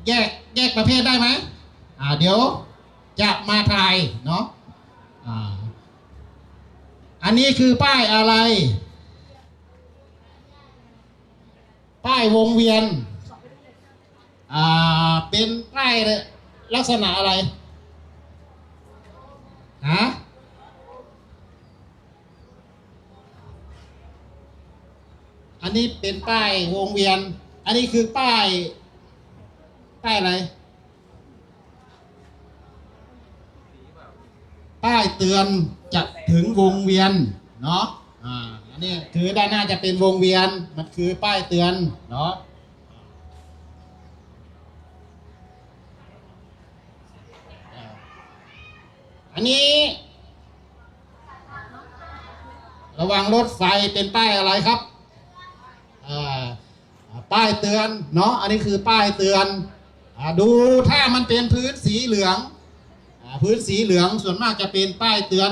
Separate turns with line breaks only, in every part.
แยกประเภทได้ไหมเดี๋ยวจะมาทายเนาะอันนี้คือป้ายอะไรป้ายวงเวียนเป็นป้ายลักษณะอะไรอันนี้เป็นป้ายวงเวียนอันนี้คือป้ายอะไรป้ายเตือนจะถึงวงเวียนเนาะอันนี้คือด้านหน้าจะเป็นวงเวียนมันคือป้ายเตือนเนาะอันนี้ระวังรถไฟเป็นป้ายอะไรครับป้ายเตือนเนาะอันนี้คือป้ายเตือนดูถ้ามันเป็นพื้นสีเหลืองพื้นสีเหลืองส่วนมากจะเป็นป้ายเตือน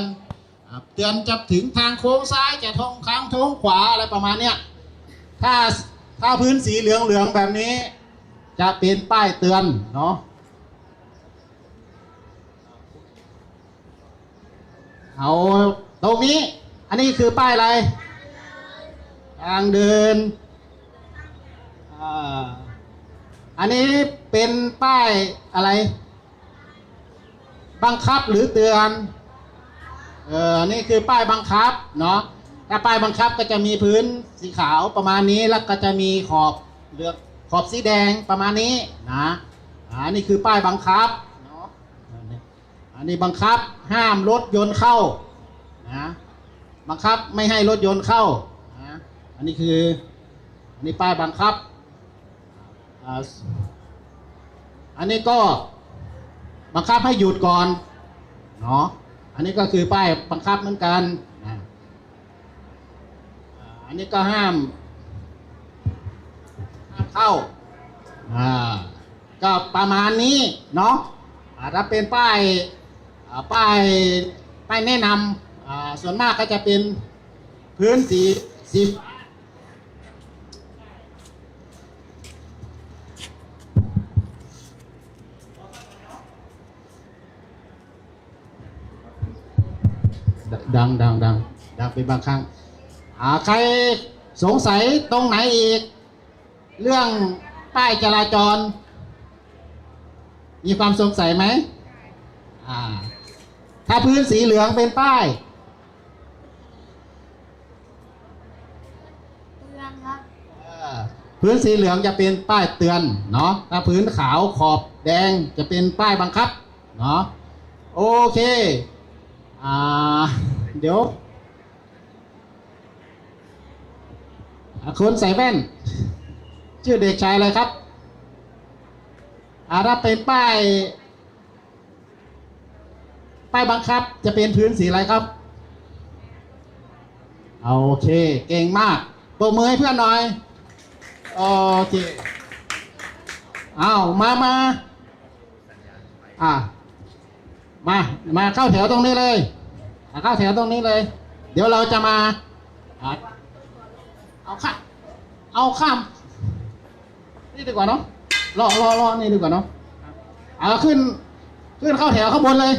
เตือนจะถึงทางโค้งซ้ายจะทางโค้งขวาอะไรประมาณเนี้ยถ้าพื้นสีเหลืองแบบนี้จะเป็นป้ายเตือนเนาะเอาตรงนี้อันนี้คือป้ายอะไรทางเดินอันนี้เป็นป้ายอะไรบังคับหรือเตือนนี่คือป้ายบังคับเนาะถ้าป้ายบังคับก็จะมีพื้นสีขาวประมาณนี้แล้วก็จะมีขอบเหลืองขอบสีแดงประมาณนี้นะนี่คือป้ายบังคับเนาะอันนี้บังคับห้ามรถยนต์เข้านะบังคับไม่ให้รถยนต์เข้านะอันนี้คืออันนี้ป้ายบังคับอันนี้ก็บังคับให้หยุดก่อนเนาะอันนี้ก็คือป้ายบังคับเหมือนกันอันนี้ก็ห้ามเข้าก็ประมาณนี้เนาะถ้าเป็นป้ายแนะนำส่วนมากก็จะเป็นพื้นสีดังไปบางครั้งใครสงสัยตรงไหนอีกเรื่องป้ายจราจรมีความสงสัยไหมถ้าพื้นสีเหลืองเป็นป้ายพื้นสีเหลืองจะเป็นป้ายเตือนเนาะถ้าพื้นขาวขอบแดงจะเป็นป้ายบังคับเนาะโอเคเดี๋ยวคนใส่แว่นชื่อเด็กชายอะไรครับถ้าเป็นป้ายบังคับจะเป็นพื้นสีอะไรครับโอเคเก่งมากปรบมือให้เพื่อนหน่อยโอเคมาเข้าแถวตรงนี้เลยเข้าแถวตรงนี้เลยเดี๋ยวเราจะมาเอาข้ามนี่ดีกว่าเนาะรอนี่ดีกว่าเนาะขึ้นเข้าแถวข้างบนเลย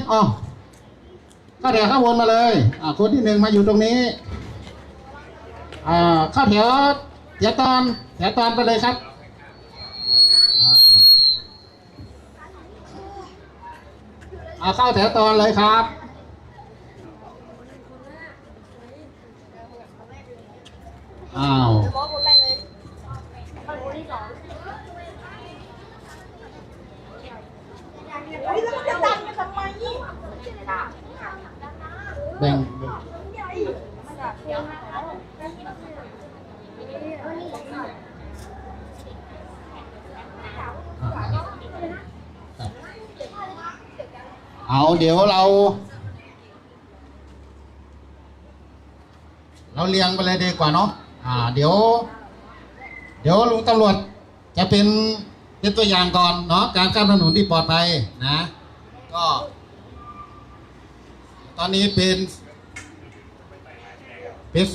เข้าแถวข้างบนมาเลยคนที่หนึ่งมาอยู่ตรงนี้เข้าแถวตอนไปเลยครับเข้าแถวตอนเลยครับแบ่งเดี๋ยวเราเรียงไปเลยดีกว่าเนาะเดี๋ยวลุงตำรวจจะเป็นตัวอย่างก่อนเนาะการข้ามถนนที่ปลอดภัยนะก็ตอนนี้เป็นไ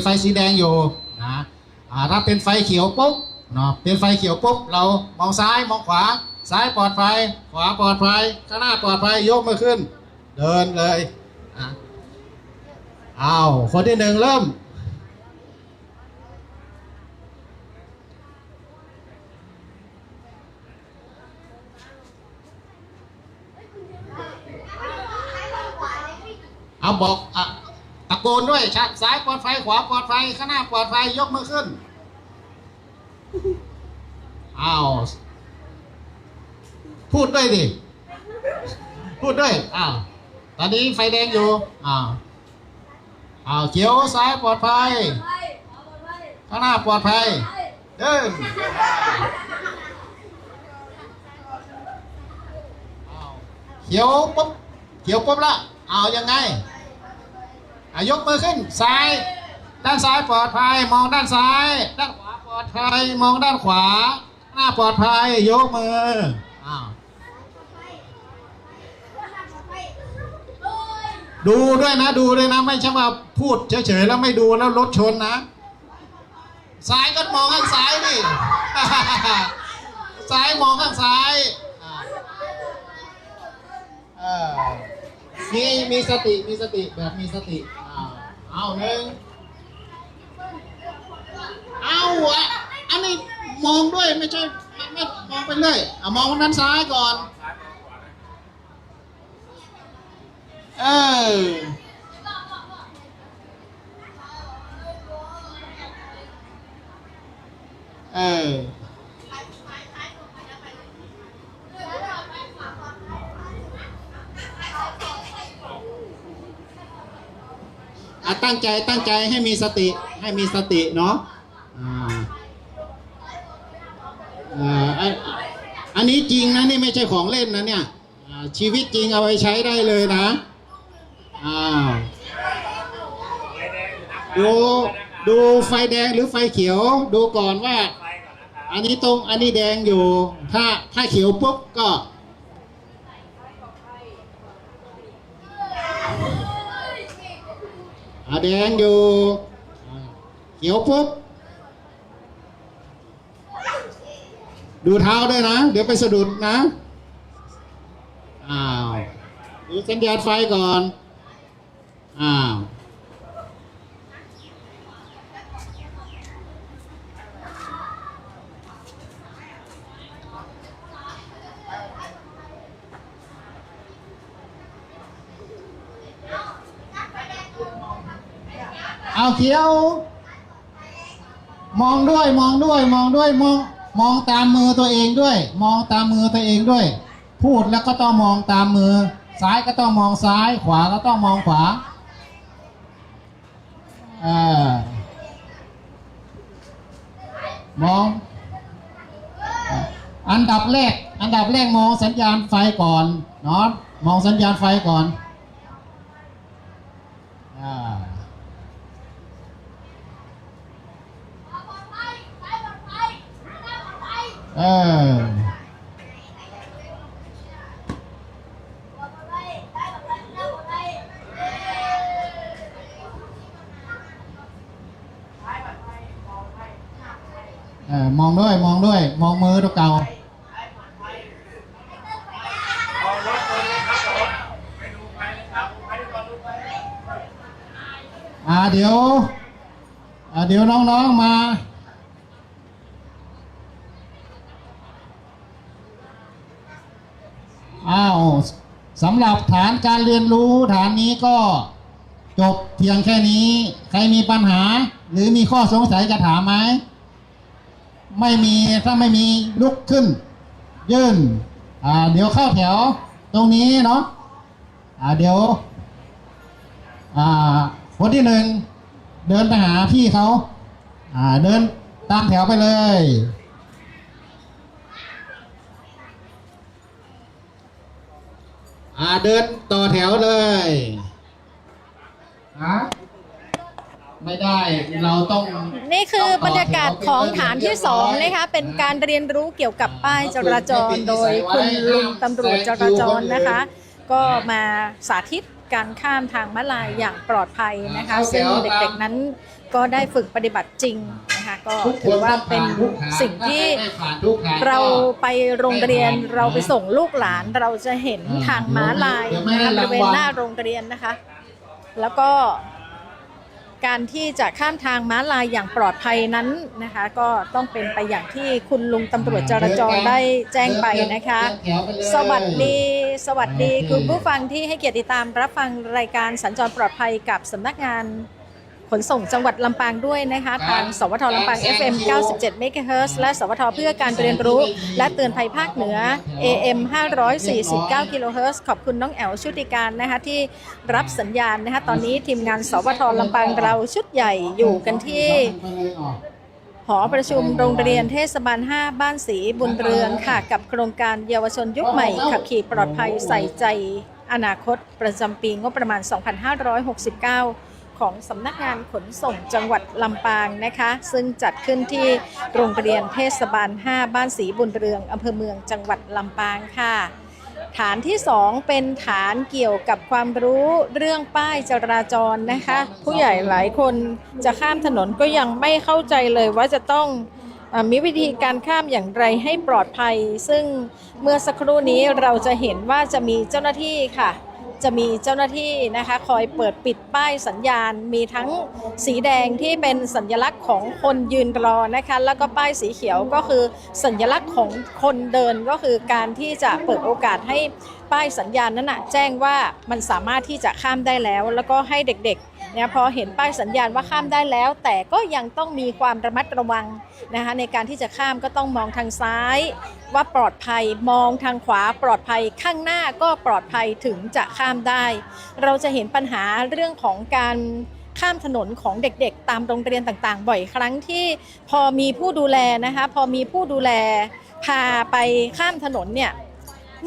ฟสีแดงอยู่นะถ้าเป็นไฟเขียวปุ๊บ เนาะเป็นไฟเขียวปุ๊บเรามองซ้ายมองขวาซ้ายปลอดภัยขวาปลอดภัยข้างหน้าปลอดภัยยกมือขึ้นเดินเลยอ้าวคนที่หนึ่งเริ่มเอาบอกตะโกนด้วยชัดซ้ายปลอดภัยขวาปลอดภัยข้างหน้าปลอดภัยยกมือขึ้นอ้าวพูดด้วยดิพูดด้วยอ้าวตอนนี้ไฟแดงอยู่อ้าวเขียวซ้ายปลอดภัยข้างหน้าปลอดภัยเดินเขียวปุ๊บละเอายังไงยกมือขึ้นซ้ายด้านซ้ายปลอดภัยมองด้านซ้ายด้านขวาปลอดภัยมองด้านขวาหน้าปลอดภัยยกมือดูด้วยนะไม่ใช่ว่าพูดเฉยๆแล้วไม่ดูแล้วรถชนนะซ้ายก็มองข้างซ้ายดิ ซ้ายมองข้างซ้ายมีสติแบบมีสติเอาหนึ่งอันนี้มองด้วยไม่ใช่ไม่มองไปเรื่อยมองด้านซ้ายก่อนตั้งใจให้มีสติเนาะอันนี้จริงนะนี่ไม่ใช่ของเล่นนะเนี่ยชีวิตจริงเอาไปใช้ได้เลยนะดูไฟแดงหรือไฟเขียวดูก่อนว่าอันนี้แดงอยู่ถ้าเขียวปุ๊บก็แดงอยู่เขียวปุ๊บดูเท้าด้วยนะเดี๋ยวไปสะดุดนะดูสัญญาณไฟก่อนเอาเขียวมองตามมือตัวเองด้วยพูดแล้วก็ต้องมองตามมือซ้ายก็ต้องมองซ้ายขวาก็ต้องมองขวามองอันดับแรกมองสัญญาณไฟก่อนเนาะมองสัญญาณไฟก่อนมองด้วยมองมือตัวเก่าเดี๋ยวน้องๆมาสำหรับฐานการเรียนรู้ฐานนี้ก็จบเพียงแค่นี้ใครมีปัญหาหรือมีข้อสงสัยจะถามไหมไม่มีถ้าไม่มีลุกขึ้นยื่นเดี๋ยวเข้าแถวตรงนี้เนาะเดี๋ยวคนที่หนึ่งเดินไปหาพี่เขาเดินตามแถวไปเลยเดินต่อแถวเลยไม่ได้เราต้อง
นี่คือบรรยากาศของฐานที่2นะคะเป็นการเรียนรู้เกี่ยวกับป้ายจราจรโดยคุณลุงตำรวจจราจรนะคะก็มาสาธิตการข้ามทางม้าลายอย่างปลอดภัยนะคะซึ่งเด็กๆนั้น ก็ได้ฝึกปฏิบัติจริงนะคะก็ถือว่าเป็นสิ่งที่เราไปโรงเรียนเราไปส่งลูกหลานเราจะเห็นทางม้าลายนะคะบริเวณหน้าโรงเรียนนะคะแล้วก็การที่จะข้ามทางม้าลายอย่างปลอดภัยนั้นนะคะก็ต้องเป็นไปอย่างที่คุณลุงตำรวจจราจรได้แจ้งไปนะคะสวัสดีคุณผู้ฟังที่ให้เกียรติติดตามรับฟังรายการสัญจรปลอดภัยกับสำนักงานขนส่งจังหวัดลำปางด้วยนะคะทางสวทลำปาง FM 97 MHz และสวทเพื่อการเรียนรู้และเตือนภัยภาคเหนือ AM 549 kHz ขอบคุณน้องแอลชุติการนะคะที่รับสัญญาณนะคะตอนนี้ทีมงานสวทลำปางเราชุดใหญ่อยู่กันที่หอประชุมโรงเรียนเทศบาล 5 บ้านศรีบุญเรืองค่ะกับโครงการเยาวชนยุคใหม่ขับขี่ปลอดภัยใส่ใจอนาคตประจำปีงบประมาณ 2569ของสำนักงานขนส่งจังหวัดลำปางนะคะซึ่งจัดขึ้นที่โรงเรียนเทศบาล 5 บ้านศรีบุญเรืองอำเภอเมืองจังหวัดลำปางค่ะฐานที่ 2 เป็นฐานเกี่ยวกับความรู้เรื่องป้ายจราจรนะคะผู้ใหญ่หลายคนจะข้ามถนนก็ยังไม่เข้าใจเลยว่าจะต้องมีวิธีการข้ามอย่างไรให้ปลอดภัยซึ่งเมื่อสักครู่นี้เราจะเห็นว่าจะมีเจ้าหน้าที่ค่ะจะมีเจ้าหน้าที่นะคะคอยเปิดปิดป้ายสัญญาณมีทั้งสีแดงที่เป็นสัญลักษณ์ของคนยืนรอนะคะแล้วก็ป้ายสีเขียวก็คือสัญลักษณ์ของคนเดินก็คือการที่จะเปิดโอกาสให้ป้ายสัญญาณนั้นแจ้งว่ามันสามารถที่จะข้ามได้แล้วแล้วก็ให้เด็กๆเนี่ยพอเห็นป้ายสัญญาณว่าข้ามได้แล้วแต่ก็ยังต้องมีความระมัดระวังนะคะในการที่จะข้ามก็ต้องมองทางซ้ายว่าปลอดภัยมองทางขวาปลอดภัยข้างหน้าก็ปลอดภัยถึงจะข้ามได้เราจะเห็นปัญหาเรื่องของการข้ามถนนของเด็กๆตามโรงเรียนต่างๆบ่อยครั้งที่พอมีผู้ดูแลนะคะพอมีผู้ดูแลพาไปข้ามถนนเนี่ย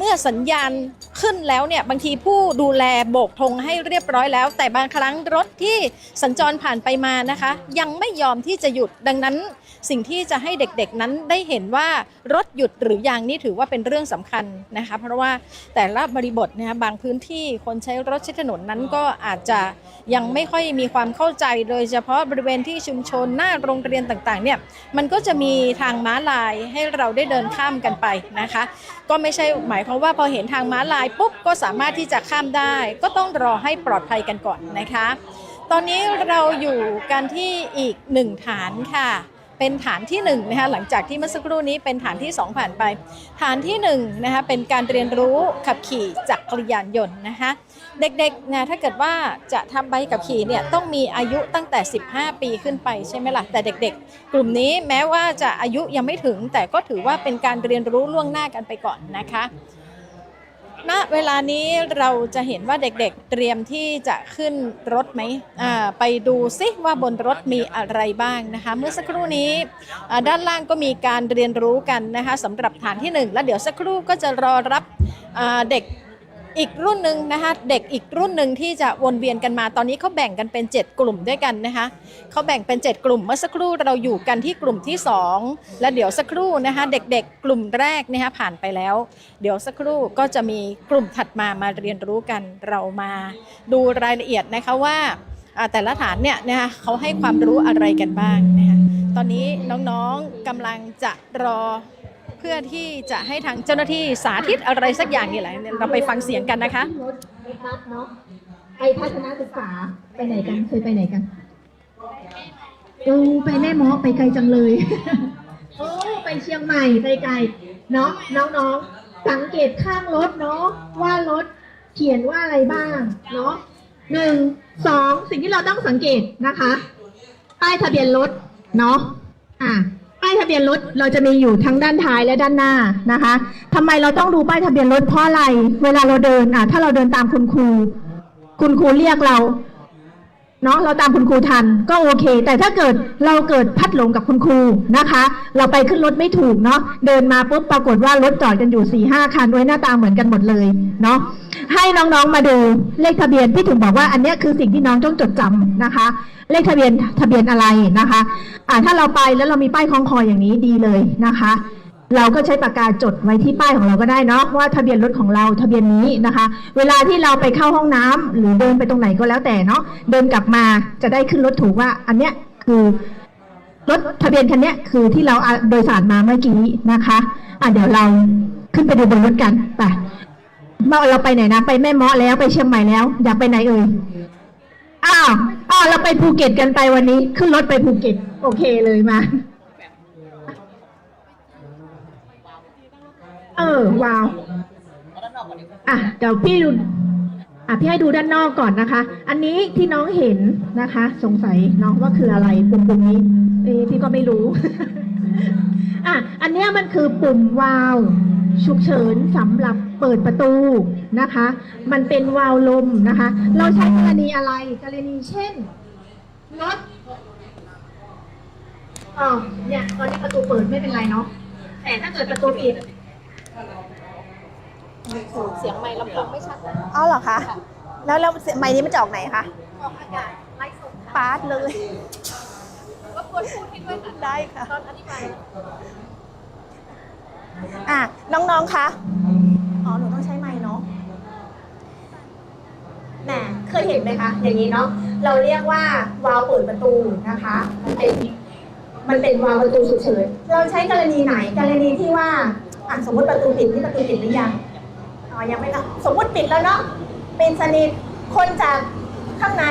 เมื่อสัญญาณขึ้นแล้วเนี่ยบางทีผู้ดูแลโบกธงให้เรียบร้อยแล้วแต่บางครั้งรถที่สัญจรผ่านไปมานะคะยังไม่ยอมที่จะหยุดดังนั้นสิ่งที่จะให้เด็กๆนั้นได้เห็นว่ารถหยุดหรือยังนี่ถือว่าเป็นเรื่องสำคัญนะคะเพราะว่าแต่ละบริบทนะคะบางพื้นที่คนใช้รถใช้ถนนนั้นก็อาจจะยังไม่ค่อยมีความเข้าใจโดยเฉพาะบริเวณที่ชุมชนหน้าโรงเรียนต่างๆเนี่ยมันก็จะมีทางม้าลายให้เราได้เดินข้ามกันไปนะคะก็ไม่ใช่หมายความว่าพอเห็นทางม้าลายปุ๊บก็สามารถที่จะข้ามได้ก็ต้องรอให้ปลอดภัยกันก่อนนะคะตอนนี้เราอยู่กันที่อีก1ฐานค่ะเป็นฐานที่1นะคะหลังจากที่เมื่อสักครู่นี้เป็นฐานที่2ผ่านไปฐานที่1นะคะเป็นการเรียนรู้ขับขี่จักรยานยนต์นะคะเด็กๆนะถ้าเกิดว่าจะทำใบขับขี่เนี่ยต้องมีอายุตั้งแต่15ปีขึ้นไปใช่ไหมล่ะแต่เด็กๆกลุ่มนี้แม้ว่าจะอายุยังไม่ถึงแต่ก็ถือว่าเป็นการเรียนรู้ล่วงหน้ากันไปก่อนนะคะณเวลานี้เราจะเห็นว่าเด็กๆเตรียมที่จะขึ้นรถไหมไปดูซิว่าบนรถมีอะไรบ้างนะคะเมื่อสักครู่นี้ด้านล่างก็มีการเรียนรู้กันนะคะสำหรับฐานที่1แล้วเดี๋ยวสักครู่ก็จะรอรับเด็กอีกรุ่นหนึ่งนะคะเด็กอีกรุ่นหนึ่งที่จะวนเวียนกันมาตอนนี้เขาแบ่งกันเป็น7กลุ่มด้วยกันนะคะเขาแบ่งเป็น7กลุ่มเมื่อสักครู่เราอยู่กันที่กลุ่มที่2และเดี๋ยวสักครู่นะคะเด็กๆกลุ่มแรกนะคะผ่านไปแล้วเดี๋ยวสักครู่ก็จะมีกลุ่มถัดมาเรียนรู้กันเรามาดูรายละเอียดนะคะว่าแต่ละฐานเนี่ยนะคะเขาให้ความรู้อะไรกันบ้างนะคะตอนนี้น้องๆกำลังจะรอเพื่อที่จะให้ทางเจ้าหน้าที่สาธิตอะไรสักอย่างนี่แหละเราไปฟังเสียงกันนะคะ
ไปทัศนศึกษาไปไหนกันเคยไปไหนกันไปแม่เมาะไปไกลจังเลยไปเชียงใหม่ไปไกลเนาะน้องๆสังเกตข้างรถเนาะว่ารถเขียนว่าอะไรบ้างเนาะ1 2สิ่งที่เราต้องสังเกตนะคะป้ายทะเบียนรถเนาะป้ายทะเบียนรถเราจะมีอยู่ทั้งด้านท้ายและด้านหน้านะคะทำไมเราต้องดูป้ายทะเบียนรถเพราะอะไรเวลาเราเดินถ้าเราเดินตามคุณครูเรียกเราเนาะเราตามคุณครูทันก็โอเคแต่ถ้าเกิดเราเกิดพัดหลงกับคุณครูนะคะเราไปขึ้นรถไม่ถูกเนาะเดินมาปุ๊บปรากฏว่ารถจอดกันอยู่ 4-5 คันด้วยหน้าตาเหมือนกันหมดเลยเนาะให้น้องๆมาดูเลขทะเบียนพี่ถึงบอกว่าอันนี้คือสิ่งที่น้องต้องจดจำนะคะเลขทะเบียนอะไรนะคะถ้าเราไปแล้วเรามีป้ายคล้องคออย่างนี้ดีเลยนะคะเราก็ใช้ปากกาจดไว้ที่ป้ายของเราก็ได้เนาะว่าทะเบียนรถของเราทะเบียนนี้นะคะเวลาที่เราไปเข้าห้องน้ำหรือเดินไปตรงไหนก็แล้วแต่เนาะเดินกลับมาจะได้ขึ้นรถถูกว่าอันเนี้ย คือรถทะเบียนคันนี้คือที่เราโดยสารมาเมื่อกี้นะคะเดี๋ยวเราขึ้นไปดูบนรถกันไปเราไปไหนนะไปแม่เมาะแล้วไปเชียงใหม่แล้วอยากไปไหนเอ่ยเราไปภูเก็ตกันไปวันนี้ขึ้นรถไปภูเก็ตโอเคเลยมาว้าวเดี๋ยวพี่ดูพี่ให้ดูด้านนอกก่อนนะคะ อันนี้ที่น้องเห็นนะคะ สงสัยน้องว่าคืออะไรปุ่มนี้พี่ก็ไม่รู้ อันนี้มันคือปุ่มวาล์วฉุกเฉินสำหรับเปิดประตูนะคะ มันเป็นวาล์วลมนะคะ เราใช้กรณีอะไรกรณีเช่นรถเนี่ยตอนนี้ประตูเปิดไม่เป็นไรเนาะแต่ถ้าเกิดประตูปิด
เสียงไมค์ลำโพงไม่ชัด
อ๋อเหรอคะ แล้วไมค์นี้มันจะออกไหนคะ
ออกอากาศไลฟ์สด
ปาร์ตเลย
ก็ควรพูดให้ด้วยค่ะ
ได้ค่ะ
ตอนอธิบาย
น้องๆ คะ อ๋อ หนูต้องใช้ไมค์เนาะแหมเคยเห็นไหมคะ อย่างนี้เนาะ เราเรียกว่าวาล์วเปิดประตูนะคะ มันเป็นวาล์วประตูฉุกเฉิน เราใช้กรณีไหน กรณีที่ว่าสมมติประตูปิดที่ประตูปิดหรือยัง ยังไม่สมมติปิดแล้วเนาะเป็นสนิทคนจากข้างใน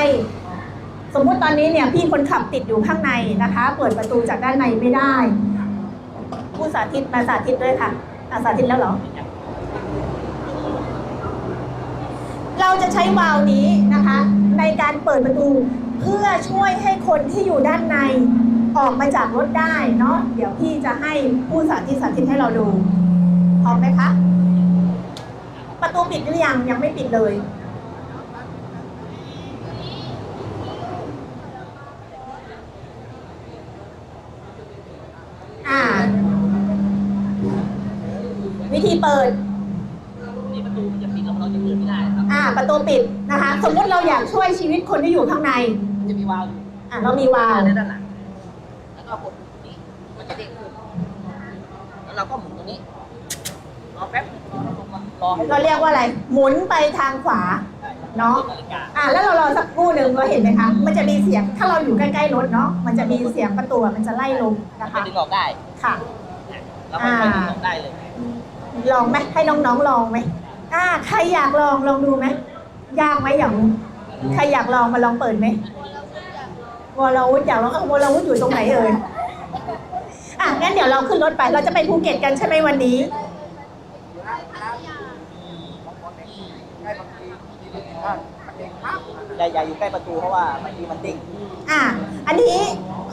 สมมุติตอนนี้เนี่ยพี่คนขับติดอยู่ข้างในนะคะเปิดประตูจากด้านในไม่ได้ผู้สาธิตมาสาธิตด้วยค่ะสาธิตแล้วเหรอเราจะใช้วาล์วนี้นะคะในการเปิดประตูเพื่อช่วยให้คนที่อยู่ด้านในออกมาจากรถได้เนาะเดี๋ยวพี่จะให้ผู้สาธิตให้เราดูพร้อมไหมคะประตูปิดหรือยังไม่ปิดเลยวิธีเปิดนี่ประตูมันจะปิดแล้วเราจะเปิดไม่ได้ครับประตูปิดนะคะสมมติเราอยากช่วยชีวิตคนที่อยู่ข้างในจะมีวาล์วอยู่เรามีวาล์วด้านหลังแล้วก็กดตรงนี้มันจะเด้งขึ้นแล้วเราก็หมุนตรงนี้รอแป๊บเราเรียกว่าอะไรหมุนไปทางขวาเนาะแล้วเรารอสักครู่หนึ่งเราเห็นไหมคะมันจะมีเสียงถ้าเราอยู่ใกล้ๆรถเนาะมันจะมีเสียงประตูมันจะไล่ลมนะคะดึงออกได้ค่ะแล้วก็ดึงออกได้เลยลองไหมให้น้องๆลองไหมใครอยากลองดูไหมยากไหมอย่างใครอยากลองมาลองเปิดไหมวรวุฒิอยากลองวรวุฒิอยู่ตรงไหนเอ่ยงั้นเดี๋ยวเราขึ้นรถไปเราจะไปภูเก็ตกันใช่ไหมวันนี้อย่าอยู่ใกล้ประตูเพราะว่าบางทีมันดิ้งอันนี้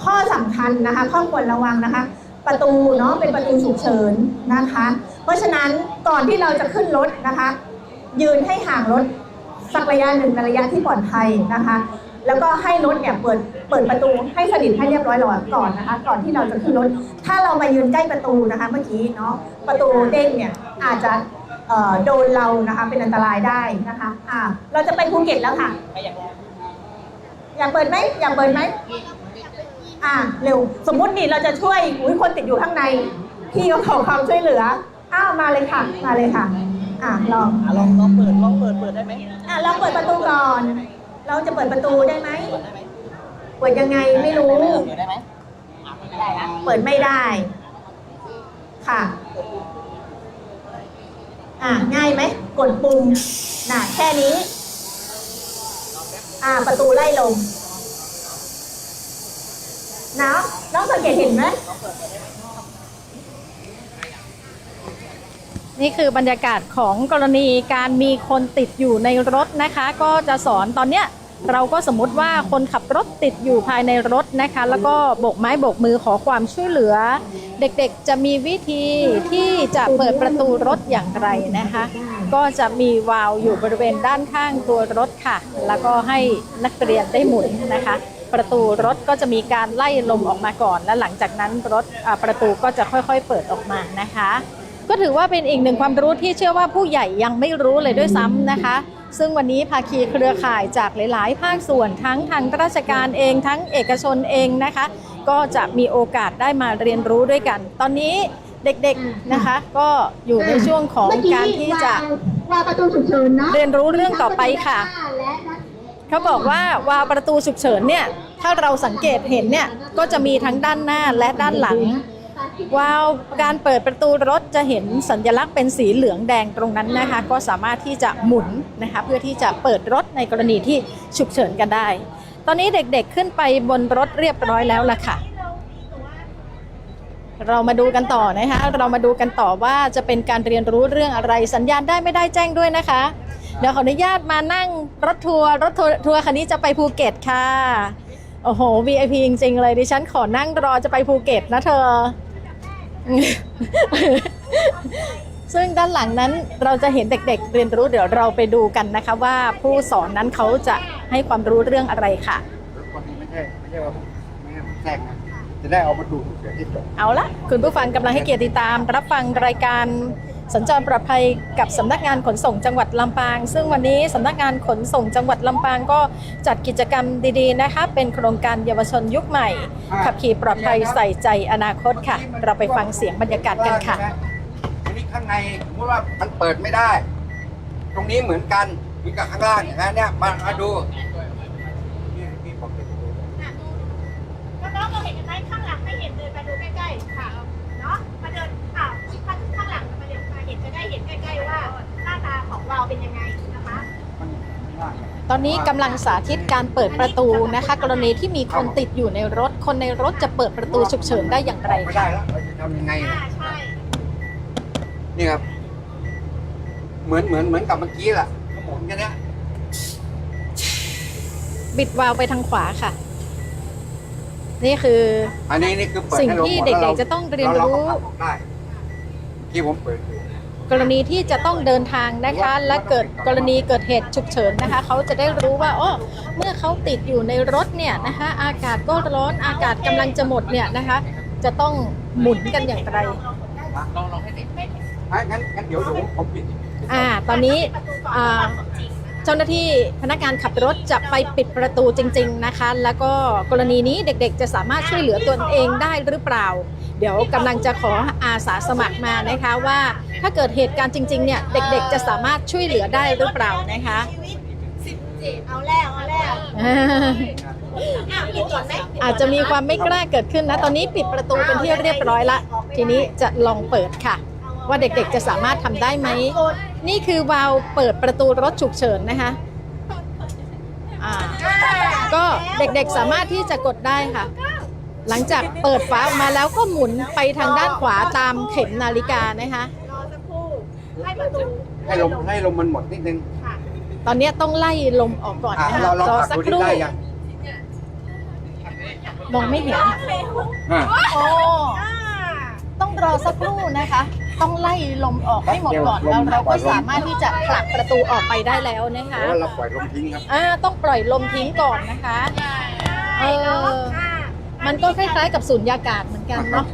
ข้อสำคัญนะคะข้อควรระวังนะคะประตูเนาะเป็นประตูฉุกเฉินนะคะเพราะฉะนั้นก่อนที่เราจะขึ้นรถนะคะยืนให้ห่างรถสักระยะหนึ่งในระยะที่ปลอดภัยนะคะแล้วก็ให้รถเนี่ยเปิดประตูให้สนิทให้เรียบร้อยก่อนนะคะก่อนที่เราจะขึ้นรถถ้าเรามายืนใกล้ประตูนะคะเมื่อกี้เนาะประตูเด้งเนี่ยอาจจะโดนเรานะคะเป็นอันตรายได้นะคะเราจะไปภูเก็ตแล้วค่ะอยากเปิดไหมเร็วสมมุตินี่เราจะช่วยคนติดอยู่ข้างในพี่ก็ขอความช่วยเหลือมาเลยค่ะลองเปิดได้ไหมลองเปิดประตูก่อนเราจะเปิดประตูได้ไหมเปิดยังไงไม่รู้เปิดได้ไหมไม่ได้นะเปิดไม่ได้ค่ะง่ายไหมกดปุ่มแค่นี้ประตูไล่ลมน้องสังเกตเห็นไหม
นี่คือบรรยากาศของกรณีการมีคนติดอยู่ในรถนะคะก็จะสอนตอนเนี้ยเราก็สมมติว่าคนขับรถติดอยู่ภายในรถนะคะแล้วก็โบกไม้โบกมือขอความช่วยเหลือเด็กๆจะมีวิธีที่จะเปิดประตูรถอย่างไรนะคะก็จะมีวาล์วอยู่บริเวณด้านข้างตัวรถค่ะแล้วก็ให้นักเรียนได้หมุนนะคะประตูรถก็จะมีการไล่ลมออกมาก่อนและหลังจากนั้นประตูก็จะค่อยๆเปิดออกมานะคะก็ถือว่าเป็นอีกหนึ่งความรู้ที่เชื่อว่าผู้ใหญ่ยังไม่รู้เลยด้วยซ้ำนะคะซึ่งวันนี้ภาคีเครือข่ายจากหลายๆภาคส่วนทั้งทางราชการเองทั้งเอกชนเองนะคะก็จะมีโอกาสได้มาเรียนรู้ด้วยกันตอนนี้เด็กๆนะคะก็อยู่ในช่วงของการที่จะ
ประตูฉุกเฉินเนาะ
เรียนรู้เรื่องต่อไปค่ะ เขาบอกว่าวาล์วประตูฉุกเฉินเนี่ยถ้าเราสังเกตเห็นเนี่ยก็จะมีทั้งด้านหน้าและด้านหลังวาล์วการเปิดประตูรถจะเห็นสัญลักษณ์เป็นสีเหลืองแดงตรงนั้นนะคะก็สามารถที่จะหมุนนะคะเพื่อที่จะเปิดรถในกรณีที่ฉุกเฉินกันได้ตอนนี้เด็กๆขึ้นไปบนรถเรียบร้อยแล้วล่ะค่ะเรามาดูกันต่อนะคะเรามาดูกันต่อว่าจะเป็นการเรียนรู้เรื่องอะไรสัญญาณได้ไม่ได้แจ้งด้วยนะคะเดี๋ยวขออนุญาตมานั่งรถทัวร์คันนี้จะไปภูเก็ตค่ะโอ้โห VIP จริงๆเลยดิฉันขอนั่งรอจะไปภูเก็ตนะเธอ ซึ่งด้านหลังนั้นเราจะเห็นเด็กๆเรียนรู้เดี๋ยวเราไปดูกันนะคะว่าผู้สอนนั้นเขาจะให้ความรู้เรื่องอะไรค่ะ
คนนี้ไม่ใช่ว่าไม่ให้แทรกนะจะได้เอามาดูเสียที่จบ
เอาละคุณผู้ฟังกำลังให้เกียรติติดตามรับฟังรายการสัญจรปลอดภัยกับสำนักงานขนส่งจังหวัดลำปางซึ่งวันนี้สำนักงานขนส่งจังหวัดลำปางก็จัดกิจกรรมดีๆนะคะเป็นโครงการเยาวชนยุคใหม่ขับขี่ปลอดภัยใส่ใจอนาคตค่ะเราไปฟังเสียงบรรยากาศกันค่ะ
อันนี้ข้างในสมมติว่ามันเปิดไม่ได้ ตรงนี้เหมือนกันมีกับข้างล่างอย่างนี้เนี่ยมาดูนี่ผมเห็น
น้องๆเราเห็นกันไหมข้างหลังไม่เห็นเลยมาดูใกล้ๆค่ะเนาะมาเดินค่ะข้างหลังมาเดินมาเห็นจะได้เห็นใกล้ๆว่าหน้าตาของเราเป็นยังไงนะคะ
ตอนนี้กำลังสาธิตการเปิดประตูนะคะกรณีที่มีคนติดอยู่ในรถคนในรถจะเปิดประตูฉุกเฉินได้อย่างไร
ไม่
ค่ะ
ได้แล้วเราจะทำยังไง
ใช่
นี่ครับเหมือนกับเมื่อกี้แหละหมุนกันเนี้ย
บิดวาล์วไปทางขวาค่ะนี่คือ
อันนี้นี่คือเปิด
สิ่ง
ให้รา
ที่
หม
เด็กๆจะต้องเรียนรู้
าก็พับออกได้ที่ผมเปิดอยู่
กรณีที่จะต้องเดินทางนะคะและเกิดกรณีเกิดเหตุฉุกเฉินนะคะเขาจะได้รู้ว่าอ๋อเมื่อเขาติดอยู่ในรถเนี่ยนะคะอากาศก็ร้อนอากาศกำลังจะหมดเนี่ยนะคะจะต้องหมุนกันอย่างไร
ลองให้เด็กงั้นเดี๋ยวผมปิด
ตอนนี้เจ้าหน้าที่พนักงานขับรถจะไปปิดประตูจริงๆนะคะแล้วก็กรณีนี้เด็กๆจะสามารถช่วยเหลือตัวเองได้หรือเปล่าเดี๋ยวกำลังจะขออาสาสมัครมานะคะว่าถ้าเกิดเหตุการณ์จริงๆเนี่ยเด็กๆจะสามารถช่วยเหลือได้หรือเปล่านะคะ
เอาแล้วปิดก่อนไหม
อาจจะมีความไม่กล้าเกิดขึ้นนะตอนนี้ปิดประตูเป็นที่เรียบร้อยละทีนี้จะลองเปิดค่ะว่าเด็กๆจะสามารถทำได้ไหมนี่คือวาล์วเปิดประตูรถฉุกเฉินนะคะก็เด็กๆสามารถที่จะกดได้ค่ะหลังจากเปิดฝาออกมาแล้วก็หมุนไปทางด้านขวาตามเข็มนาฬิกานะคะ
รอสักครู่ให้ประตู
ให้ลมมันหมดนิดนึง
ค่ะ
ตอนนี้ต้องไล่ลมออกก่อนนะคะ
เราลอง
รอ
ขับ
สัก
ดู
ค
ที่
รู่
ได้ยัง
มองไม่เห็น
อ่ะ
โอ้ต้องรอสักครู่นะคะ ต้องไล่ลมออกให้หมดก่อนแล้วเราก็สามารถที่จะผลักประตูออกไปได้แล้วนะคะ
เพราะว่าเราปล่อยลมทิ้งครับ
ต้องปล่อยลมทิ้งก่อนนะคะมันก็คล้ายๆกับสูญญากาศเหมือนกันเนาะ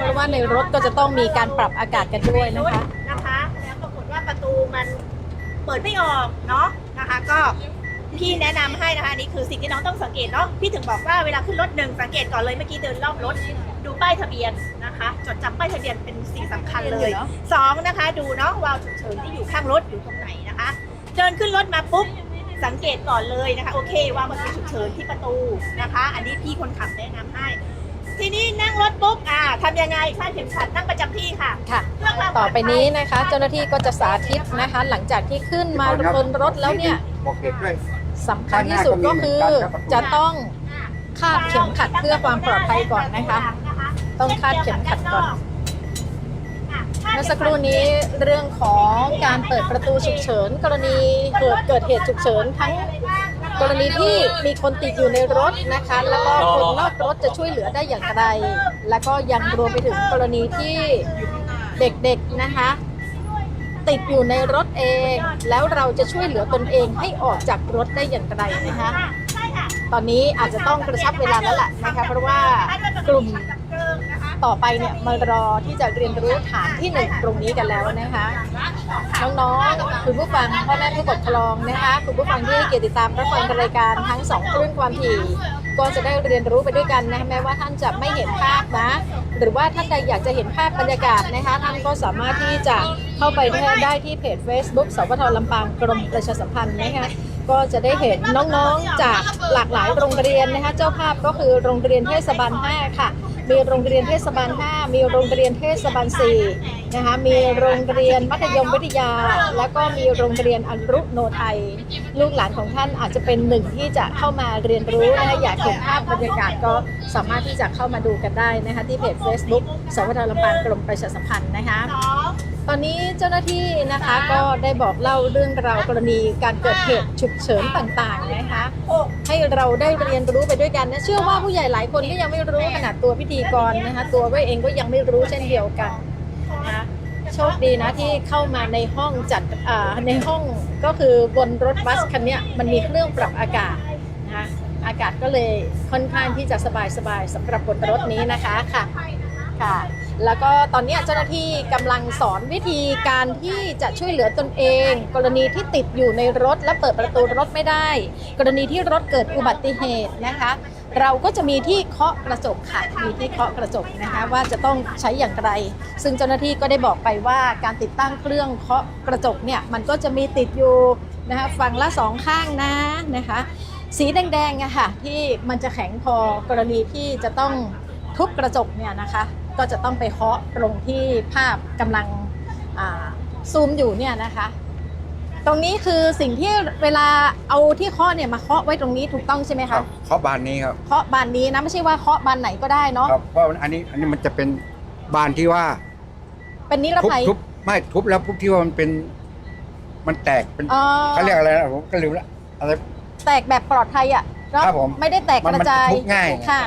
เพราะว่าในรถก็จะต้องมีการปรับอากาศกันด้วยนะคะ
แล้วปรากฏว่าประตูมันเปิดไม่ออกเนาะนะคะก็พี่แนะนำให้นะคะนี่คือสิ่งที่น้องต้องสังเกตเนาะพี่ถึงบอกว่าเวลาขึ้นรถหนึ่งสังเกตก่อนเลยเมื่อกี้เดินรอบรถดูป้ายทะเบียนนะคะจดจำป้ายทะเบียนเป็นสิ่งสำคัญเลยสองนะคะดูเนาะวาล์วฉุกเฉินที่อยู่ข้างรถอยู่ตรงไหนนะคะเดินขึ้นรถมาปุ๊บสังเกตก่อนเลยนะคะโอเควาล์วฉุกเฉินที่ประตูนะคะอันนี้พี่คนขับแนะนำให้ทีนี้นั่งรถปุ๊บทำยังไงคาดเข็มขัดนั่งประจำที่ค่ะ
ค่ะต่อไปนี้นะคะเจ้าหน้าที่ก็จะสาธิตนะคะหลังจากที่ขึ้นมาบนรถแล้วเนี่ย
บอกเด็กด้วย
สำคัญที่สุดก็คือจะต้องคาดเข็มขัดเพื่อความปลอดภัยก่อนนะคะต้องคาดเข็มขัดก่อนเมื่อสักครู่นี้เรื่องของการเปิดประตูฉุกเฉินกรณีเกิดเหตุฉุกเฉินทั้งกรณีที่มีคนติดอยู่ในรถนะคะแล้วก็คนนอกรถจะช่วยเหลือได้อย่างไรแล้วก็ยังรวมไปถึงกรณีที่เด็กๆนะคะติดอยู่ในรถเองแล้วเราจะช่วยเหลือตนเองให้ออกจากรถได้อย่างไรนะคะตอนนี้อาจจะต้องกระชับเวลาแล้วล่ะนะคะเพราะว่ากลุ่มต่อไปเนี่ยมารอที่จะเรียนรู้ฐานที่1ตรงนี้กันแล้วนะคะน้องๆคุณผู้ฟังพ่อแม่ผู้ปกครองนะคะคุณผู้ฟังที่ให้เกียรติติดตามรับฟังรายการทั้ง2คลื่นความถี่ก็จะได้เรียนรู้ไปด้วยกันนะแม้ว่าท่านจะไม่เห็นภาพนะหรือว่าท่านใดอยากจะเห็นภาพบรรยากาศนะคะท่านก็สามารถที่จะเข้าไปได้ที่เพจ Facebook สปท.ลำปางกรมประชาสัมพันธ์นะคะ ก็จะได้เห็นน้องๆจากหลากหลายโรงเรียนนะคะเจ้าภาพก็คือโรงเรียนเทศบาล 5 ค่ะมีโรงเรียนเทศบาล 5 มีโรงเรียนเทศบาล 4 นะคะมีโรงเรียนมัธยมวิทยาแล้วก็มีโรงเรียนอรุโนไทยลูกหลานของท่านอาจจะเป็นหนึ่งที่จะเข้ามาเรียนรู้นะคะอยากเห็นภาพบรรยากาศก็สามารถที่จะเข้ามาดูกันได้นะคะที่เพจ Facebook สวทลำปางกรมประชาสัมพันธ์นะคะตอนนี้เจ้าหน้าที่นะคะก็ได้บอกเล่าเรื่องราวกรณีการเกิดเหตุฉุกเฉินต่างๆนะคะให้เราได้เรียนรู้ไปด้วยกันนะเชื่อว่าผู้ใหญ่หลายคนก็ยังไม่รู้ขนาดตัวพิธีกรนะคะตัวเว้ยเองก็ยังไม่รู้เช่นเดียวกันนะโชคดีนะที่เข้ามาในห้องจัดในห้องก็คือบนรถบัสคันนี้มันมีเครื่องปรับอากาศนะคะอากาศก็เลยค่อนข้างที่จะสบายๆสำหรับบนรถนี้นะคะค่ะแล้วก็ตอนนี้เจ้าหน้าที่กำลังสอนวิธีการที่จะช่วยเหลือตนเองกรณีที่ติดอยู่ในรถและเปิดประตูรถไม่ได้กรณีที่รถเกิดอุบัติเหตุนะคะเราก็จะมีที่เคาะกระจกค่ะมีที่เคาะกระจกนะคะว่าจะต้องใช้อย่างไรซึ่งเจ้าหน้าที่ก็ได้บอกไปว่าการติดตั้งเครื่องเคาะกระจกเนี่ยมันก็จะมีติดอยู่นะคะฝั่งละ2ข้างนะคะสีแดงๆอะค่ะที่มันจะแข็งพอกรณีที่จะต้องทุบกระจกเนี่ยนะคะก็จะต้องไปเคาะตรงที่ภาพกำลังซูมอยู่เนี่ยนะคะตรงนี้คือสิ่งที่เวลาเอาที่เคาะเนี่ยมาเคาะไว้ตรงนี้ถูกต้องใช่ไหมคะ
เคาะบานนี้ครับ
เคาะบานนี้นะไม่ใช่ว่าเคาะบานไหนก็ได้เนาะ
ครับเพราะอันนี้มันจะเป็นบานที่ว่า
เป็นนิรภัย
ทุบไม่ทุบแล้วพวกที่ว่ามันแตกเป็นเขาเรียกอะไรนะผมก็ลืมละอะไร
แตกแบบปลอดภัยอ่ะ
ครับผม
ไม่ได้แตกกระจาย
ทุบง่าย
ค่ะ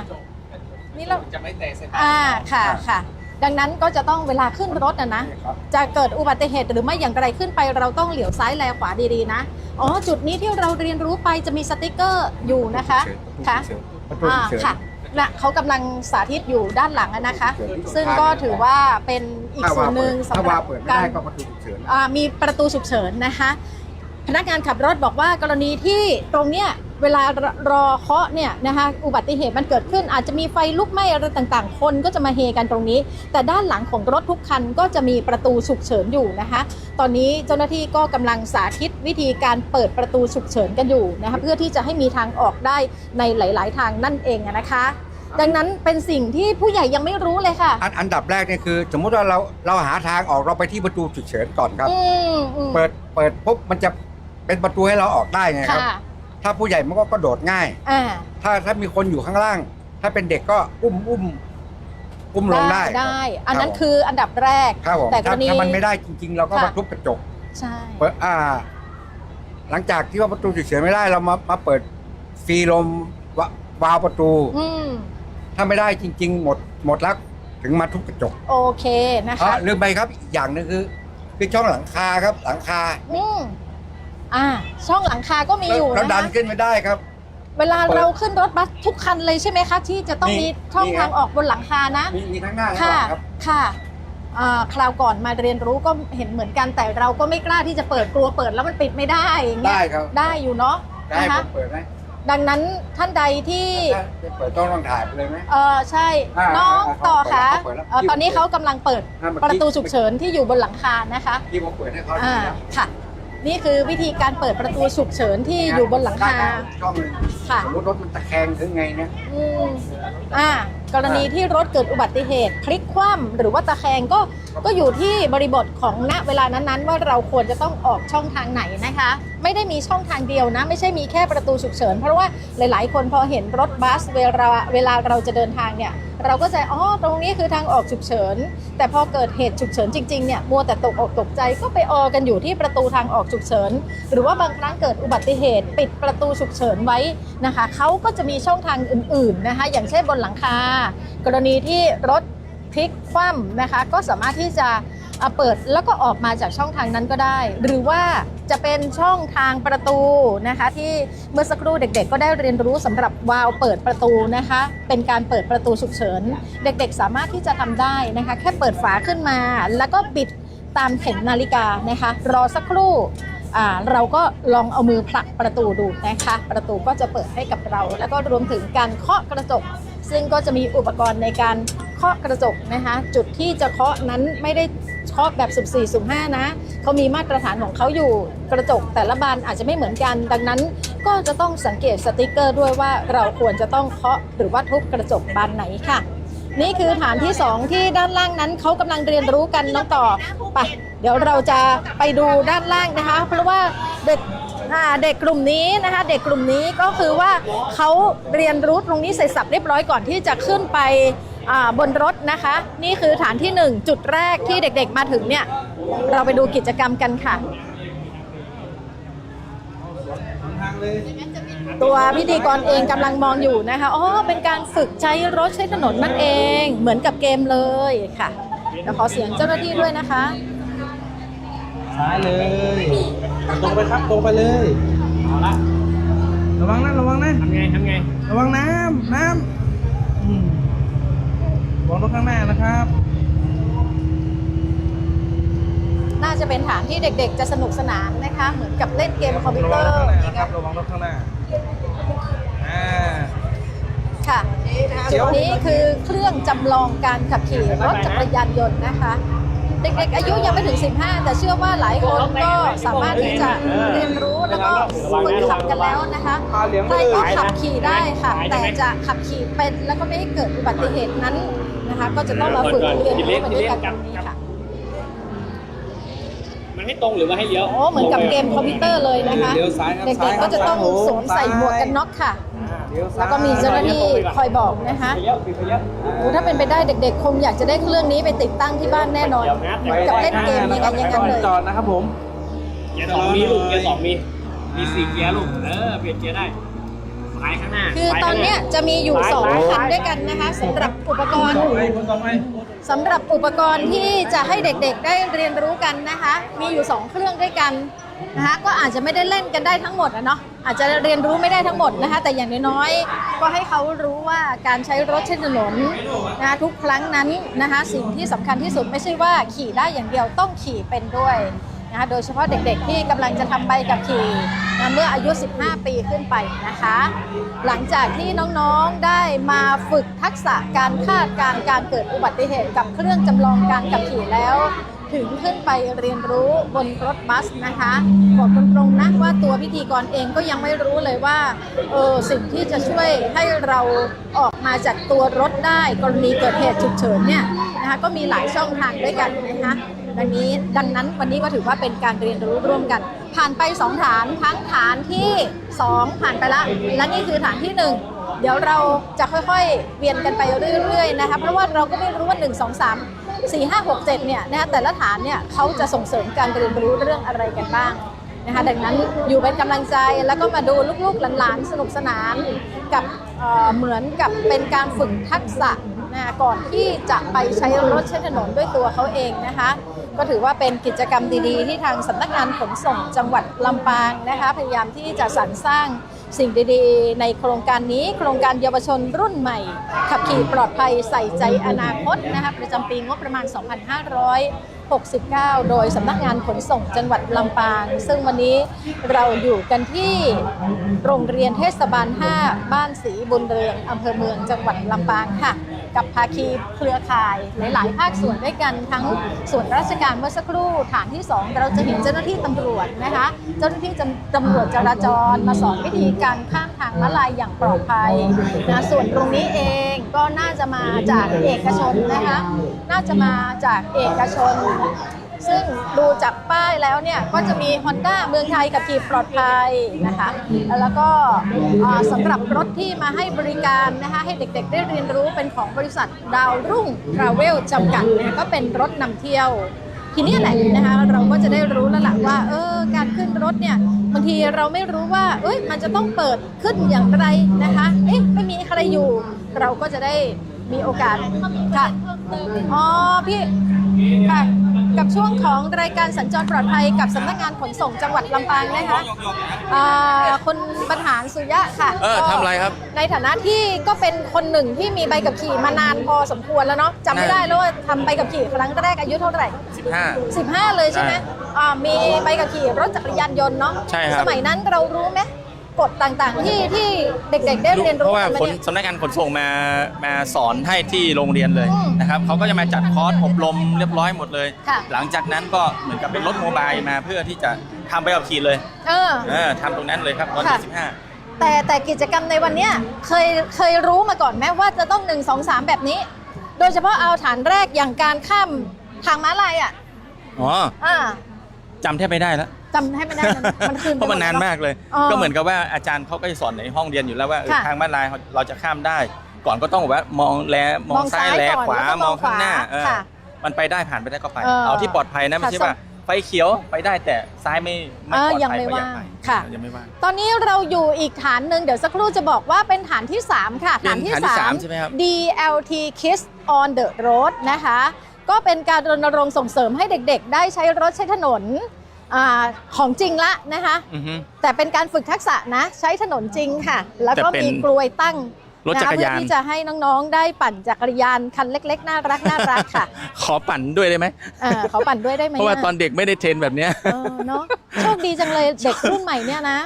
นี่เราจะไม่แตกเส้นค่ะดังนั้นก็จะต้องเวลาขึ้นรถนะจะเกิดอุบัติเหตุหรือไม่อย่างไรขึ้นไปเราต้องเหลียวซ้ายแลขวาดีๆนะจุดนี้ที่เราเรียนรู้ไปจะมีสติ๊กเกอร์อยู่นะคะค่ะและเขากำลังสาธิตอยู่ด้านหลังนะคะซึ่งก็ถือว่าเป็นอีกส่วนหนึ่งสำหรับการมีประตูฉุกเฉินนะคะพนักงานขับรถบอกว่ากรณีที่ตรงเนี้ยเวลารอเคาะเนี่ยนะคะอุบัติเหตุมันเกิดขึ้นอาจจะมีไฟลุกไหม้อะไรต่างๆคนก็จะมาเฮกันตรงนี้แต่ด้านหลังของรถทุกคันก็จะมีประตูฉุกเฉินอยู่นะคะตอนนี้เจ้าหน้าที่ก็กำลังสาธิตวิธีการเปิดประตูฉุกเฉินกันอยู่นะคะเพื่อที่จะให้มีทางออกได้ในหลายๆทางนั่นเองนะคะดังนั้นเป็นสิ่งที่ผู้ใหญ่ยังไม่รู้เลยค่ะ
อันดับแรกเนี่ยคือสมมุติว่าเราหาทางออกเราไปที่ประตูฉุกเฉินก่อนครับเปิดปุ๊บมันจะเป็นประตูให้เราออกได้ไงครับถ้าผู้ใหญ่มันก็กระโดดง่ายถ้ามีคนอยู่ข้างล่างถ้าเป็นเด็กก็อุ้มลงได้
อันนั้นคืออันดับแรก
แต่ถ้ามันไม่ได้จริงๆเราก็มาทุบกระจก
ใช่
หลังจากที่ว่าประตูฉุกเฉินไม่ได้เรามาเปิดฟรีลมวาล์วประตูถ้าไม่ได้จริงๆหมดแล้วถึงมาทุบกระจก
โอเคนะคะ
ลืมไปครับอีกอย่างนึงคือช่องหลังคาครับหลังคา
ช่องหลังคาก็มีอยู่
นะคะดันขึ้นไม่ได้ครับ
เวลาเราขึ้นรถบัสทุกคันเลยใช่ไหมคะที่จะต้องมีช่องทางออกบนหลังคานะ
มีทั้งหน้า
ค่ะคราวก่อนมาเรียนรู้ก็เห็นเหมือนกันแต่เราก็ไม่กล้าที่จะเปิดกลัวเปิดแล้วมันปิดไม่ได้อย่างเงี้ยได้อยู่เนาะ
ได้เปิดไหม
ดังนั้นท่านใดที่
เปิดต้องถ่ายไปเลยไหม
ใช่น้องต่อค่ะตอนนี้เขากำลังเปิดประตูฉุกเฉินที่อยู่บนหลังคานะคะ
ที่ผมเปิดให้เขา
ค่ะนี่คือวิธีการเปิดประตูฉุกเฉินที่อยู่บนหลังคา
ค่ะสมมติรถมันตะแคงถึงไงเนี่ย
กรณีที่รถเกิดอุบัติเหตุพลิกคว่ำหรือว่าตะแคงก็อยู่ที่บริบทของณเวลานั้นๆว่าเราควรจะต้องออกช่องทางไหนนะคะไม่ได้มีช่องทางเดียวนะไม่ใช่มีแค่ประตูฉุกเฉินเพราะว่าหลายๆคนพอเห็นรถบัสเวลาเราจะเดินทางเนี่ยเราก็จะตรงนี้คือทางออกฉุกเฉินแต่พอเกิดเหตุฉุกเฉินจริงๆเนี่ยมัวแต่ตกอกตกใจก็ไปกันอยู่ที่ประตูทางออกฉุกเฉินหรือว่าบางครั้งเกิดอุบัติเหตุปิดประตูฉุกเฉินไว้นะคะเขาก็จะมีช่องทางอื่นๆนะคะอย่างเช่นบนหลังคากรณีที่รถพลิกคว่ำนะคะก็สามารถที่จะเปิดแล้วก็ออกมาจากช่องทางนั้นก็ได้หรือว่าจะเป็นช่องทางประตูนะคะที่เมื่อสักครู่เด็กๆก็ได้เรียนรู้สำหรับวาล์วเปิดประตูนะคะเป็นการเปิดประตูฉุกเฉินเด็กๆสามารถที่จะทำได้นะคะแค่เปิดฝาขึ้นมาแล้วก็บิดตามเข็มนาฬิกานะคะรอสักครู่เราก็ลองเอามือผลักประตูดูนะคะประตูก็จะเปิดให้กับเราแล้วก็รวมถึงการเคาะกระจก ซึ่งก็จะมีอุปกรณ์ในการเคาะกระจกนะคะจุดที่จะเคาะนั้นไม่ได้เคาะแบบสุ่ม4สุ่ม5นะเขามีมาตรฐานของเขาอยู่กระจกแต่ละบานอาจจะไม่เหมือนกันดังนั้นก็จะต้องสังเกตสติกเกอร์ด้วยว่าเราควรจะต้องเคาะหรือว่าทุบกระจกบานไหนค่ะนี่คือฐานที่2ที่ด้านล่างนั้นเขากำลังเรียนรู้กันน้องต่อไปเดี๋ยวเราจะไปดูด้านล่างนะคะเพราะว่าเด็กกลุ่มนี้นะคะเด็กกลุ่มนี้ก็คือว่าเขาเรียนรู้ตรงนี้เสร็จสับเรียบร้อยก่อนที่จะขึ้นไปบนรถนะคะนี่คือฐานที่1จุดแรกที่เด็กๆมาถึงเนี่ยเราไปดูกิจกรรมกันค่ะตัวพิธีกรเองกำลังมองอยู่นะคะอ๋อเป็นการฝึกใช้รถใช้ถนนนั่นเองเหมือนกับเกมเลยค่ะเดี๋ยวขอเสียงเจ้าหน้าที่ด้วยนะคะ
ซ้ายเลยตรงไปครับตรงไปเลยเอาละระวังนะระวังนะทำไงระวังน้ำระวังรถข้างหน้านะครับ
น่าจะเป็นฐานที่เด็กๆจะสนุกสนานนะคะเหมือนกับเล่นเกมคอมพิวเตอร์
ระวังรถข้างหน้า
ค่ะจุดนี้คือเครื่องจำลองการขับขี่รถจักรยานยนต์นะคะเด็กๆอายุยังไม่ถึง15แต่เชื่อว่าหลายคนก็สามารถที่จะเรียนรู้แล้วก็ฝึกขับกันแล้วนะคะใครก็ขับขี่ได้ค่ะแต่จะขับขี่เป็นแล้วก็ไม่ให้เกิดอุบัติเหตุนั้นนะคะก็จะต้องมาฝึกเรียนรู้ไปด้วยกันตรงนี้ค่ะ
มันให้ตรงหรือว่าให้เลี้ยว
โอ้เหมือนกับเกมคอมพิวเตอร์เลยนะคะเด็กๆก็จะต้องสวมใส่หมวกกันน็อกค่ะแล้วก็มีเจ้าหน้าที่คอยบอกนะคะถ้าเป็นไปได้เด็กๆคงอยากจะได้เครื่องนี้ไปติดตั้งที่บ้านแน่นอนกับเล่นเกมอย่างนั้นเลย
จอดนะครับผม
เกียร์2มีลูกเกียร์2มี4เกียร์ลูกเปลี่ยนเกียร์ได้ไปข้างหน้า
คือตอนนี้จะมีอยู่2คันด้วยกันนะคะสำหรับอุปกรณ์ที่จะให้เด็กๆได้เรียนรู้กันนะคะมีอยู่2เครื่องด้วยกันนะคะก็อาจจะไม่ได้เล่นกันได้ทั้งหมดเนาะอาจจะเรียนรู้ไม่ได้ทั้งหมดนะคะแต่อย่างน้อยๆก็ให้เขารู้ว่าการใช้รถใช้ถนนนะคะทุกครั้งนั้นนะคะสิ่งที่สำคัญที่สุดไม่ใช่ว่าขี่ได้อย่างเดียวต้องขี่เป็นด้วยนะคะโดยเฉพาะเด็กๆที่กำลังจะทำใบขับขี่เมื่ออายุ15ปีขึ้นไปนะคะหลังจากที่น้องๆได้มาฝึกทักษะการคาดการณ์การเกิดอุบัติเหตุกับเครื่องจำลองการขับขี่แล้วถึงขึ้นไปเรียนรู้บนรถบัสนะคะบอกตรงๆนะว่าตัวพิธีกรเองก็ยังไม่รู้เลยว่าสิ่งที่จะช่วยให้เราออกมาจากตัวรถได้กรณีเกิดเหตุฉุกเฉินเนี่ยนะคะก็มีหลายช่องทางด้วยกันนะคะดังนั้นวันนี้ก็ถือว่าเป็นการเรียนรู้ร่วมกันผ่านไป2ฐานทั้งฐานที่2ผ่านไปละและนี่คือฐานที่1เดี๋ยวเราจะค่อยๆเวียนกันไปเรื่อยๆนะคะเพราะว่าเราก็ไม่รู้ว่า1 2 3 4 5 6 7เนี่ยนะคะแต่ละฐานเนี่ยเขาจะส่งเสริมการเรียนรู้เรื่องอะไรกันบ้างนะคะดังนั้นอยู่เป็นกำลังใจแล้วก็มาดูลูกๆหลานๆสนุกสนานกับเหมือนกับเป็นการฝึกทักษะนะก่อนที่จะไปใช้รถใช้ถนนด้วยตัวเขาเองนะคะก็ถือว่าเป็นกิจกรรมดีๆที่ทางสำนักงานขนส่งจังหวัดลำปางนะคะพยายามที่จะสรรสร้างสิ่งดีๆในโครงการนี้โครงการเยาวชนรุ่นใหม่ขับขี่ปลอดภัยใส่ใจอนาคตนะคะประจำปีงบประมาณ 2569 โดยสำนักงานขนส่งจังหวัดลำปางซึ่งวันนี้เราอยู่กันที่โรงเรียนเทศบาล 5 บ้านศรีบุญเรืองอำเภอเมืองจังหวัดลำปางค่ะกับภาคีเครือข่ายหลายๆภาคส่วนด้วยกันทั้งส่วนราชการเมื่อสักครู่ฐานที่2เราจะเห็นเจ้าหน้าที่ตำรวจนะคะเจ้าหน้าที่ตำรวจจราจรมาสอนวิธีการข้ามทางม้าลายอย่างปลอดภัยนะส่วนตรงนี้เองก็น่าจะมาจากเอกชนนะคะน่าจะมาจากเอกชนซึ่งดูจากป้ายแล้วเนี่ยก็จะมี Honda เมืองไทยขับขี่ปลอดภัยนะคะแล้วก็สำหรับรถที่มาให้บริการนะคะให้เด็กๆได้เรียนรู้เป็นของบริษัทดาวรุ่งทราเวลจำกัดนะคะก็เป็นรถนำเที่ยวทีนี้แหละนะคะเราก็จะได้รู้แล้วล่ะว่าการขึ้นรถเนี่ยบางทีเราไม่รู้ว่ามันจะต้องเปิดขึ้นอย่างไรนะคะไม่มีใครอยู่เราก็จะได้มีโอกาสค่ะพี่ค่ะกับช่วงของรายการสัญจรปลอดภัยกับสำนักงานขนส่งจังหวัดลำปางนะคะคุณบรรหารสุยะค่ะ
ทำอะไรครับ
ในฐานะที่ก็เป็นคนหนึ่งที่มีใบขับขี่มานานพอสมควรแล้วเนาะจำไม่ได้แล้วว่าทำใบขับขี่ครั้งแรกอายุเท่าไหร่15เลยใช่ไหมมีใบขับขี่รถจักรยานยนต์เนาะ
ใช่ครับ
สมัยนั้นเรารู้ไหม กฎต่างๆที่เด็กๆได้เรียน
เพ
รู้
ราะว่า
กันมาเนี่ย
สำนักงานขนส่งมาสอนให้ที่โรงเรียนเลยนะครับเขาก็จะมาจัดคอร์สอบรมเรียบร้อยหมดเลย
ค่ะ
หลังจากนั้นก็เหมือนกับเป็นรถโมบายมาเพื่อที่จะทำใบขับขี่เลยทำตรงนั้นเลยครับตอนที่15
แต่กิจกรรมในวันเนี้ยเคยรู้มาก่อนไหมว่าจะต้อง1 2 3แบบนี้ โดยเฉพาะเอาฐานแรกอย่างการข้ามทางม้าลาย
จำแทบไม่ได้แล้ว
จำให้ไม่ได้มันคืน
เพราะมันนานมากเลย ก็เหมือนกับว่าอาจารย์เขาก็จะสอนในห้องเรียนอยู่แล้วว่าทางม้าลายเราจะข้ามได้ ก่อนก็ต้องแบบว่ามองซ้ายแลขวามองข้างหน้ามันไปได้ผ่านไปได้ก็ไปเอาที่ปลอดภัยนะไม่ใช่ว่าไฟเขียวไปได้แต่ซ้ายไม่ปลอดภัย
ยังไม่ว่างค่ะ
ยังไม่ว่าง
ตอนนี้เราอยู่อีกฐานหนึ่งเดี๋ยวสักครู่จะบอกว่าเป็นฐานที่ 3 ค่ะฐานที่
3 ใช่ไหมครับ
DLT Kids on the Road นะคะก็เป็นการรณรงค์ส่งเสริมให้เด็กๆได้ใช้รถใช้ถนนของจริงละนะคะแต่เป็นการฝึกทักษะนะใช้ถนนจริงค่ะแล้วก็มีกลวยตั้ง
รถจักรยาน
เพื่อที่จะให้น้องๆได้ปั่นจักรยานคันเล็กๆน่ารักค่ะ
ขอปั่นด้วยได้ไหม
ขอปั่นด้วยได้ไหม
เพราะว่าตอนเด็กไม่ได้เทรนแบบเนี้ย
เนาะโชคดีจังเลยเด็กรุ่นใหม่เนี่ยนะ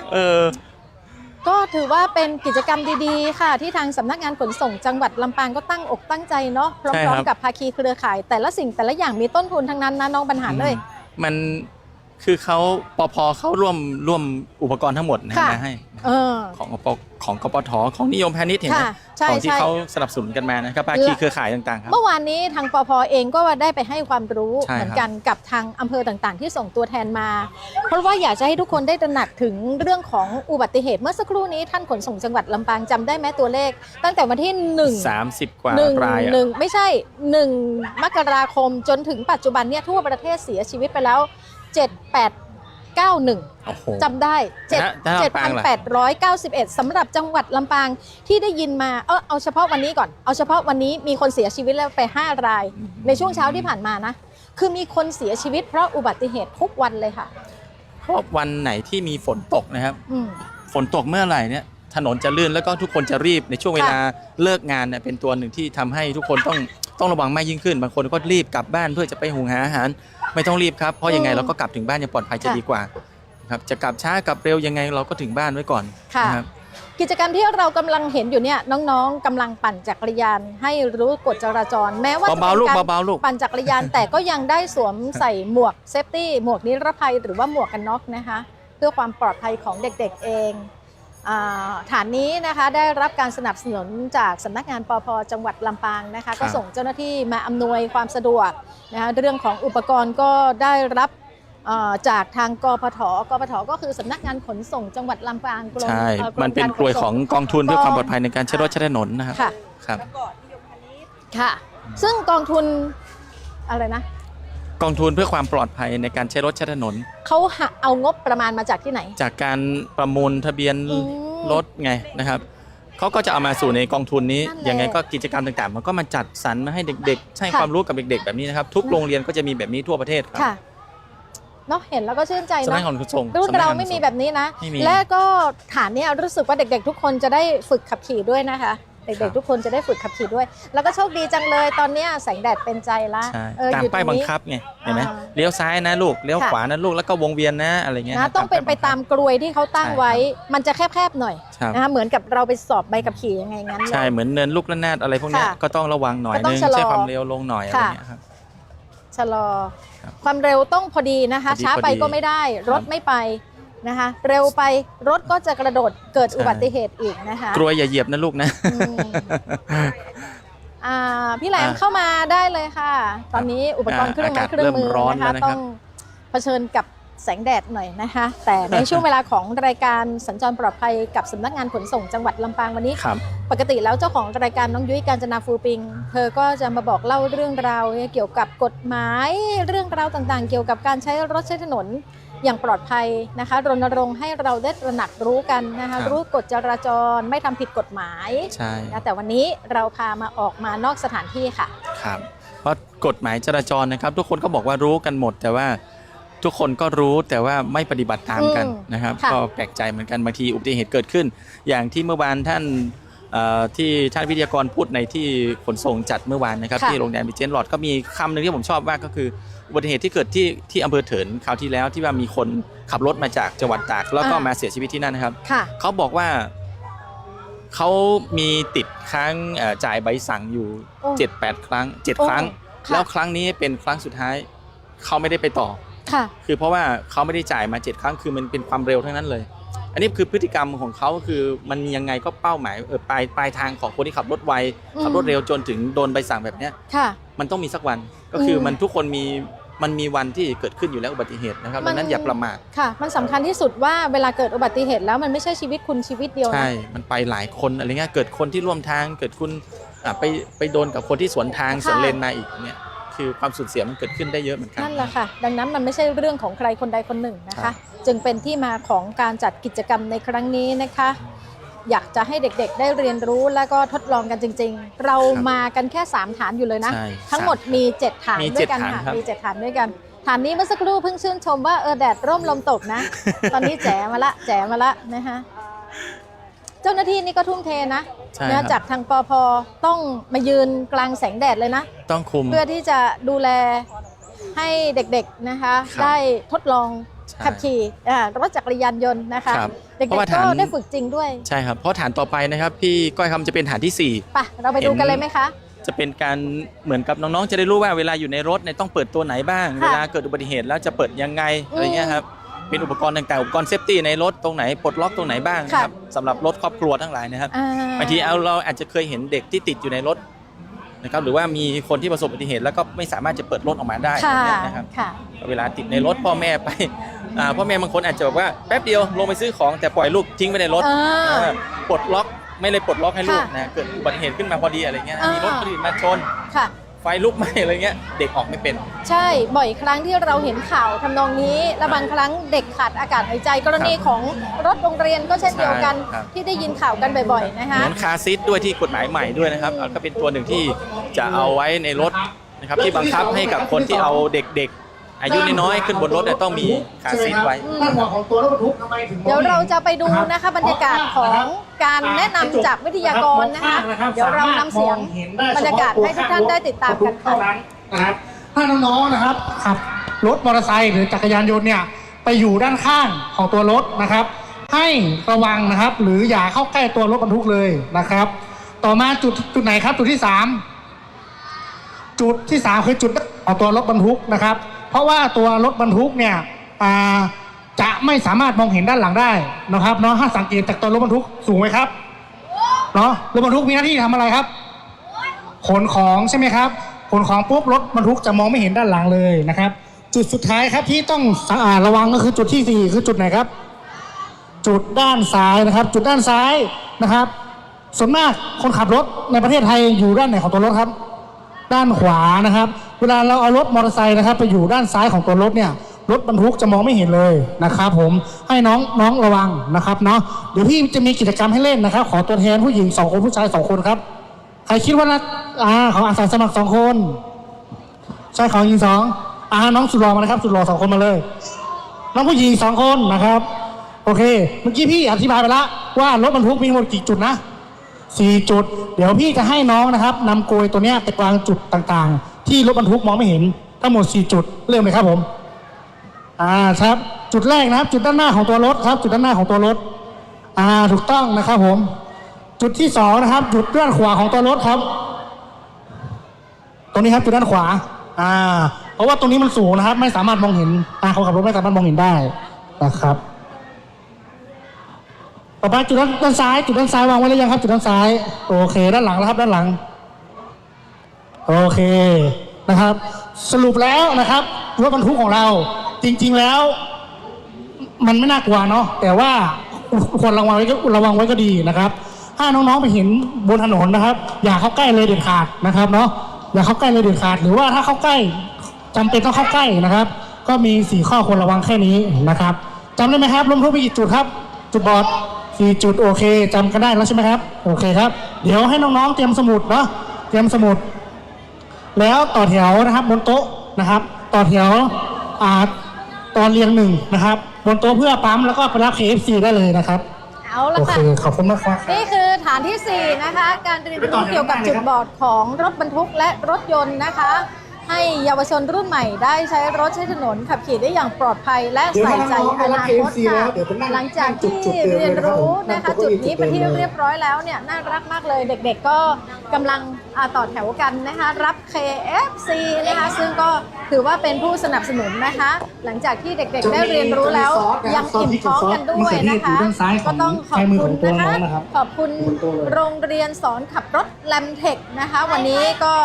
ก็ถือว่าเป็นกิจกรรมดีๆค่ะที่ทางสำนักงานขนส่งจังหวัดลำปางก็ตั้งอกตั้งใจเนาะพร้อมๆกับภาคีเครือข่ายแต่ละสิ่งแต่ละอย่างมีต้นทุนทั้งนั้นนะน้องบรรหารเลย
มันคือเขาปภเขาร่วมอุปกรณ์ทั้งหมดนะให้ของกปทของนิยมพาณิชย์เห็นไหมของที่เขาสนับสนุนกันมานะครับภาคีเครือข่ายต่างๆครับ
เมื่อวานนี้ทางปภเองก็ได้ไปให้ความรู้เหมือนกันกับทางอำเภอต่างๆที่ส่งตัวแทนมาเพราะว่าอยากจะให้ทุกคนได้ตระหนักถึงเรื่องของอุบัติเหตุเมื่อสักครู่นี้ท่านขนส่งจังหวัดลำปางจำได้ไหมตัวเลขตั้งแต่วันที่30 กว่ารายไม่ใช่1 มกราคมจนถึงปัจจุบันเนี่ยทั่วประเทศเสียชีวิตไปแล้ว7891จำได้ 7,891 สำหรับจังหวัดลำปางที่ได้ยินมาเอาเฉพาะวันนี้ก่อนเอาเฉพาะวันนี้มีคนเสียชีวิตแล้วไป5 รายในช่วงเช้าที่ผ่านมานะคือมีคนเสียชีวิตเพราะอุบัติเหตุทุกวันเลยค่ะ
เพราะวันไหนที่มีฝนตกนะครับฝนตกเมื่อไหร่เนี่ยถนนจะลื่นแล้วก็ทุกคนจะรีบในช่วงเวลาเลิกงานเนี่ยเป็นตัวหนึ่งที่ทำให้ทุกคนต้องระวังมากยิ่งขึ้นบางคนก็รีบกลับบ้านเพื่อจะไปหุงหาอาหารไม่ต้องรีบครับเพราะยังไงเราก็กลับถึงบ้านอย่างปลอดภัยจะดีกว่าครับจะกลับช้ากลับเร็วยังไงเราก็ถึงบ้านไว้ก่อนนะครับ
กิจกรรมที่เรากำลังเห็นอยู่เนี่ยน้องๆกำลังปั่นจักรยานให้รู้กฎจราจรแม้ว่าจะเป็นการปั่นจักรยานแต่ก็ยังได้สวมใส่หมวกเซฟตี้หมวกนิรภัยหรือว่าหมวกกันน็อกนะคะเพื่อความปลอดภัยของเด็กๆเองฐานนี้นะคะได้รับการสนับสนุนจากสำนักงานปภ.จังหวัดลำปางนะคะก็ส่งเจ้าหน้าที่มาอำนวยความสะดวกนะคะเรื่องของอุปกรณ์ก็ได้รับจากทางกปท.ก็คือสำนักงานขนส่งจังหวัดลำปาง
ใช่มันเป็นกลวยของกองทุนเพื่อความปลอดภัยในการใช้รถใช้ถนนนะครับ
ครับค่ะซึ่งกองทุนอะไรนะ
กองทุนเพื่อความปลอดภัยในการใช้รถใช้ถนน
เขาเอางบประมาณมาจากที่ไหน
จากการประมูลทะเบียนรถไงนะครับเขาก็จะเอามาสู่ในกองทุนนี้ยังไงก็กิจกรรมต่างๆมันก็มาจัดสรรมาให้เด็กๆให้ความรู้กับเด็กๆแบบนี้นะครับทุกโรงเรียนก็จะมีแบบนี้ทั่วประเทศครับ
เนาะเห็นแล้วก็ชื่นใจเนาะ
สำนักงานขนส่ง
รุ่นเราไม่มีแบบนี้นะและก็ฐานนี้รู้สึกว่าเด็กๆทุกคนจะได้ฝึกขับขี่ด้วยนะคะเด็กๆทุกคนจะได้ฝึกขับขี่ด้วยแล้วก็โชคดีจังเลยตอนนี้แสงแดดเป็นใจละ
ตามป้ายบังคับไงเห็นไหมเลี้ยวซ้ายนะลูกเลี้ยวขวานะลูกแล้วก็วงเวียนนะอะไรเงี้ย
นะต้องเป็นไปตามกลวยที่เขาตั้งไว้มันจะแคบๆหน่อยนะคะเหมือนกับเราไปสอบใบขับขี่ยังไงงั้น
ใช่เหมือนเนินลูกระนาดอะไรพวกนี้ก็ต้องระวังหน่อยนึงใช้ความเร็วลงหน่อยอะไรเงี้ยครับ
ชะลอความเร็วต้องพอดีนะคะช้าไปก็ไม่ได้รถไม่ไปนะคะเร็วไปรถก็จะกระโดดเกิดอุบัติเหตุอีกนะคะ
กลัวอย่าเหยียบนะลูกนะ
พี่แหลมเข้ามาได้เลยค่ะตอนนี้อุปกรณ์เครื่องไม้เครื่องมือนะคะต้องเผชิญกับแสงแดดหน่อยนะคะแต่ในช่วงเวลาของรายการสัญจรปลอดภัยกับสำนักงานขนส่งจังหวัดลำปางวันนี้ปกติแล้วเจ้าของรายการน้องยุ้ยกาญจนาฟูปิงเธอก็จะมาบอกเล่าเรื่องราวเกี่ยวกับกฎหมายเรื่องราวต่างๆเกี่ยวกับการใช้รถใช้ถนนอย่างปลอดภัยนะคะรณรงค์ให้เราได้ตระหนักรู้กันนะคะรู้กฎจราจรไม่ทำผิดกฎหมาย
ใช่
แต่วันนี้เราพามาออกมานอกสถานที่ค่ะ
ครับเพราะกฎหมายจราจรนะครับทุกคนก็บอกว่ารู้กันหมดแต่ว่าทุกคนก็รู้แต่ว่าไม่ปฏิบัติตามกันนะครับก็แปลกใจเหมือนกันบางทีอุบัติเหตุเกิดขึ้นอย่างที่เมื่อวานท่าน ที่ท่านวิทยากรพูดในที่ขนส่งจัดเมื่อวานนะครับที่โรงแรมดิเจนหลอดก็มีคำหนึ่งที่ผมชอบมากก็คืออุบัติเหตุที่เกิดที่อำเภอเถินคราวที่แล้วที่ว่ามีคนขับรถมาจากจังหวัดตากแล้วก็มาเสียชีวิตที่นั่นนะครับเขาบอกว่าเขามีติดค้างจ่ายใบสั่งอยู่ 7-8 ครั้ง 7 ครั้งแล้วครั้งนี้เป็นครั้งสุดท้ายเขาไม่ได้ไปต่อคือเพราะว่าเขาไม่ได้จ่ายมา7 ครั้งคือมันเป็นความเร็วทั้งนั้นเลยอันนี้คือพฤติกรรมของเขาคือมันยังไงก็เป้าหมายปลายทางของคนที่ขับรถไวขับรถเร็วจนถึงโดนใบสั่งแบบนี้มันต้องมีสักวันก็คือมันทุกคนมันมีวันที่เกิดขึ้นอยู่แล้วอุบัติเหตุนะครับดังนั้นอย่าประมาท
ค่ะมันสำคัญที่สุดว่าเวลาเกิดอุบัติเหตุแล้วมันไม่ใช่ชีวิตคุณชีวิตเดียวนะ
ใช่มันไปหลายคนอะไรเงี้ยเกิดคนที่ร่วมทางเกิดคุณไปโดนกับคนที่สวนทางสวนเลนมาอีกเนี่ยคือความสูญเสียมันเกิดขึ้นได้เยอะเหมือนกัน
นั่นแหละค่ะดังนั้นมันไม่ใช่เรื่องของใครคนใดคนหนึ่งนะคะจึงเป็นที่มาของการจัดกิจกรรมในครั้งนี้นะคะอยากจะให้เด็กๆได้เรียนรู้แล้วก็ทดลองกันจริงๆเรามากันแค่3ฐานอยู่เลยนะทั้งหมดมี7ฐานด้วยกันค่ะมี7ฐานด้วยกันฐานนี้เมื่อสักครู่เพิ่งชื่นชมว่าแดดร่มลมตกนะ ตอนนี้แจ๋มาละนะคะเจ้าหน้าที่นี่ก็ทุ่มเทนะจากทางปภ.ต้องมายืนกลางแสงแดดเลยนะ
ต้องคุม
เพื่อที่จะดูแลให้เด็กๆนะคะได้ทดลองขับขี่รถจักรยานยนต์นะคะเด็กๆก็ได้ฝึกจริงด้วย
ใช่ครับเพราะฐานต่อไปนะครับพี่ก้อยคำจะเป็นฐานที่4
ไปเราไปดูกันเลยไหมคะ
จะเป็นการเหมือนกับน้องๆจะได้รู้ว่าเวลาอยู่ในรถเนี่ยต้องเปิดตัวไหนบ้างเวลาเกิดอุบัติเหตุแล้วจะเปิดยังไงอะไรเงี้ยครับเป็นอุปกรณ์ต่างๆอุปกรณ์เซฟตี้ในรถตรงไหนปลดล็อกตรงไหนบ้างนะครับสำหรับรถครอบครัวทั้งหลายนะครับบางทีเราอาจจะเคยเห็นเด็กที่ติดอยู่ในรถนะครับหรือว่ามีคนที่ประสบอุบัติเหตุแล้วก็ไม่สามารถจะเปิดรถออกมาได้นะครับเวลาติดในรถพ่อแม่ไปพ่อแม่บางคนอาจจะแบบว่าแป๊บเดียวลงไปซื้อของแต่ปล่อยลูกทิ้งไว้ในรถปลดล็อกไม่เลยปลดล็อกให้ลูกนะเกิดอุบัติเหตุขึ้นมาพอดีอะไรเงี้ยมีรถคนอื่นมาชนไฟลุกไหม้อะไรเงี้ยเด็กออกไม่เป็น
ใช่บ่อยครั้งที่เราเห็นข่าวทำนองนี้และบางครั้งเด็กขาดอากาศหายใจกรณีของรถโรงเรียนก็เช่นเดียวกันที่ได้ยินข่าวกันบ่อยๆนะคะ
เหมือนคาร์ซีทด้วยที่กฎหมายใหม่ด้วยนะครับก็เป็นตัวหนึ่งที่จะเอาไว้ในรถนะครับที่บังคับให้กับคนที่เอาเด็กอายุน้อยๆขึ้นบนรถเนี่ยต้องมีคาร์ซีทไว้
เดี๋ยวเราจะไปดูนะคะบรรยากาศของการแนะนำจากวิทยากรนะคะเดี๋ยวเรานำเสียงบรรยากาศให้ทุกท่านได้ติดตามกัน
นะครับถ้าน้องๆนะครับขับรถมอเตอร์ไซค์หรือจักรยานยนต์เนี่ยไปอยู่ด้านข้างของตัวรถนะครับให้ระวังนะครับหรืออย่าเข้าใกล้ตัวรถบรรทุกเลยนะครับต่อมาจุดไหนครับจุดที่3คือจุดของตัวรถบรรทุกนะครับเพราะว่าตัวรถบรรทุกเนี่ยจะไม่สามารถมองเห็นด้านหลังได้นะครับเนาะถ้าสังเกตจากตัวรถบรรทุกสูงไหมครับเนาะรถบรรทุกมีหน้าที่ทำอะไรครับขนของใช่ไหมครับขนของปุ๊บรถบรรทุกจะมองไม่เห็นด้านหลังเลยนะครับจุดสุดท้ายครับที่ต้องระวังก็คือจุดที่4คือจุดไหนครับจุดด้านซ้ายนะครับจุดด้านซ้ายนะครับส่วนมากคนขับรถในประเทศไทยอยู่ด้านไหนของตัวรถครับด้านขวานะครับเวลาเราเอารถมอเตอร์ไซค์นะครับไปอยู่ด้านซ้ายของตัวรถเนี่ยรถบรรทุกจะมองไม่เห็นเลยนะครับผมให้น้องระวังนะครับเนาะเดี๋ยวพี่จะมีกิจกรรมให้เล่นนะครับขอตัวแทนผู้หญิง2คนผู้ชาย2คนครับใครคิดว่าของอาสาสมัคร2คนใช่ของหญิง2น้องสุดหล่อมานะครับสุดหล่อ2คนมาเลยน้องผู้หญิง2คนนะครับโอเคเมื่อกี้พี่อธิบายไปแล้วว่ารถบรรทุกมีทั้งหมดกี่จุดนะ4 จุดเดี๋ยวพี่จะให้น้องนะครับนำโกยตัวเนี้ยไปวางจุดต่างๆที่รถบรรทุกมองไม่เห็นทั้งหมด4 จุดเริ่มเลยครับผมครับจุดแรกนะครับจุดด้านหน้าของตัวรถครับจุดด้านหน้าของตัวรถถูกต้องนะครับผมจุดที่2นะครับจุดด้านขวาของตัวรถครับตรงนี้ครับจุดด้านขวาเพราะว่าตรงนี้มันสูงนะครับไม่สามารถมองเห็นคนขับรถไม่สามารถมองเห็นได้นะครับต่อไปจุดด้านซ้ายจุดด้านซ้ายวางไว้แล้วยังครับจุดด้านซ้ายโอเคด้านหลังแล้วครับด้านหลังโอเคนะครับสรุปแล้วนะครับรถบรรทุกของเราจริงๆแล้วมันไม่น่ากลัวเนาะแต่ว่าควรระวังไว้ก็ดีนะครับถ้าน้องๆไปเห็นบนถนนนะครับอย่าเข้าใกล้เลยเด็ดขาดนะครับเนาะอย่าเข้าใกล้เลยเด็ดขาดหรือว่าถ้าเข้าใกล้จำเป็นต้องเข้าใกล้นะครับก็มี4 ข้อควรระวังแค่นี้นะครับจำได้ไหมครับรวมทุกไปกี่จุดครับจุดบอด4 จุดโอเคจำกันได้แล้วใช่ไหมครับโอเคครับเดี๋ยวให้น้องๆเตรียมสมุดเนาะเตรียมสมุดแล้วต่อแถวนะครับบนโต๊ะนะครับต่อแถวตอนเรียง1นะครับบนโต๊ะเพื่อปั๊มแล้วก็ไปรับ KFC ได้เลยนะครับ
เอาละ
โอ
ค่ะ
เคขอบคุณมากครับ
นี่คือฐานที่ 4 นะคะ การเรียนรู้เกี่ยวกับจุดบอดของรถบรรทุกและรถยนต์นะคะ ให้เยาวชนรุ่นใหม่ได้ใช้รถใช้ถนนขับขี่ได้อย่างปลอดภัยและใส่ใจอนาคตค่ะหลังจากที่เรียนรู้นะคะจุดนี้เป็นที่เรียบร้อยแล้วเนี่ยน่ารักมากเลยเด็กๆก็กำลังต่อแถวกันนะคะรับ KFC นะคะซึ่งก็ถือว่าเป็นผู้สนับสนุนนะคะ หลังจากที่เด็กๆได้เรียนรู้แล้วยังอิ่มท้องกันด้วยนะคะก็ต้องขอบคุณนะคะขอบคุณโรงเรียนสอนขับรถแลมเทคนะคะวันนี้ก็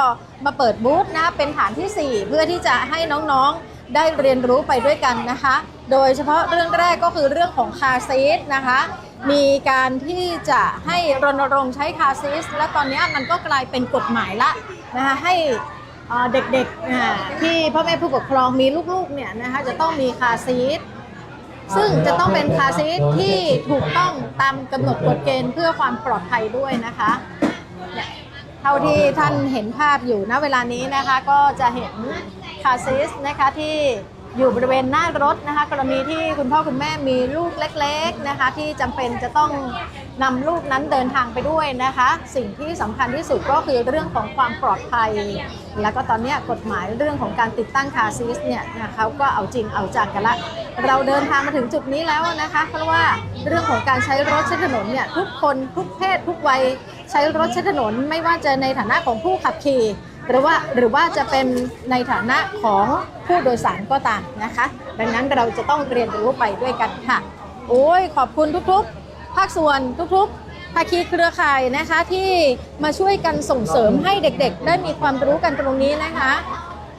มาเปิดบูธนะคะเป็นฐานที่ 4 เพื่อที่จะให้น้องๆได้เรียนรู้ไปด้วยกันนะคะ โดยเฉพาะเรื่องแรกก็คือเรื่องของคาร์ซีทนะคะมีการที่จะให้รณรงค์ใช้คาร์ซีทและตอนนี้มันก็กลายเป็นกฎหมายละนะคะให้เด็กๆที่พ่อแม่ผู้ปกครองมีลูกๆเนี่ยนะคะจะต้องมีคาร์ซีทซึ่งจะต้องเป็นคาร์ซีทที่ถูกต้องตามกำหนดกฎเกณฑ์เพื่อความปลอดภัยด้วยนะคะเท่าที่ท่านเห็นภาพอยู่ณเวลานี้นะคะก็จะเห็นคาร์ซีทนะคะที่อยู่บริเวณหน้ารถนะคะกรณีที่คุณพ่อคุณแม่มีลูกเล็กๆนะคะที่จำเป็นจะต้องนำลูกนั้นเดินทางไปด้วยนะคะสิ่งที่สำคัญที่สุดก็คือเรื่องของความปลอดภัยแล้วก็ตอนนี้กฎหมายเรื่องของการติดตั้งคาร์ซีทเนี่ยเขาก็เอาจริงเอาจังกันละเราเดินทางมาถึงจุดนี้แล้วนะคะเพราะว่าเรื่องของการใช้รถใช้ถนนเนี่ยทุกคนทุกเพศทุกวัยใช้รถใช้ถนนไม่ว่าจะในฐานะของผู้ขับขี่หรือว่าจะเป็นในฐานะของผู้โดยสารก็ตามนะคะดังนั้นเราจะต้องเรียนรู้ไปด้วยกันค่ะโอ้ยขอบคุณทุกๆภาคส่วนทุกๆภาคีเครือข่ายนะคะที่มาช่วยกันส่งเสริมให้เด็กๆได้มีความรู้กันตรงนี้นะคะ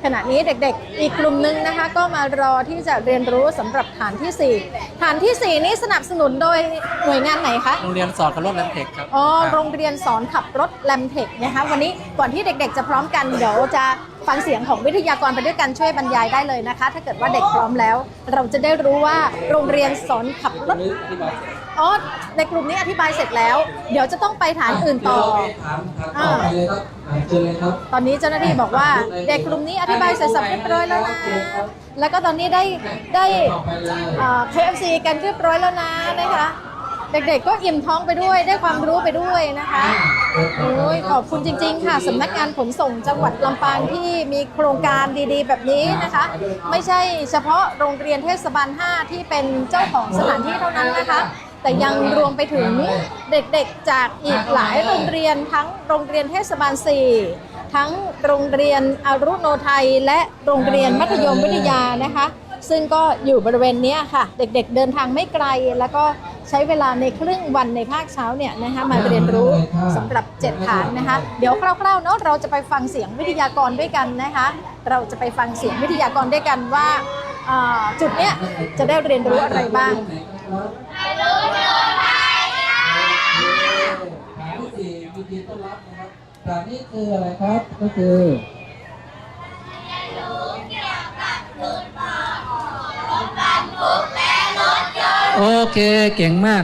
ขณะนี้เด็กๆอีกกลุ่มนึงนะคะก็มารอที่จะเรียนรู้สำหรับฐานที่ 4ฐานที่ 4 นี้สนับสนุนโดยหน่วยงานไหนคะ
โรงเรียนสอนขับรถแลมเทคครับ
โรงเรียนสอนขับรถแลมเทคนะคะวันนี้ก่อนที่เด็กๆจะพร้อมกันเดี๋ยวจะฟังเสียงของวิทยากรไปด้วยกันช่วยบรรยายได้เลยนะคะถ้าเกิดว่าเด็กพร้อมแล้วเราจะได้รู้ว่าโรงเรียนสอนขับรถในกลุ่มนี้อธิบายเสร็จแล้วเดี๋ยวจะต้องไปฐานอื่นต่อตอนนี้เจ้าหน้าที่บอกว่าเด็กกลุ่มนี้อธิบายเสร็จสับเรียบร้อยแล้วนะแล้วก็ตอนนี้ได้KFC กันเรียบร้อยแล้วนะคะเด็กๆก็อิ่มท้องไปด้วยได้ความรู้ไปด้วยนะคะโอ้ยขอบคุณจริงๆค่ะสำนักงานขนส่งจังหวัดลำปางที่มีโครงการดีๆแบบนี้นะคะไม่ใช่เฉพาะโรงเรียนเทศบาล 5ที่เป็นเจ้าของสถานที่เท่านั้นนะคะแต่ยังรวมไปถึงเด็กๆจากอีกหลายโรงเรียนทั้งโรงเรียนเทศบาล 4ทั้งโรงเรียนอรุโนไทยและโรงเรียนมัธยมวิทยานะคะซึ่งก็อยู่บริเวณนี้ค่ะเด็กๆเดินทางไม่ไกลแล้วก็ใช้เวลาในครึ่งวันในภาคเช้าเนี่ยนะคะมาเรียนรู้สำหรับ7ฐานนะคะเดี๋ยวคร่าวๆเนาะเราจะไปฟังเสียงวิทยากรด้วยกันนะคะเราจะไปฟังเสียงวิทยากรด้วยกันว่าจุดเนี้ยจะได้เรียนรู้อะไรบ้าง
ฐานนี้คืออะไรครับก็คือโอเคเก่งมาก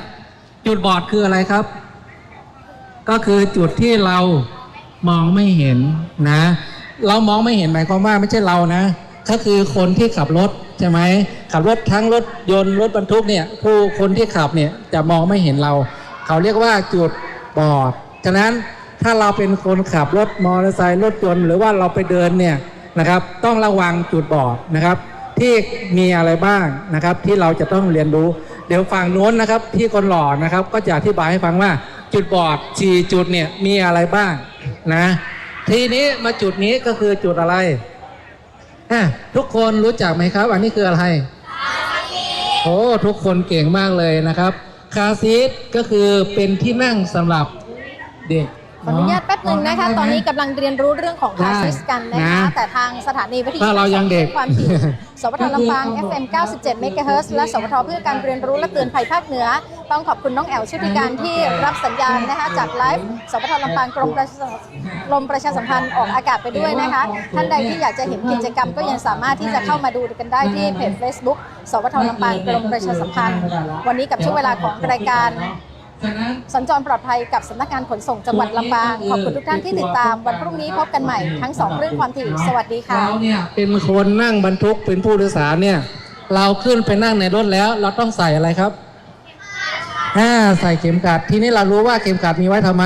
จุดบอดคืออะไรครับก็คือจุดที่เรามองไม่เห็นนะเรามองไม่เห็นหมายความว่าไม่ใช่เรานะก็คือคนที่ขับรถใช่ไหมขับรถทั้งรถยนต์รถบรรทุกเนี่ยคนที่ขับเนี่ยจะมองไม่เห็นเราเขาเรียกว่าจุดบอดฉะนั้นถ้าเราเป็นคนขับรถมอเตอร์ไซค์รถยนต์หรือว่าเราไปเดินเนี่ยนะครับต้องระวังจุดบอดนะครับที่มีอะไรบ้างนะครับที่เราจะต้องเรียนรู้เดี๋ยวฝั่งโน้นนะครับที่คนหล่อนะครับก็จะอธิบายให้ฟังว่าจุดบอด4จุดเนี่ยมีอะไรบ้างนะทีนี้มาจุดนี้ก็คือจุดอะไรทุกคนรู้จักไหมครับอันนี้คืออะไรโอ้ทุกคนเก่งมากเลยนะครับคาร์ซีทก็คือเป็นที่นั่งสำหรับเด็ก
ขออนุญาตแป๊บหนึ่งนะคะตอนนี้กำลังเรียนรู้เรื่องของคาร์ซีทกันนะคะแต่ทางสถานีวิทยุความถี่สวทลำปาง FM 97 MHz และสวทเพื่อการเรียนรู้และเตือนภัยภาคเหนือต้องขอบคุณน้องแอลชุติการที่รับสัญญาณนะคะจากไลฟ์สวทลำปางกรมประชาสัมพันธ์ออกอากาศไปด้วยนะคะท่านใดที่อยากจะเห็นกิจกรรมก็ยังสามารถที่จะเข้ามาดูกันได้ที่เพจ Facebook สวทลำปางกรมประชาสัมพันธ์วันนี้กับช่วงเวลาของรายการสัญจรปลอดภัยกับสำนักงานขนส่งจังหวัดลำปางขอบคุณทุกท่านที่ติดตามวันพรุ่งนี้พบกันใหม่ทั้ง2เรื่องความถี่สวัสดีค่ะ
เราเนี่ยเป็นคนนั่งบรรทุกเป็นผู้โดยสารเนี่ยเราขึ้นไปนั่งในรถแล้วเราต้องใส่อะไรครับ ใส่เข็มขัดทีนี้เรารู้ว่าเข็มขัดมีไว้ทำไม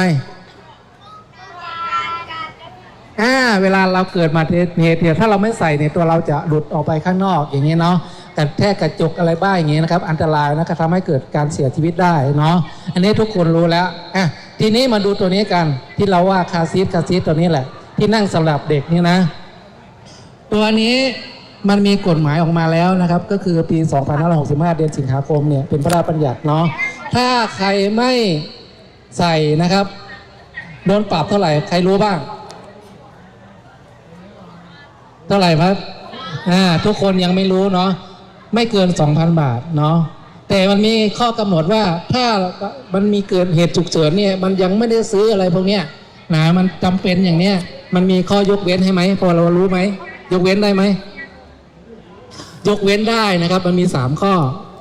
เวลาเราเกิดมาเหตุถ้าเราไม่ใส่เนี่ยตัวเราจะหลุดออกไปข้างนอกอย่างนี้เนาะแต่แค่กระจกอะไรบ้างอย่างนี้นะครับอันตรายนะครับทำให้เกิดการเสียชีวิตได้เนาะอันนี้ทุกคนรู้แล้วทีนี้มาดูตัวนี้กันที่เราว่าคาร์ซีทตัวนี้แหละที่นั่งสำหรับเด็กนี่นะตัวนี้มันมีกฎหมายออกมาแล้วนะครับก็คือปี 2565 เดือนสิงหาคมเนี่ยเป็นพระราชบัญญัติเนาะถ้าใครไม่ใส่นะครับโดนปรับเท่าไหร่ใครรู้บ้างเท่าไหร่ครับทุกคนยังไม่รู้เนาะไม่เกิน 2,000 บาทเนาะแต่มันมีข้อกำหนดว่าถ้ามันมีเกิดเหตุฉุกเฉินเนี่ยมันยังไม่ได้ซื้ออะไรพวกเนี้ยนะมันจำเป็นอย่างเนี้ยมันมีข้อยกเว้นให้ไหมพอเรารู้ไหมยกเว้นได้ไหมยกเว้นได้นะครับมันมี3ข้อ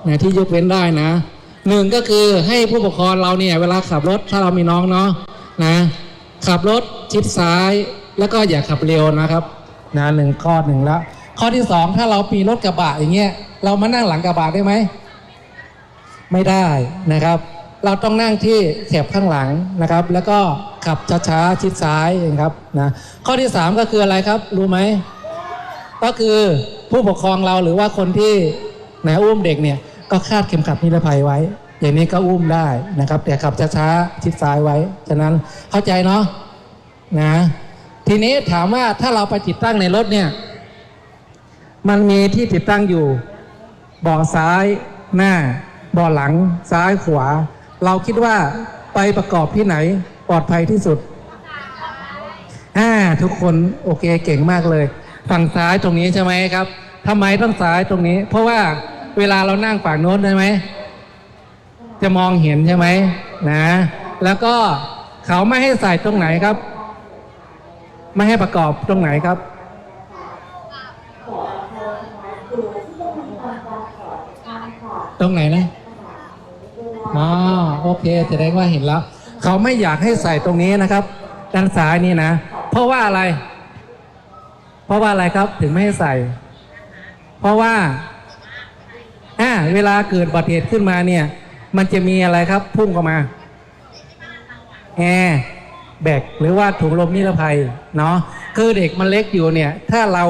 นะที่ยกเว้นได้นะ1ก็คือให้ผู้ปกครองเราเนี่ยเวลาขับรถถ้าเรามีน้องเนาะนะขับรถชิดซ้ายแล้วก็อย่าขับเร็วนะครับนะ1 ข้อแล้วข้อที่2ถ้าเรามีรถกระบะอย่างเงี้ยเรามานั่งหลังกระบะได้ไหมไม่ได้นะครับเราต้องนั่งที่แคบข้างหลังนะครับแล้วก็ขับช้าๆชิดซ้ายนะครับนะข้อที่3ก็คืออะไรครับรู้ไหมก็คือผู้ปกครองเราหรือว่าคนที่อุ้มเด็กเนี่ยก็คาดเข็มขัดนิรภัยไว้อย่างนี้ก็อุ้มได้นะครับแต่ขับช้าๆชิดซ้ายไว้ฉะนั้นเข้าใจเนาะนะทีนี้ถามว่าถ้าเราไปติดตั้งในรถเนี่ยมันมีที่ติดตั้งอยู่เบาะซ้ายหน้าเบาะหลังซ้ายขวาเราคิดว่าไปประกอบที่ไหนปลอดภัยที่สุดทุกคนโอเคเก่งมากเลยฝั่งซ้ายตรงนี้ใช่ไหมครับทำไมต้องซ้ายตรงนี้เพราะว่าเวลาเรานั่งฝั่งโน้นใช่ไหมจะมองเห็นใช่ไหมนะแล้วก็เขาไม่ให้ใส่ตรงไหนครับไม่ให้ประกอบตรงไหนครับตรงไหนนะโอเคแสดงว่าเห็นแล้วเขาไม่อยากให้ใส่ตรงนี้นะครับด้านซ้ายนี่นะเพราะว่าอะไรครับถึงไม่ให้ใส่เพราะว่าเวลาเกิดอุบัติเหตุขึ้นมาเนี่ยมันจะมีอะไรครับพุ่งเข้ามาแบกหรือว่าถุงลมนิรภัยเนาะคือเด็กมันเล็กอยู่เนี่ยถ้าเรา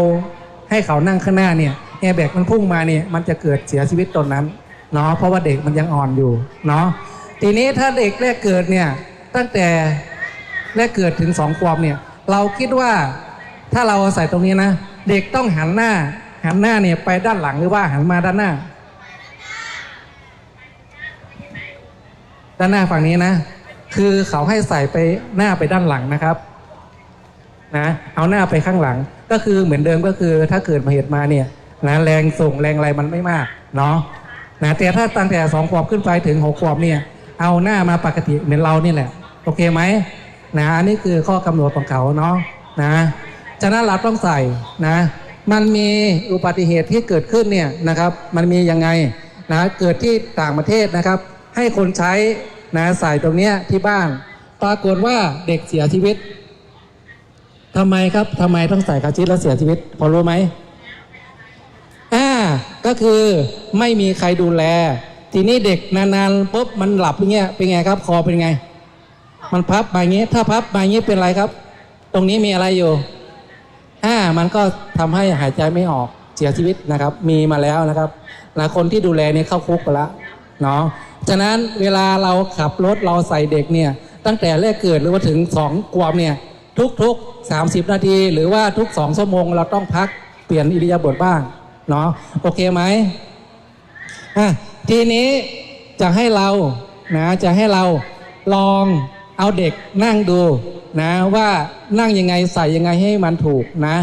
ให้เขานั่งข้างหน้าเนี่ยแบกมันพุ่งมาเนี่ยมันจะเกิดเสียชีวิตตนนั้นเนาะเพราะว่าเด็กมันยังอ่อนอยู่เนาะทีนี้ถ้าเด็กแรกเกิดเนี่ยตั้งแต่แรกเกิดถึง2 ขวบเนี่ยเราคิดว่าถ้าเราใส่ตรงนี้นะเด็กต้องหันหน้าเนี่ยไปด้านหลังหรือว่าหันมาด้านหน้าฝั่งนี้นะคือเขาให้ใส่ไปหน้าไปด้านหลังนะครับนะเอาหน้าไปข้างหลังก็คือเหมือนเดิมก็คือถ้าเกิดเหตุมาเนี่ยนะแรงส่งแรงอะไรมันไม่มากเนาะนะแต่ถ้าตั้งแต่2 ขวบขึ้นไปถึง6 ขวบเนี่ยเอาหน้ามาปกติเหมือนเรานี่แหละโอเคไหมนะอันนี้คือข้อกำหนดของเขาเนาะนะฉะนั้นเราต้องใส่นะมันมีอุบัติเหตุที่เกิดขึ้นเนี่ยนะครับมันมียังไงนะเกิดที่ต่างประเทศนะครับให้คนใช้นะใส่ตรงเนี้ยที่บ้านปรากฏว่าเด็กเสียชีวิตทำไมครับทำไมต้องใส่คาร์ซีทแล้วเสียชีวิตพอรู้ไหมก็คือไม่มีใครดูแลทีนี้เด็กนานๆปุ๊บมันหลับอย่างเงี้ยเป็นไงครับคอเป็นไงมันพับมาอย่างงี้ถ้าพับมาอย่างงี้เป็นไรครับตรงนี้มีอะไรอยู่มันก็ทำให้หายใจไม่ออกเสียชีวิตนะครับมีมาแล้วนะครับคนที่ดูแลเนี่ยเข้าคุกไปแล้วเนาะฉะนั้นเวลาเราขับรถเราใส่เด็กเนี่ยตั้งแต่แรกเกิดหรือว่าถึง2 ขวบเนี่ยทุก30 นาทีหรือว่าทุก2 ชั่วโมงเราต้องพักเปลี่ยนอิริยาบถบ้างเนาะโอเคไหมทีนี้จะให้เราลองเอาเด็กนั่งดูนะว่านั่งยังไงใส่ยังไงให้มันถูกนะ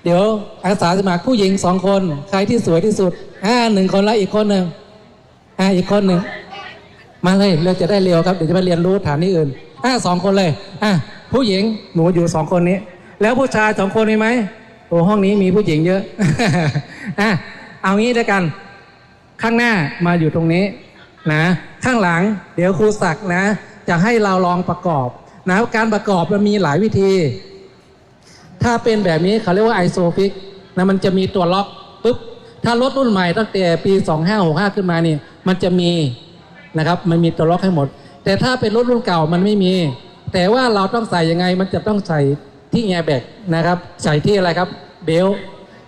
เดี๋ยวอาสาสมัครผู้หญิง2 คนใครที่สวยที่สุด1 คนแล้วอีกคนหนึ่งอีกคนหนึ่งมาเลยเราจะได้เร็วครับเดี๋ยวจะไปเรียนรู้ฐานที่อื่น2 คนเลยผู้หญิงหนูอยู่2 คนนี้แล้วผู้ชาย2 คนมีไหมโอ้ห้องนี้มีผู้หญิงเยอะ เอางี้ด้วยกันข้างหน้ามาอยู่ตรงนี้นะข้างหลังเดี๋ยวครูศักดิ์นะจะให้เราลองประกอบนะการประกอบมันมีหลายวิธีถ้าเป็นแบบนี้เขาเรียกว่าไอโซฟิกนะมันจะมีตัวล็อกปุ๊บถ้ารถรุ่นใหม่ตั้งแต่ปี2565ขึ้นมานี่มันจะมี นะครับมันมีตัวล็อกให้หมดแต่ถ้าเป็นรถรุ่นเก่ามันไม่มีแต่ว่าเราต้องใส่ยังไงมันจะต้องใส่ที่แอร์แบ็กนะครับใส่ที่อะไรครับเบลต์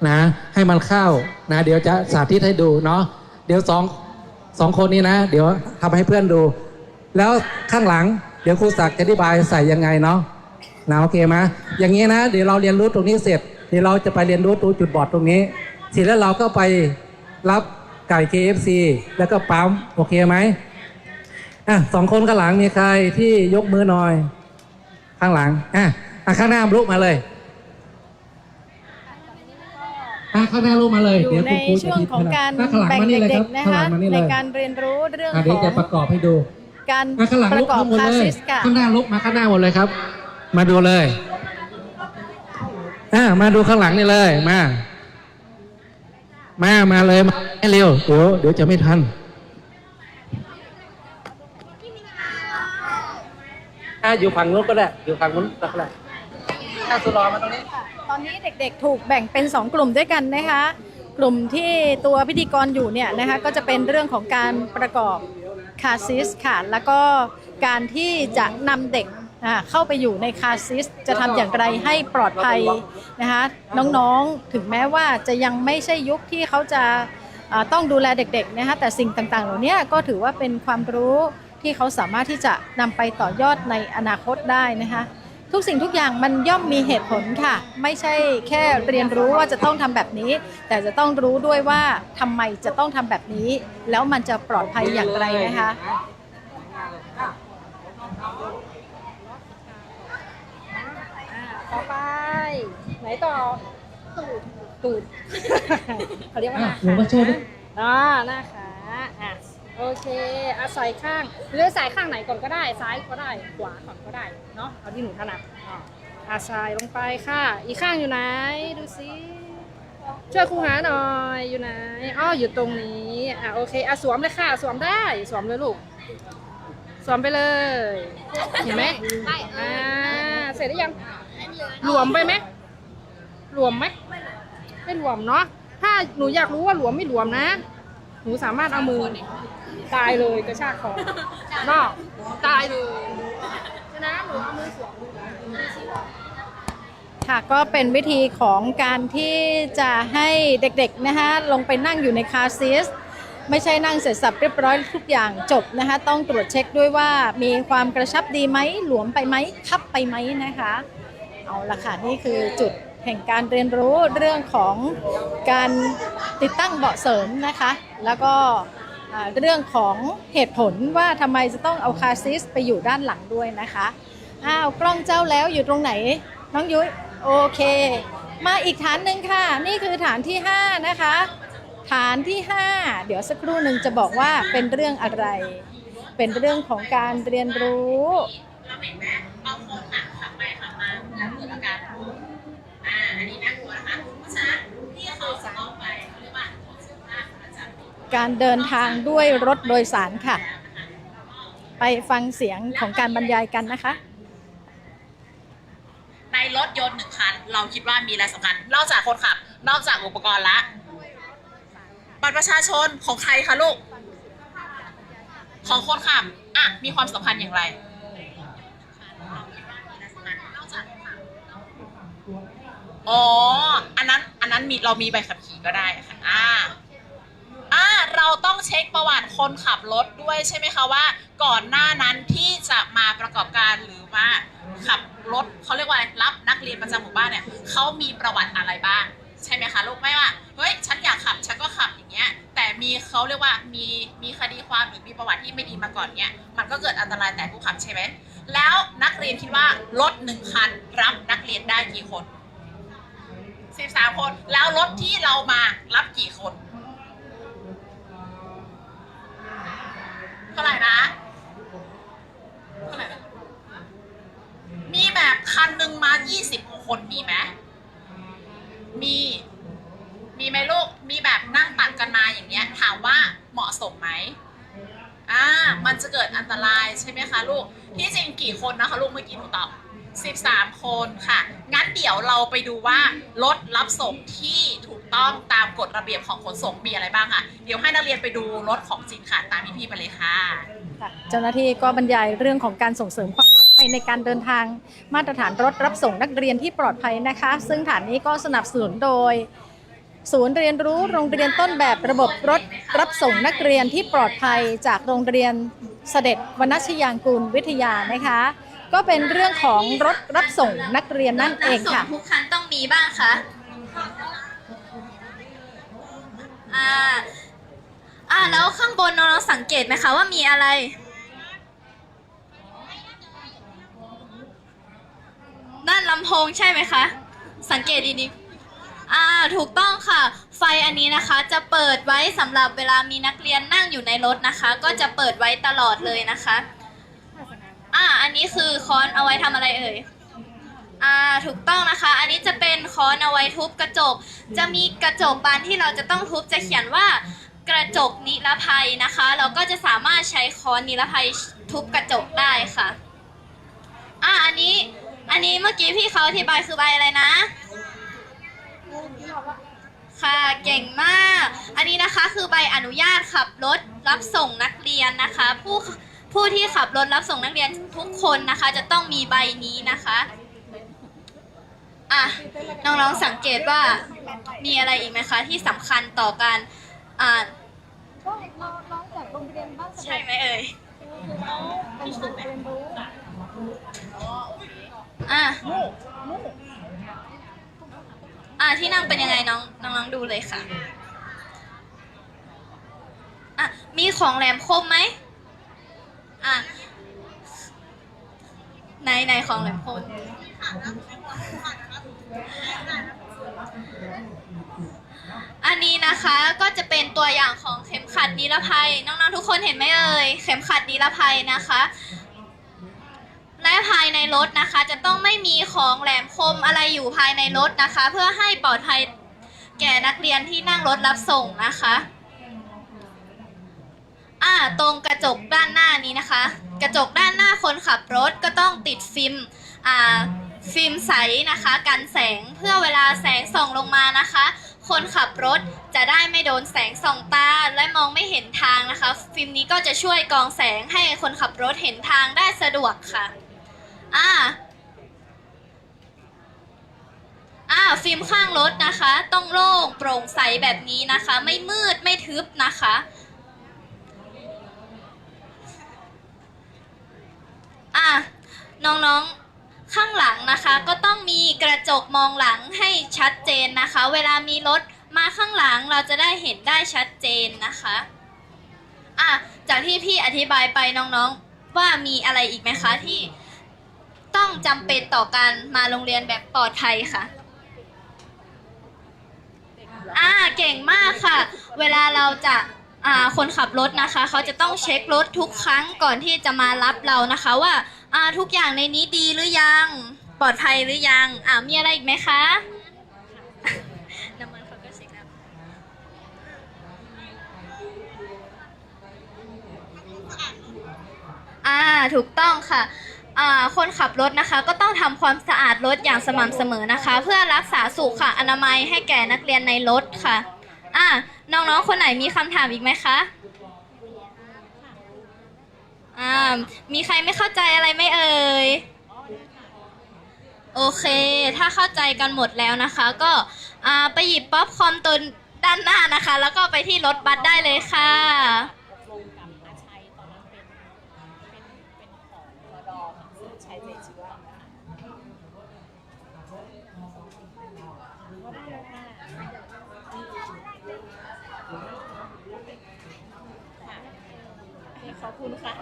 นะให้มันเข้านะเดี๋ยวจะสาธิตให้ดูเนาะเดี๋ยวสองคนนี้นะเดี๋ยวทำให้เพื่อนดูแล้วข้างหลังเดี๋ยวครูศักดิ์จะอธิบายใส่ยังไงเนาะนะโอเคไหมอย่างนี้นะเดี๋ยวเราเรียนรู้ตรงนี้เสร็จเดี๋ยวเราจะไปเรียนรู้ตัวจุดบอดตรงนี้เสร็จแล้วเราก็ไปรับไก่ KFC แล้วก็ปั๊มโอเคไหมสองคนข้างหลังมีใครที่ยกมือหน่อยข้างหลังข้างหน้าลุกมาเลยข้างหน้าลุกมาเลย
อยู่ในช่วงของการแบ่งเด็กๆนะคะในการเรียนรู้เรื่องของ
เดี๋ยวจะประกอบให้ดู
การ
ข้างหลัง
ป
ลุ
ระ
ก
กอบ
หมด
คลา
เล
ส
ย
สิสค่ะ
ข้างหน้าลุกมาข้างหน้าหมดเลยครับมาดูเลยมาดูข้างหลังนี่เลยมาเลยมาให้เร็วเดี๋ยวจะไม่ทันอยู่ฝั่งนู้นก็ได้อยู่ฝั่งนู้นก็ได้สุดรอมาตรงนี้
ตอนนี้เด็กๆถูกแบ่งเป็น2กลุ่มด้วยกันนะคะกลุ่มที่ตัวพิธีกรอยู่เนี่ยนะคะก็จะเป็นเรื่องของการประกอบคาร์ซีสค่ะแล้วก็การที่จะนำเด็กเข้าไปอยู่ในคาร์ซีสจะทำอย่างไรให้ปลอดภัยนะคะน้องๆถึงแม้ว่าจะยังไม่ใช่ยุคที่เขาจะต้องดูแลเด็กๆนะคะแต่สิ่งต่างๆเหล่านี้ก็ถือว่าเป็นความรู้ที่เขาสามารถที่จะนำไปต่อยอดในอนาคตได้นะคะทุกสิ่งทุกอย่างมันย่อมมีเหตุผลค่ะไม่ใช่แค่เรียนรู้ว่าจะต้องทำแบบนี้แต่จะต้องรู้ด้วยว่าทำไมจะต้องทำแบบนี้แล้วมันจะปลอดภัยอย่างไรนะคะต่อไปไหนต่อตูดเขาเรียกว่าหน้าขาหน้าขาโอเคใส่ข้างหรือใส่ข้างไหนก่อนก็ได้ซ้ายก็ได้ขวาก่อนก็ได้เนาะเอาที่หนูถนัดใส่ลงไปค่ะอีกข้างอยู่ไหนดูสิช่วยครูหาหน่อยอยู่ไหนอยู่ตรงนี้โอเคสวมเลยค่ะสวมได้สวมเลยลูกสวมไปเลยเห็นไหมเสร็จหรือยังหลวมไปไหมหลวมไหมไม่หลวมเนาะถ้าหนูอยากรู้ว่าหลวมไม่หลวมนะหนูสามารถเอามือตายเลยกระชากคอนอกตายเลยฉะนั้นหนูเอามือสวมค่ะก็เป็นวิธีของการที่จะให้เด็กๆนะคะลงไปนั่งอยู่ในคาร์ซีทไม่ใช่นั่งเสร็จสับเรียบร้อยทุกอย่างจบนะคะต้องตรวจเช็คด้วยว่ามีความกระชับดีไหมหลวมไปไหมคับไปไหมนะคะเอาละค่ะนี่คือจุดแห่งการเรียนรู้เรื่องของการติดตั้งเบาะเสริมนะคะแล้วก็เรื่องของเหตุผลว่าทำไมจะต้องเอาคาร์ซีทไปอยู่ด้านหลังด้วยนะคะกล้องเจ้าแล้วอยู่ตรงไหนน้องยุ้ยโอเคมาอีกฐานหนึ่งค่ะนี่คือฐานที่5นะคะฐานที่5เดี๋ยวสักครู่หนึ่งจะบอกว่าเป็นเรื่องอะไรเป็นเรื่องของการเรียนรู้เอาโฟมขับไปขับมาแล้วเกิดอาการอันนี้น่ากลัวนะคะเพราะฉะนั้นที่เขาจะต้องไปเรียกว่าการเดินทางด้วยรถโดยสารค่ะไปฟังเสียงของการบรรยายกันนะคะ
ในรถยนต์1 คันเราคิดว่ามีอะไรสำคัญนอกจากคนขับนอกจากอุปกรณ์ละบัตรประชาชนของใครคะลูกของคนขับมีความสำคัญอย่างไรอันนั้นเรามีใบขับขี่ก็ได้ค่ะเราต้องเช็คประวัติคนขับรถด้วยใช่ไหมคะว่าก่อนหน้านั้นที่จะมาประกอบการหรือว่าขับรถเขาเรียกว่าอะไรรับนักเรียนประจำหมู่บ้านเนี่ยเขามีประวัติอะไรบ้างใช่ไหมคะลูกไม่ว่าเฮ้ยฉันอยากขับฉันก็ขับอย่างเงี้ยแต่มีเขาเรียกว่ามีคดีความหรือมีประวัติที่ไม่ดีมาก่อนเนี่ยมันก็เกิดอันตรายแต่ผู้ขับใช่ไหมแล้วนักเรียนคิดว่ารถ1 คันรับนักเรียนได้กี่คน13 คนแล้วรถที่เรามารับกี่คนเท่าไหร่นะมีแบบคันหนึ่งมา20 คนมีไหมมีไหมลูกมีแบบนั่งตัดกันมาอย่างเงี้ยถามว่าเหมาะสมไหมมันจะเกิดอันตรายใช่ไหมคะลูกที่จริงกี่คนนะคะลูกเมื่อกี้หนูตอบ13 คนค่ะงั้นเดี๋ยวเราไปดูว่ารถรับส่งที่ถูก ต้องตามกฎระเบียบของขนส่งมีอะไรบ้างค่ะเดี๋ยวให้นักเรียนไปดูรถของจริงค่ะตามพี่ๆไปเลยค่ะ
เจ้าหน้าที่ก็บรรยายเรื่องของการส่งเสริมความปลอดภัยในการเดินทางมาตรฐานรถรับส่งนักเรียนที่ปลอดภัยนะคะ ซึ่งฐานนี้ก็สนับสนุนโดยศูนย์เรียนรู้โรงเรียนต้นแบบระบบรถรับส่งนักเรียนที่ปลอดภัยจากโรงเรียนเสด็จวรรณชยางกูลวิทยานะคะก็เป็นเรื่องของรถรับส่งนักเรียนนั่นเองค่ะ
ทุกคันต้องมีบ้างคะแล้วข้างบนน้องสังเกตไหมคะว่ามีอะไรด้านลำโพงใช่ไหมคะสังเกตดีๆถูกต้องค่ะไฟอันนี้นะคะจะเปิดไว้สำหรับเวลามีนักเรียนนั่งอยู่ในรถนะคะก็จะเปิดไว้ตลอดเลยนะคะอันนี้คือค้อนเอาไว้ทำอะไรเอ่ยถูกต้องนะคะอันนี้จะเป็นค้อนเอาไว้ทุบกระจกจะมีกระจกบานที่เราจะต้องทุบจะเขียนว่ากระจกนิรภัยนะคะเราก็จะสามารถใช้ค้อนนิรภัยทุบกระจกได้ค่ะอันนี้เมื่อกี้พี่เขาอธิบายคือใบอะไรนะค่ะเก่งมากอันนี้นะคะคือใบอนุญาตขับรถรับส่งนักเรียนนะคะผู้ที่ขับรถรับส่งนักเรียนทุกคนนะคะจะต้องมีใบนี้นะคะน้องๆสังเกตว่ามีอะไรอีกไหมคะที่สำคัญต่อการใช่ไหมเอ่ยที่นั่งเป็นยังไงน้องดูเลยค่ะมีของแหลมคมไหมไหนของแหลมคมอันนี้นะคะก็จะเป็นตัวอย่างของเข็มขัดนิรภัยน้องๆทุกคนเห็นไหมเอ่ยเข็มขัดนิรภัยนะคะและภายในรถนะคะจะต้องไม่มีของแหลมคมอะไรอยู่ภายในรถนะคะเพื่อให้ปลอดภัยแก่นักเรียนที่นั่งรถรับส่งนะคะตรงกระจกด้านหน้านี้นะคะกระจกด้านหน้าคนขับรถก็ต้องติดฟิล์มใสนะคะกันแสงเพื่อเวลาแสงส่องลงมานะคะคนขับรถจะได้ไม่โดนแสงส่องตาและมองไม่เห็นทางนะคะฟิล์มนี้ก็จะช่วยกรองแสงให้คนขับรถเห็นทางได้สะดวกค่ะฟิล์มข้างรถนะคะต้องโล่งโปร่งใสแบบนี้นะคะไม่มืดไม่ทึบนะคะน้องๆข้างหลังนะคะก็ต้องมีกระจกมองหลังให้ชัดเจนนะคะเวลามีรถมาข้างหลังเราจะได้เห็นได้ชัดเจนนะคะจากที่พี่อธิบายไปน้องๆว่ามีอะไรอีกไหมคะที่ต้องจำเป็นต่อการมาโรงเรียนแบบปลอดภัยค่ะเก่งมากค่ะเวลาเราจะคนขับรถนะคะเขาจะต้องเช็ครถทุกครั้งก่อนที่จะมารับเรานะคะว่าทุกอย่างในนี้ดีหรือยังปลอดภัยหรือยังมีอะไรอีกไหมคะน้ำมันเขาก็เช็คแล้วถูกต้องค่ะคนขับรถนะคะก็ต้องทำความสะอาดรถอย่างสม่ำเสมอนะคะเพื่อรักษาสุขอนามัยให้แก่นักเรียนในรถค่ะน้องๆคนไหนมีคำถามอีกไหมคะมีใครไม่เข้าใจอะไรไหมเอ่ยโอเคถ้าเข้าใจกันหมดแล้วนะคะก็ไปหยิบป๊อปคอร์นตัวด้านหน้านะคะแล้วก็ไปที่รถบัสได้เลยค่ะขอบคุณค่ะ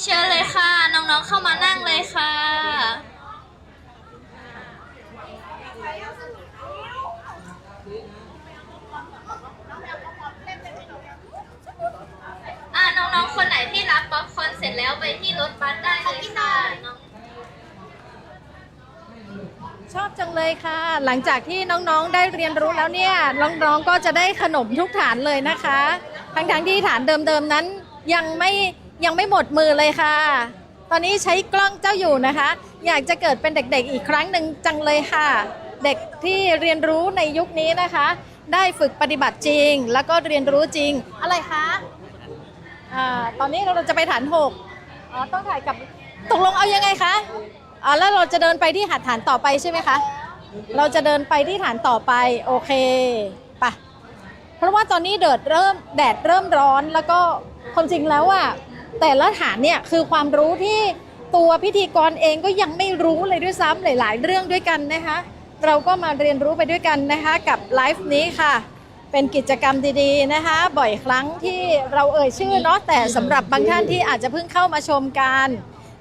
เชิญเลยค่ะน้องๆเข้ามานั่งเลยค่ะน้องๆคนไหนที่รับป๊อปคอร์นเสร็จแล้วไปที่รถบัสได้เลยค่ะน้อง
ชอบจังเลยค่ะหลังจากที่น้องๆได้เรียนรู้แล้วเนี่ยน้องๆก็จะได้ขนมทุกฐานเลยนะคะทั้งที่ฐานเดิมๆนั้นยังไม่หมดมือเลยค่ะ ตอนนี้ใช้กล้องเจ้าอยู่นะคะ อยากจะเกิดเป็นเด็กๆอีกครั้งหนึ่งจังเลยค่ะ เด็กที่เรียนรู้ในยุคนี้นะคะ ได้ฝึกปฏิบัติจริง แล้วก็เรียนรู้จริงอะไรคะตอนนี้เราจะไปฐาน6ต้องถ่ายกับตกลงเอายังไงคะแล้วเราจะเดินไปที่ฐานต่อไปใช่ไหมคะเราจะเดินไปที่ฐานต่อไปโอเคไปเพราะว่าตอนนี้แดดเริ่มร้อนแล้วก็ความจริงแล้วอ่ะแต่ละฐานเนี่ยคือความรู้ที่ตัวพิธีกรเองก็ยังไม่รู้เลยด้วยซ้ำหลายๆเรื่องด้วยกันนะคะเราก็มาเรียนรู้ไปด้วยกันนะคะกับไลฟ์นี้ค่ะเป็นกิจกรรมดีๆนะคะบ่อยครั้งที่เราเอ่ยชื่อเนาะแต่สำหรับบางท่านที่อาจจะเพิ่งเข้ามาชมกัน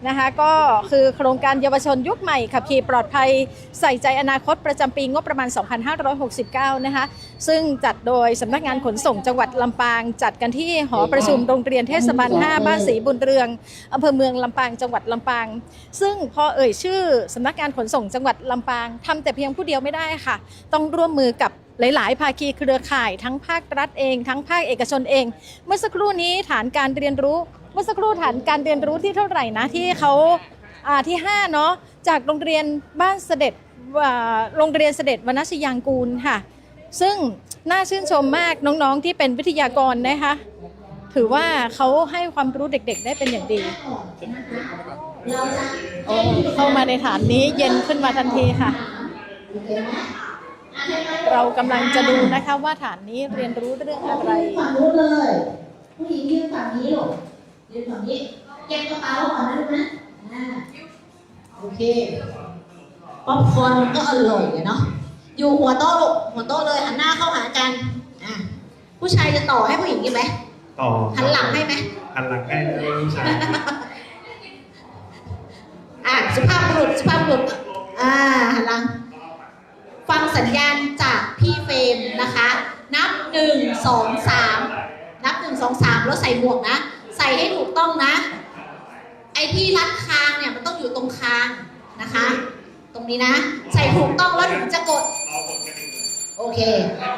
นะคะก็คือโครงการเยาวชนยุคใหม่ขับขี่ปลอดภัยใส่ใจอนาคตประจำปีงบประมาณ 2569 นะคะซึ่งจัดโดยสำนักงานขนส่งจังหวัดลำปางจัดกันที่หอประชุมโรงเรียนเทศบาล 5 บ้านศรีบุญเรืองอำเภอเมืองลำปางจังหวัดลำปางซึ่งพอเอ่ยชื่อสำนักงานขนส่งจังหวัดลำปางทำแต่เพียงผู้เดียวไม่ได้ค่ะต้องร่วมมือกับหลายๆภาคีเครือข่ายทั้งภาครัฐเองทั้งภาคเอกชนเองเมื่อสักครู่นี้ฐานการเรียนรู้เมื่อสักครู่ฐานการเรียนรู้ที่เท่าไหร่นะที่เขาที่5เนาะจากโรงเรียนบ้านเสด็จโรงเรียนเสด็จวรรณชยางกูลค่ะซึ่งน่าชื่นชมมากน้องๆที่เป็นวิทยากรนะคะถือว่าเขาให้ความรู้เด็กๆได้เป็นอย่างดีโอ้เข้ามาในฐานนี้เย็นขึ้นมาทันทีค่ะเรากำลังจะดูนะคะว่าฐานนี้เรียนรู้เรื่องอะไร
ฝั่งนู้นเลยผู้หญิงยืนฝั่งนี้ลูกยืนฝั่งนี้เก็บกระเป๋าก่อนนะลูกนะโอเคป๊อปคอร์นก็อร่อยเนาะอยู่หัวโต๊ะลูกหัวโต๊ะเลยหันหน้าเข้าหากันผู้ชายจะต่อให้ผู้หญิงกินไหมต่อหันหลังให้ไหมหันหลังให้ผู้ชายสุภาพบุรุษหันหลังฟังสัญญาณจากพี่เฟรมนะคะนับ1 2 3นับ1 2 3แล้วใส่หมวกนะใส่ให้ถูกต้องนะไอ้ที่รัดคางเนี่ยมันต้องอยู่ตรงคางนะคะตรงนี้นะใส่ถูกต้องแล้วถึงจะกดโอเค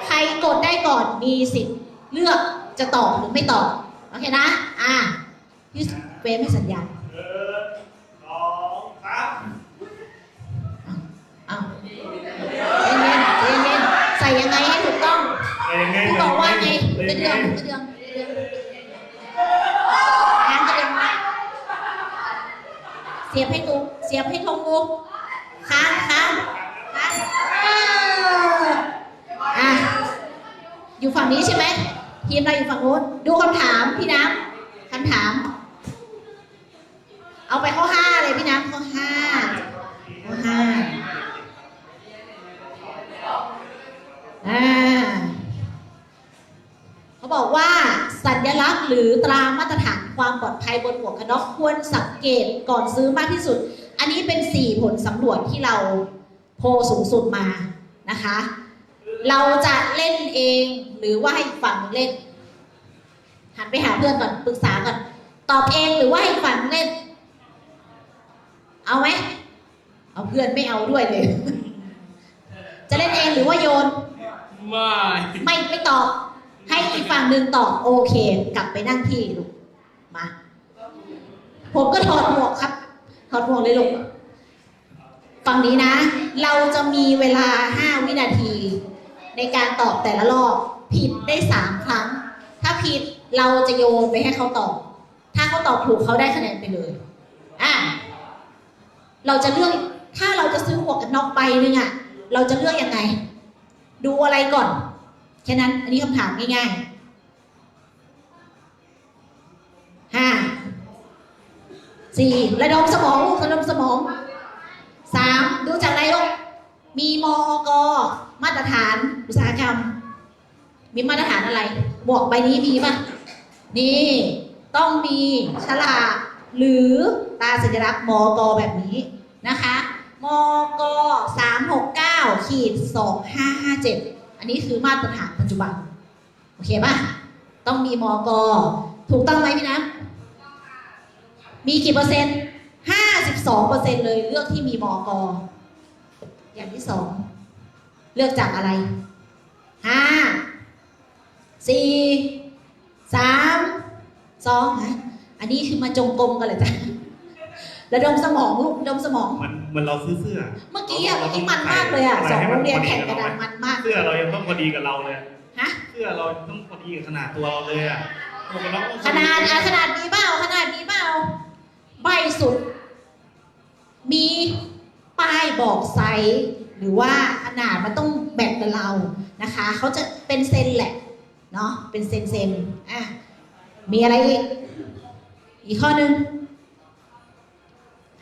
ใครกดได้ก่อนมีสิทธิ์เลือกจะตอบหรือไม่ตอบโอเคนะพี่เฟรมให้สัญญาณเย็นใส่ยังไงให้ถูกต้องพี่บอกว่าไงกระเดืองงานกระเดืองเสียบให้ถูกเสียบให้ตรงงูค้างอยู่ฝั่งนี้ใช่ไหมทีมเราอยู่ฝั่งโน้นดูคำถามพี่น้ำคำถามเอาไปข้อ5เลยพี่น้ำข้อ5เขาบอกว่าสัญลักษณ์หรือตรามาตรฐานความปลอดภัยบนหมวกกันน็อกควรสังเกตก่อนซื้อมากที่สุดอันนี้เป็น4ผลสำรวจที่เราโพลสูงสุดมานะคะเราจะเล่นเองหรือว่าให้อีกฝั่งเล่นหันไปหาเพื่อนก่อนปรึกษาก่อนตอบเองหรือว่าให้อีกฝั่งเล่นเอาไหมเอาเพื่อนไม่เอาด้วยเลยจะเล่นเองหรือว่าโยนไม่ตอบให้อีกฝั่งหนึ่งตอบโอเคกลับไปนั่งที่ลูกมาผมก็ถอดหมวกครับถอดหมวกเลยลูกฝั่งนี้นะเราจะมีเวลา5 วินาทีในการตอบแต่ละรอบผิดได้3 ครั้งถ้าผิดเราจะโยนไปให้เขาตอบถ้าเขาตอบถูกเขาได้คะแนนไปเลยเราจะเลือกถ้าเราจะซื้อหมวกกันน็อกใบนึงเราจะเลือกยังไงดูอะไรก่อนแค่นั้นอันนี้คำถามง่ายๆ4ระดมสมองลูกระดมสมอง3ดูจากอะไรลูกมีมอก.มาตรฐานอุตสาหกรรมมีมาตรฐานอะไรหมวกใบนี้มีป่ะนี่ต้องมีฉลากหรือตราสัญลักษณ์มอก.แบบนี้นะคะมก369-2557อันนี้คือมาตรฐานปัจจุบันโอเคป่ะต้องมีมก.ถูกต้องไหมพี่น้ำมีกี่เปอร์เซ็นต์52%เลยเลือกที่มีมก.อย่างที่2เลือกจากอะไร5 4 3 2อันนี้คือมาจงกรมกันเลยจ้ะ
ระดมสมองลูกระดมสมอง
มันเราซื้อเสื้อ
เมื่อกี้มันมากเลยอ่ะสองโรงเรียนแข่งกันมันมาก
เสื้อเรายังต้องพอดีกับเราเลย
ฮะ
เสื้อเราต้องพอดีกับขนาดตัวเราเลยอ่ะ
ขนาดมีเปล่าใบสุด มีป้ายบอกไซส์หรือว่าขนาดมันต้องแบ่งกับเรานะคะเขาจะเป็นเซนแหละเนาะเป็นเซนอ่ะมีอะไรอีกข้อหนึ่ง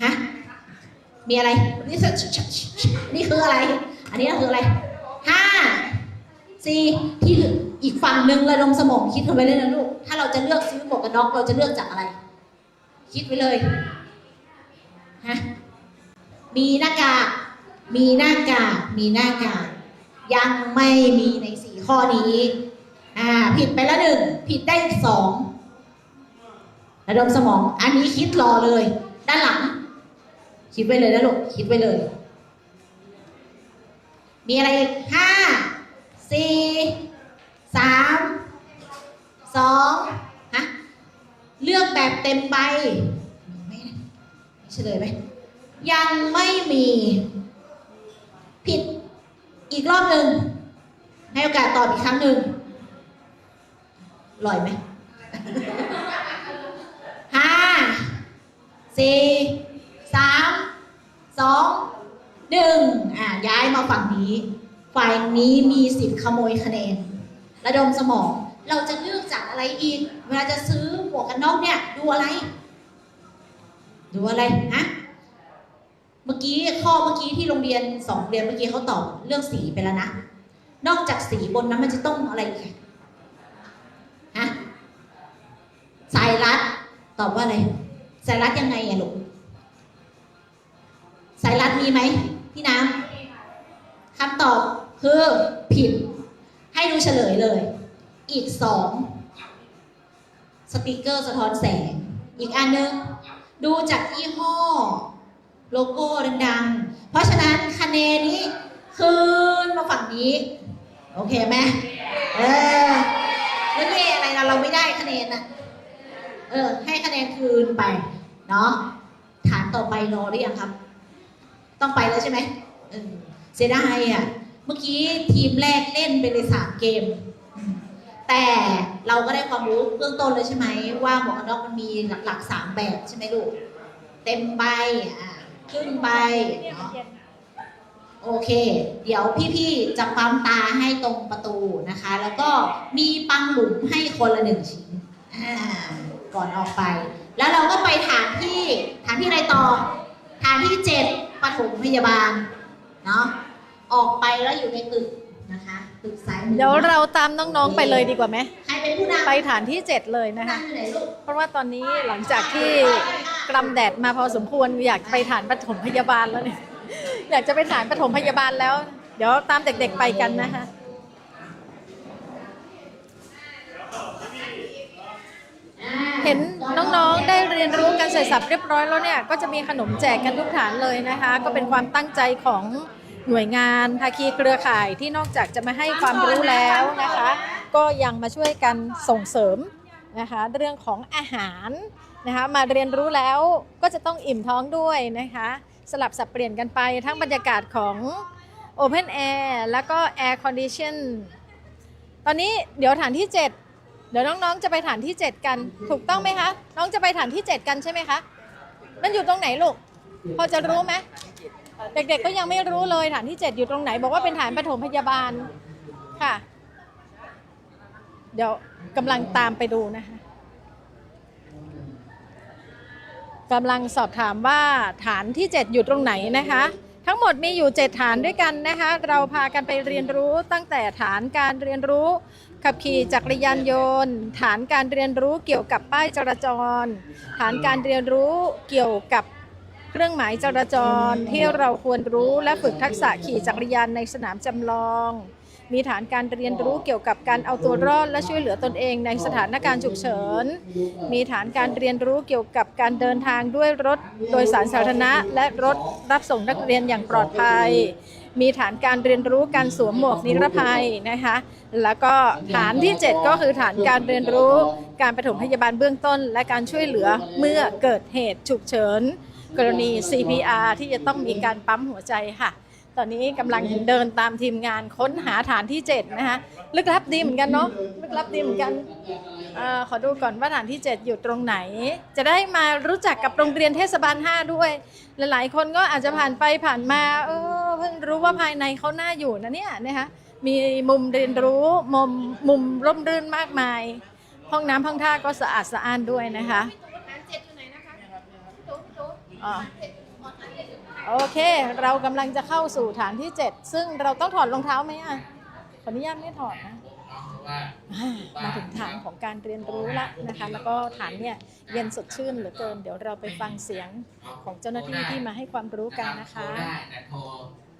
ฮะมีอะไรนี่คืออะไรอันนี้คืออะไร5 4ที่อีกฝั่งหนึ่งระดมสมองคิดเข้าไปเลยนะลูกถ้าเราจะเลือกซื้อหมวกกันน็อกเราจะเลือกจากอะไรคิดไว้เลยฮะมีหน้ากากยังไม่มีใน4ข้อนี้ผิดไปแล้ว1ผิดได้อีก2ระดมสมองอันนี้คิดรอเลยด้านหลังคิดไว้เลยนะลูกคิดไว้เลยมีอะไรอีก5 4 3 2ฮะเลือกแบบเต็มใบไม่เฉลยไหมยังไม่มีผิดอีกรอบหนึ่งให้โอกาสตอบอีกครั้งหนึ่งลอยไหม5 4 3 2 1ย้ายมาฝั่งนี้ฝ่ายนี้มีสิทธิ์ขโมยคะแนนระดมสมองเราจะเลือกจากอะไรอีกเวลาจะซื้อหมวกกันน็อกเนี่ยดูอะไรฮะเมื่อกี้ที่โรงเรียน2โรงเรียนเมื่อกี้เขาตอบเรื่องสีไปแล้วนะนอกจากสีบนนั้นมันจะต้องอะไรอีกฮะสายรัดตอบว่าอะไรสายรัดยังไงอะลูกสายรัดมีไหมพี่น้ำคำตอบคือผิดให้ดูเฉลยเลยอีก2สติกเกอร์สะท้อนแสงอีกอันนึงดูจากยี่ห้อโลโก้ดังๆเพราะฉะนั้นคะแนนนี้คืนมาฝั่งนี้โอเคไหมแล้วนี่อะไรเราไม่ได้คะแนนน่ะให้คะแนนคืนไปเนาะฐานต่อไปรอหรือยังครับต้องไปแล้วใช่ไหมเสียดายอ่ะเมื่อกี้ทีมแรกเล่นไปเลย3 เกมแต่เราก็ได้ความรู้เบื้องต้นเลยใช่ไหมว่าหมวกกันน็อกมันมีหลักๆ3 แบบใช่ไหมลูกเต็มใบครึ่งใบเนาะโอเคเดี๋ยวพี่ๆจะปั๊มตาให้ตรงประตูนะคะแล้วก็มีปังหลุมให้คนละ1 ชิ้นก่อนออกไปแล้วเราก็ไปฐานที่อะไรต่อฐานที่7ปฐมพยาบาลเนาะออกไปแล้วอยู่ในตึกนะคะตึกซ้ายมือ
เดี๋ยวเราตามน้องๆไปเลยดีกว่าไหม
ใครเป็นผู้นำ
ไปฐานที่7เลยนะคะเพราะว่าตอนนี้หลังจากที่กรำแดดมาพอสมควรอยากไปฐานปฐมพยาบาลแล้วเนี่ยอยากจะไปฐานปฐมพยาบาลแล้วเดี๋ยวตามเด็กๆไปกันนะคะเห็นน้องๆได้เรียนรู้กันเสร็จสับเรียบร้อยแล้วเนี่ยก็จะมีขนมแจกกันทุกฐานเลยนะคะก็เป็นความตั้งใจของหน่วยงานภาคีเครือข่ายที่นอกจากจะมาให้ความรู้แล้วนะคะก็ยังมาช่วยกันส่งเสริมนะคะเรื่องของอาหารนะคะมาเรียนรู้แล้วก็จะต้องอิ่มท้องด้วยนะคะสลับสับเปลี่ยนกันไปทั้งบรรยากาศของ Open Air แล้วก็ Air Condition ตอนนี้เดี๋ยวฐานที่7เดี๋ยวน้องๆจะไปฐานที่7กันถูกต้องไหมคะน้องจะไปฐานที่7กันใช่ไหมคะมันอยู่ตรงไหนลูกพอจะรู้ไหมเด็กๆก็ยังไม่รู้เลยฐานที่7อยู่ตรงไหนบอกว่าเป็นฐานปฐมพยาบาลค่ะเดี๋ยวกำลังตามไปดูนะคะกำลังสอบถามว่าฐานที่7อยู่ตรงไหนนะคะทั้งหมดมีอยู่7ฐานด้วยกันนะคะเราพากันไปเรียนรู้ตั้งแต่ฐานการเรียนรู้ขับขี่จักรยานยนต์ฐานการเรียนรู้เกี่ยวกับป้ายจราจรฐานการเรียนรู้เกี่ยวกับเครื่องหมายจราจรที่เราควรรู้และฝึกทักษะขี่จักรยานในสนามจำลองมีฐานการเรียนรู้เกี่ยวกับการเอาตัวรอดและช่วยเหลือตนเองในสถานการณ์ฉุกเฉินมีฐานการเรียนรู้เกี่ยวกับการเดินทางด้วยรถโดยสารสาธารณะและรถรับส่งนักเรียนอย่างปลอดภัยมีฐานการเรียนรู้การสวมหมวกนิรภัยนะคะแล้วก็ฐานที่7ก็คือฐานการเรียนรู้การปฐมพยาบาลเบื้องต้นและการช่วยเหลือเมื่อเกิดเหตุฉุกเฉิน กรณี CPR ที่จะต้องมีการปั๊มหัวใจค่ะตอนนี้กำลังเดินตามทีมงานค้นหาฐานที่7นะคะลึกลับดีเหมือนกันเนาะลึกลับดีเหมือนกันขอดูก่อนว่าฐานที่ 7 อยู่ตรงไหนจะได้มารู้จักกับโรงเรียนเทศบาล 5ด้วยหลายๆคนก็อาจจะผ่านไปผ่านมาเพิ่งรู้ว่าภายในเขาน่าอยู่นะเนี่ยนะคะมีมุมเรียนรู้มุมร่มรื่นมากมายห้องน้ำห้องท่าก็สะอาดสะอ้านด้วยนะคะโอเคเรากำลังจะเข้าสู่ฐานที่ 7ซึ่งเราต้องถอดรองเท้าไหมอ่ะขออนุญาตไม่ถอดนะมาถึงฐานของการเรียนรู้แล้วนะคะแล้วก็ฐานเนี่ยเย็นสดชื่นเหลือเกินเดี๋ยวเราไปฟังเสียงของเจ้าหน้าที่ที่มาให้ความรู้กันนะคะ
ได้แต่โทร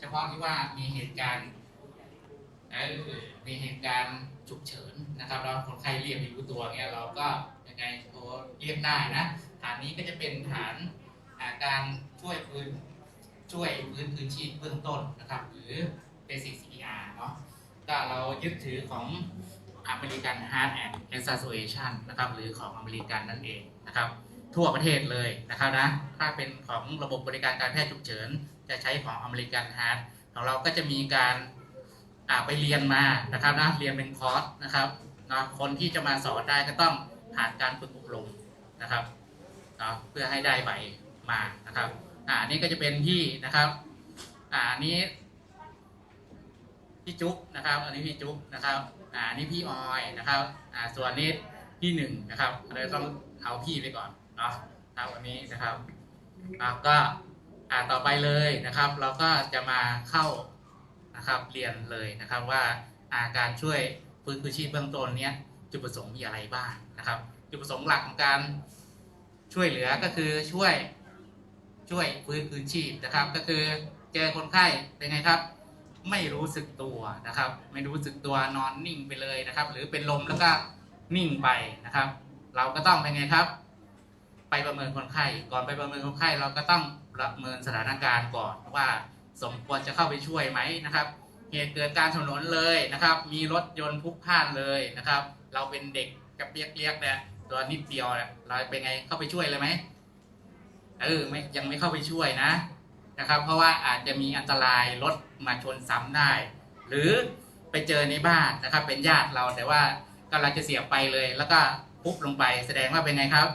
เฉพาะที่ว่ามีเหตุการณ์ฉุกเฉินนะครับแล้วคนไข้เรียกไม่รู้ตัวเนี่ยเราก็ยังไงโทรเรียกได้นะฐานนี้ก็จะเป็นฐานการช่วยพื้นชีพเบื้องต้นนะครับหรือ Basic CPR เนาะก็เรายึดถือของ American Heart and Association นะครับหรือของอเมริกันนั่นเองนะครับทั่วประเทศเลยนะครับนะถ้าเป็นของระบบบริการการแพทย์ฉุกเฉินจะใช้ของ American Heart ของเราก็จะมีการไปเรียนมานะครับนะเรียนเป็นคอร์สนะครับนะคนที่จะมาสอนได้ก็ต้องผ่านการฝึกอบรมนะครับเพื่อให้ได้ใบมานะครับนี่ก็จะเป็นที่นะครับอันนี้พี่จุ๊บนะครับอันนี้พี่จุ๊บนะครับอันนี้พี่ออยนะครับส่วนนี้พี่หนึ่งนะครับเราต้องเอาพี่ไปก่อนเนาะครับวันนี้นะครับก็ต่อไปเลยนะครับเราก็จะมาเข้านะครับเรียนเลยนะครับว่าการช่วยฟื้นคืนชีพเบื้องต้นเนี้ยจุดประสงค์มีอะไรบ้างนะครับจุดประสงค์หลักของการช่วยเหลือก็คือช่วยฟื้นคืนชีพนะครับก็คือเจอคนไข้เป็นไงครับไม่รู้สึกตัวนะครับไม่รู้สึกตัวนอนนิ่งไปเลยนะครับหรือเป็นลมแล้วก็นิ่งไปนะครับเราก็ต้องเป็นไงครับไปประเมินคนไข้ก่อนไปประเมินคนไข้เราก็ต้องประเมินสถานการณ์ก่อนว่าสมควรจะเข้าไปช่วยไหมนะครับเหตุเกิดการถนนเลยนะครับมีรถยนต์พลุกพล่านเลยนะครับเราเป็นเด็กกับเรียกเนี่ยตัวนิดเดียวเนี่ยเราเป็นไงเข้าไปช่วยเลยไหมไม่ยังไม่เข้าไปช่วยนะครับเพราะว่าอาจจะมีอันตรายรถมาชนซ้ำได้หรือไปเจอในบ้านนะครับเป็นญาติเราแต่ว่ากำลังจะเสียไปเลยแล้วก็ปุ๊บลงไปแสดงว่าเป็นไงครับ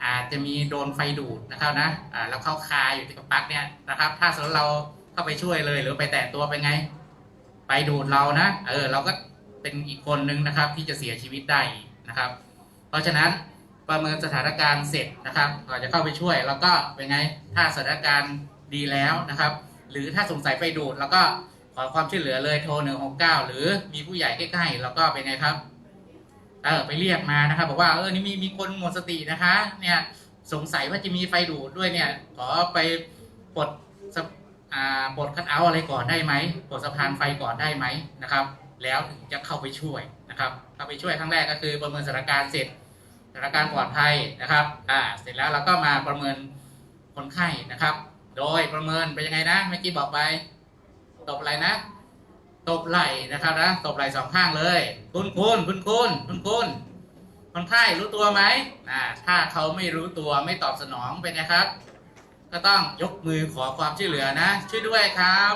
อาจจะมีโดนไฟดูดนะครับนะแล้วเข้าคาอยู่ที่กับปลั๊กเนี่ยนะครับถ้าสมมติเราเข้าไปช่วยเลยหรือไปแตะตัวเป็นไงไปดูดเรานะเราก็เป็นอีกคนนึงนะครับที่จะเสียชีวิตได้นะครับเพราะฉะนั้นประเมินสถานการณ์เสร็จนะครับก่อนจะเข้าไปช่วยแล้วก็เป็นไงถ้าสถานการณ์ดีแล้วนะครับหรือถ้าสงสัยไฟดูดแล้วก็ขอความช่วยเหลือเลยโทร169หรือมีผู้ใหญ่ใกล้ๆแล้วก็เป็นไงครับไปเรียกมานะครับบอกว่านี่มีคนหมดสตินะคะเนี่ยสงสัยว่าจะมีไฟดูดด้วยเนี่ยขอไปปลดคัทเอาท์อะไรก่อนได้ไหมปลดสะพานไฟก่อนได้ไหมนะครับแล้วถึงจะเข้าไปช่วยนะครับเข้าไปช่วยครั้งแรกก็คือประเมินสถานการณ์เสร็จสถานการณ์ปลอดภัยนะครับเสร็จแล้วเราก็มาประเมินคนไข้นะครับโดยประเมินเป็นยังไงนะเมื่อกี้บอกไปตบไหล่นะตบไหล่นะครับนะตบไหล่2ข้างเลยคุณคนไข้รู้ตัวไหมถ้าเขาไม่รู้ตัวไม่ตอบสนองเป็นไงครับก็ต้องยกมือขอความช่วยเหลือนะช่วยด้วยครับ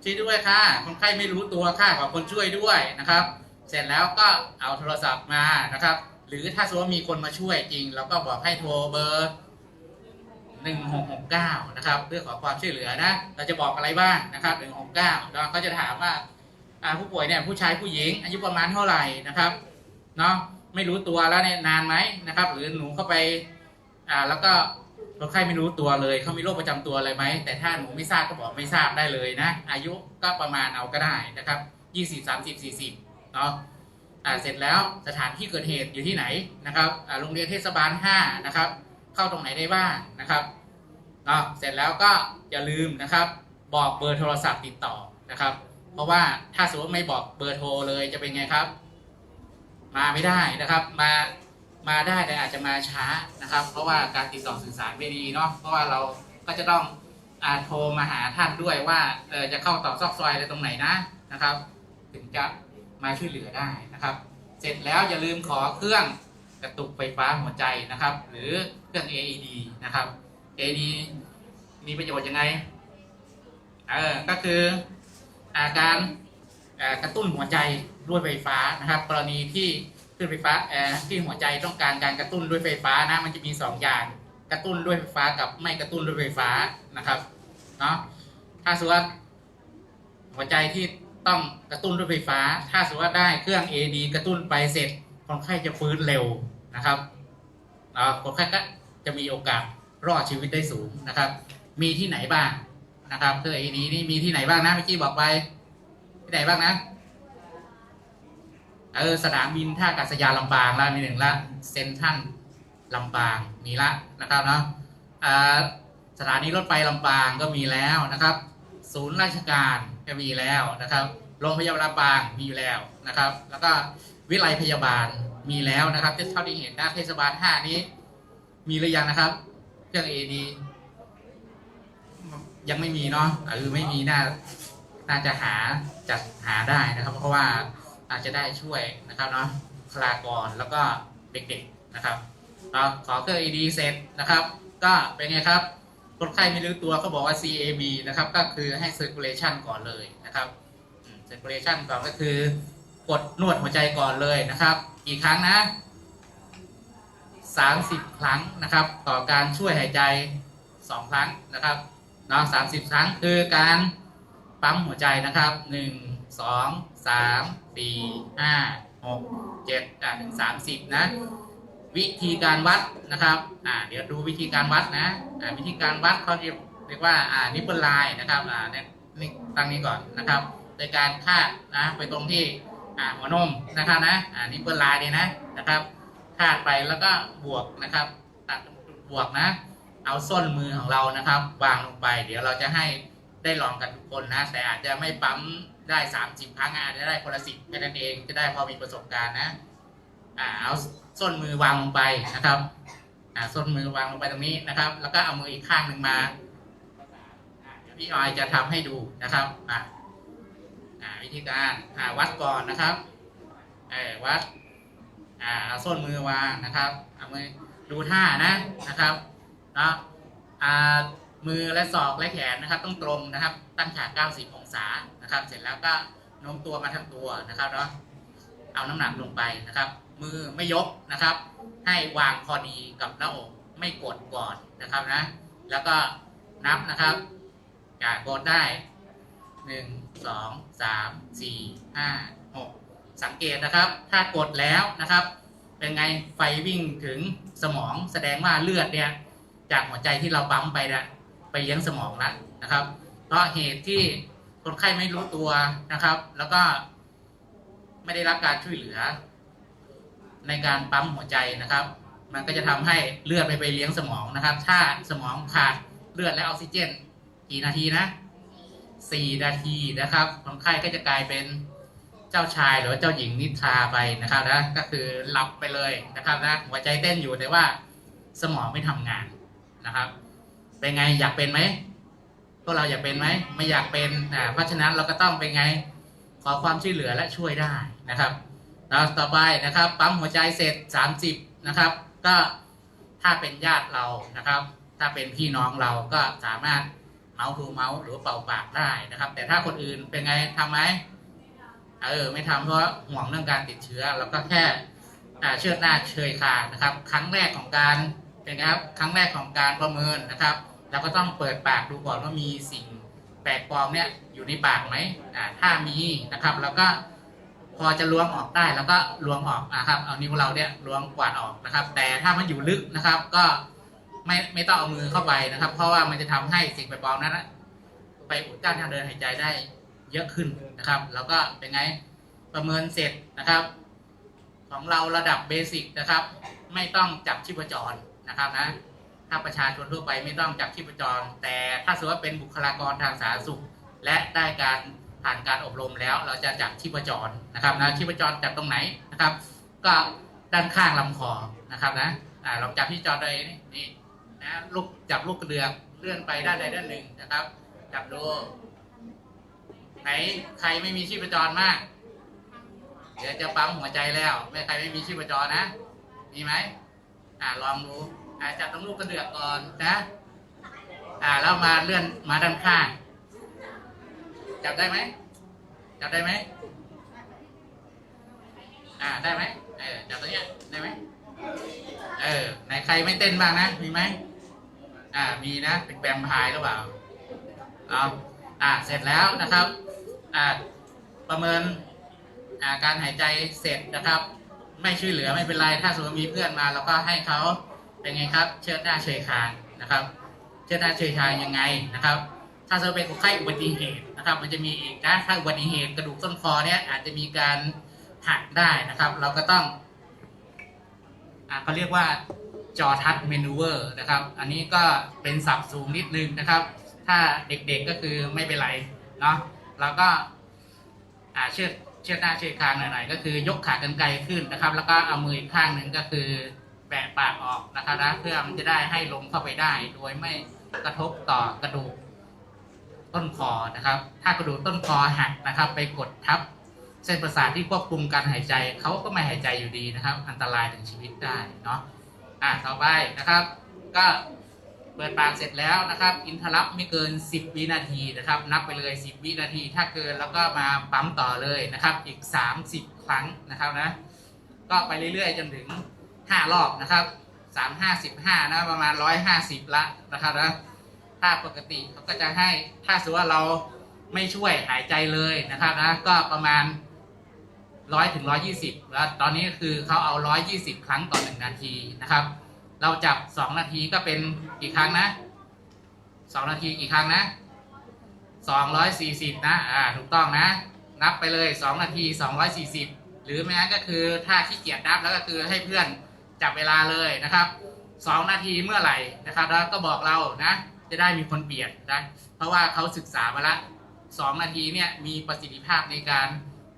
ช่วยด้วยค่ะคนไข้ไม่รู้ตัวค่ะขอคนช่วยด้วยนะครับเสร็จแล้วก็เอาโทรศัพท์มานะครับหรือถ้าสมมติว่ามีคนมาช่วยจริงเราก็บอกให้โทรเบอร์1669นะครับเพื่อขอความช่วยเหลือนะเราจะบอกอะไรบ้างนะครับ169แล้วก็จะถามว่าผู้ป่วยเนี่ยผู้ชายผู้หญิงอายุประมาณเท่าไหร่นะครับเนาะไม่รู้ตัวแล้วเนี่ยนานไหมนะครับหรือหนูเข้าไปแล้วก็คนไข้ไม่รู้ตัวเลยเขามีโรคประจำตัวอะไรไหมแต่ถ้าหนูไม่ทราบก็บอกไม่ทราบได้เลยนะอายุก็ประมาณเอาก็ได้นะครับ20 30 40เนาะเสร็จแล้วสถานที่เกิดเหตุอยู่ที่ไหนนะครับโรงเรียนเทศบาล5นะครับเข้าตรงไหนได้บ้างนะครับเสร็จแล้วก็อย่าลืมนะครับบอกเบอร์โทรศัพท์ติดต่อนะครับเพราะว่าถ้าสมมติไม่บอกเบอร์โทรเลยจะเป็นไงครับมาไม่ได้นะครับมาได้แต่อาจจะมาช้านะครับเพราะว่าการติดต่อสื่อสารไม่ดีเนาะเพราะว่าเราก็จะต้องโทรมาหาท่านด้วยว่าจะเข้าต่อซอกซอยอะไรตรงไหนนะครับถึงจะมาช่วยเหลือได้นะครับเสร็จแล้วอย่าลืมขอเครื่องกระตุกไฟฟ้าหัวใจนะครับหรือเครื่อง AED นะครับ AED มีประโยชน์ยังไงก็คือการกระตุ้นหัวใจด้วยไฟฟ้านะครับกรณีที่คลื่นไฟฟ้าที่หัวใจต้องการการกระตุ้นด้วยไฟฟ้านะมันจะมี2อย่างกระตุ้นด้วยไฟฟ้ากับไม่กระตุ้นด้วยไฟฟ้านะครับเนาะถ้าสมมติว่าหัวใจที่ต้องกระตุ้นด้วยไฟฟ้าถ้าสมมติว่าได้เครื่อง AED กระตุ้นไปเสร็จคนไข้จะฟื้นเร็วนะครับคนไข้ก็จะมีโอกาสรอดชีวิตได้สูงนะครับมีที่ไหนบ้างนะครับเครื่อง AED นี่มีที่ไหนบ้างนะเมื่อกี้บอกไปที่ไหนบ้างนะสนามบินท่าอากาศยานลำปางละมี1ละเซ็นทรัลลำปางมีละนะครับเนาะสถานีรถไฟลำปางก็มีแล้วนะครับศูนย์ราชการก็มีแล้วนะครับโรงพยาบาลลำปางมีอยู่แล้วนะครับแล้วก็วิไลพยาบาลมีแล้วนะครับเท่าที่เห็นนะเทศบาล5นี้มีหรือยังนะครับเครื่อง AED ยังไม่มีเนาะไม่มีน่าจะจัดหาได้นะครับเพราะว่าอาจจะได้ช่วยนะครับเนาะบุคลากรแล้วก็เด็กๆนะครับเราขอเครื่อง AED เสร็จนะครับก็เป็นไงครับคนไข้ไม่รู้ตัวเขาบอกว่า CAB นะครับก็คือให้ circulation ก่อนเลยนะครับcirculation ก่อนก็คือกดนวดหัวใจก่อนเลยนะครับกี่ครั้งนะ30 ครั้งนะครับต่อการช่วยหายใจ2 ครั้งนะครับเนาะ30 ครั้งคือการปั๊มหัวใจนะครับ1 2 3 4 5 6 7ถึง30นะวิธีการวัดนะครับเดี๋ยวดูวิธีการวัดนะวิธีการวัดเขาเรียกว่านิปเปิลไลน์นะครับนี่ตั้งนี้ก่อนนะครับโดยการคาดนะไปตรงที่หัวนมนะครับนะนิปเปิลไลน์เนี่ยนะครับคาดไปแล้วก็บวกนะครับตัดบวกนะเอาส้นมือของเรานะครับวางลงไปเดี๋ยวเราจะให้ได้ลองกันทุกคนนะแต่อาจจะไม่ปั๊มได้30 ครั้งอาจจะได้คนละ10แค่นั้นเองจะได้พอมีประสบการณ์นะเอาส้นมือวางลงไปนะครับส้นมือวางลงไปตรงนี้นะครับแล้วก็เอามืออีกข้างหนึ่งมาเดี๋ยวพี่ออยจะทำให้ดูนะครับวิธีการวัดก่อนนะครับวัดเอาส้นมือวางนะครับเอามือดูท่านะครับเนาะมือและศอกและแขนนะครับต้องตรงนะครับตั้งฉาก90 องศานะครับเสร็จแล้วก็โน้มตัวมาทั้งตัวนะครับเนาะเอาน้ำหนักลงไปนะครับมือไม่ยกนะครับให้วางพอดีกับหน้าอกไม่กดก่อนนะครับนะแล้วก็นับนะครับกดได้1 2 3 4 5 6สังเกตนะครับถ้ากดแล้วนะครับเป็นไงไฟวิ่งถึงสมองแสดงว่าเลือดเนี่ยจากหัวใจที่เราปั๊มไปนะไปเลี้ยงสมองแล้วนะครับเพราะเหตุที่คนไข้ไม่รู้ตัวนะครับแล้วก็ไม่ได้รับการช่วยเหลือในการปั๊มหัวใจนะครับมันก็จะทำให้เลือดไปเลี้ยงสมองนะครับถ้าสมองขาดเลือดและออกซิเจนกี่นาทีนะ4 นาทีนะครับคนไข้ก็จะกลายเป็นเจ้าชายหรือว่าเจ้าหญิงนิทราไปนะครับนะก็คือหลับไปเลยนะครับนะหัวใจเต้นอยู่แต่ว่าสมองไม่ทำงานนะครับเป็นไงอยากเป็นไหมพวกเราอยากเป็นไหมไม่อยากเป็นเพราะฉะนั้นเราก็ต้องเป็นไงขอความช่วยเหลือและช่วยได้นะครับแล้วต่อไปนะครับปั๊มหัวใจเสร็จ30นะครับก็ถ้าเป็นญาติเรานะครับถ้าเป็นพี่น้องเราก็สามารถเมาส์ทูเมาส์หรือเป่าปากได้นะครับแต่ถ้าคนอื่นเป็นไงทำไหมไม่ทำเพราะห่วงเรื่องการติดเชื้อแล้วก็แค่เชือดหน้าเชยคางนะครับครั้งแรกของการเป็นครับครั้งแรกของการประเมินนะครับเราก็ต้องเปิดปากดูก่อนว่ามีสิ่งแปลกปลอมเนี่ยอยู่ในปากไหมถ้ามีนะครับแล้วก็พอจะล้วงออกได้แล้วก็ล้วงออกนะครับเอานิ้วเราเนี่ยล้วงกวาดออกนะครับแต่ถ้ามันอยู่ลึกนะครับก็ไม่ต้องเอามือเข้าไปนะครับเพราะว่ามันจะทำให้สิ่งแปลกปลอมนั้นไปอุดกั้นทางเดินหายใจได้เยอะขึ้นนะครับแล้วก็เป็นไงประเมินเสร็จนะครับของเราระดับเบสิกนะครับไม่ต้องจับชีพจรนะครับนะถ้าประชาชนทั่วไปไม่ต้องจับชีพจรแต่ถ้าสมมติว่าเป็นบุคลากรทางสาธารณสุขและได้การผ่านการอบรมแล้วเราจะจับชีพจรนะครับนะชีพจรจับตรงไหนนะครับก็ด้านข้างลำคอนะครับนะเราจับชีพจรโดยนี่นะลูกจับลูกกระเดือกเลื่อนไปด้านใดด้านหนึ่งนะครับจับดูไหนใครไม่มีชีพจรมากเดี๋ยวจะปั๊มหัวใจแล้วไม่ใครไม่มีชีพจรนะมีไหมลองดูจับตรงลูกกระเดือกก่อนนะ แล้วมาเลื่อนมาด้านข้างจับได้ไหมจับได้ไหมได้ไหมจับตัวเนี้ยได้ไหมไหนใครไม่เต้นบ้างนะมีไหมมีนะเป็นแวมไพร์หรือเปล่าเสร็จแล้วนะครับประเมินการหายใจเสร็จนะครับไม่ช่วยเหลือไม่เป็นไรถ้าสมมติมีเพื่อนมาเราก็ให้เขาเป็นไงครับเชิดหน้าเฉยคางนะครับเชิดหน้าเฉยคางยังไงนะครับถ้าเราเป็นคนไข้อุบัติเหตุนะครับมันจะมีอีกนะถ้าอุบัติเหตุกระดูกต้นคอเนี่ยอาจจะมีการหักได้นะครับเราก็ต้องเขาเรียกว่าจอทัชเมนูเวอร์นะครับอันนี้ก็เป็นศัพท์สูงนิดนึงนะครับถ้าเด็กๆก็คือไม่เป็นไรเนาะเราก็เชือดหน้าเชือดคางหน่อยๆก็คือยกขากรรไกรขึ้นนะครับแล้วก็เอามืออีกข้างหนึ่งก็คือแบะปากออกนะครับนะเพื่อมันจะได้ให้ลมเข้าไปได้โดยไม่กระทบต่อกระดูกต้นคอนะครับถ้ากระดูกต้นคอหักนะครับไปกดทับเส้นประสาทที่ควบคุมการหายใจเขาก็ไม่หายใจอยู่ดีนะครับอันตรายถึงชีวิตได้เนาะต่อไปนะครับก็เปิดปากเสร็จแล้วนะครับอินทรัพไม่เกิน10วินาทีนะครับนับไปเลย10วินาทีถ้าเกินแล้วก็มาปั๊มต่อเลยนะครับอีก30ครั้งนะครับนะก็ไปเรื่อยๆจนถึง5รอบนะครับ3-5-15นะประมาณ150ละนะครับนะถ้าปกติเขาก็จะให้ถ้าสมมติว่าเราไม่ช่วยหายใจเลยนะครับนะก็ประมาณ100-120แล้วตอนนี้คือเขาเอา120ครั้งต่อ1นาทีนะครับเราจับ2นาทีก็เป็นกี่ครั้งนะ2นาทีกี่ครั้งนะ240นะถูกต้องนะนับไปเลย2นาที240หรือไม่งั้นก็คือถ้าขี้เกียจนับแล้วก็คือให้เพื่อนจับเวลาเลยนะครับ2นาทีเมื่อไหร่นะครับแล้วก็บอกเรานะจะได้มีคนเปลี่ยนนะเพราะว่าเขาศึกษามาละ2นาทีเนี่ยมีประสิทธิภาพในการ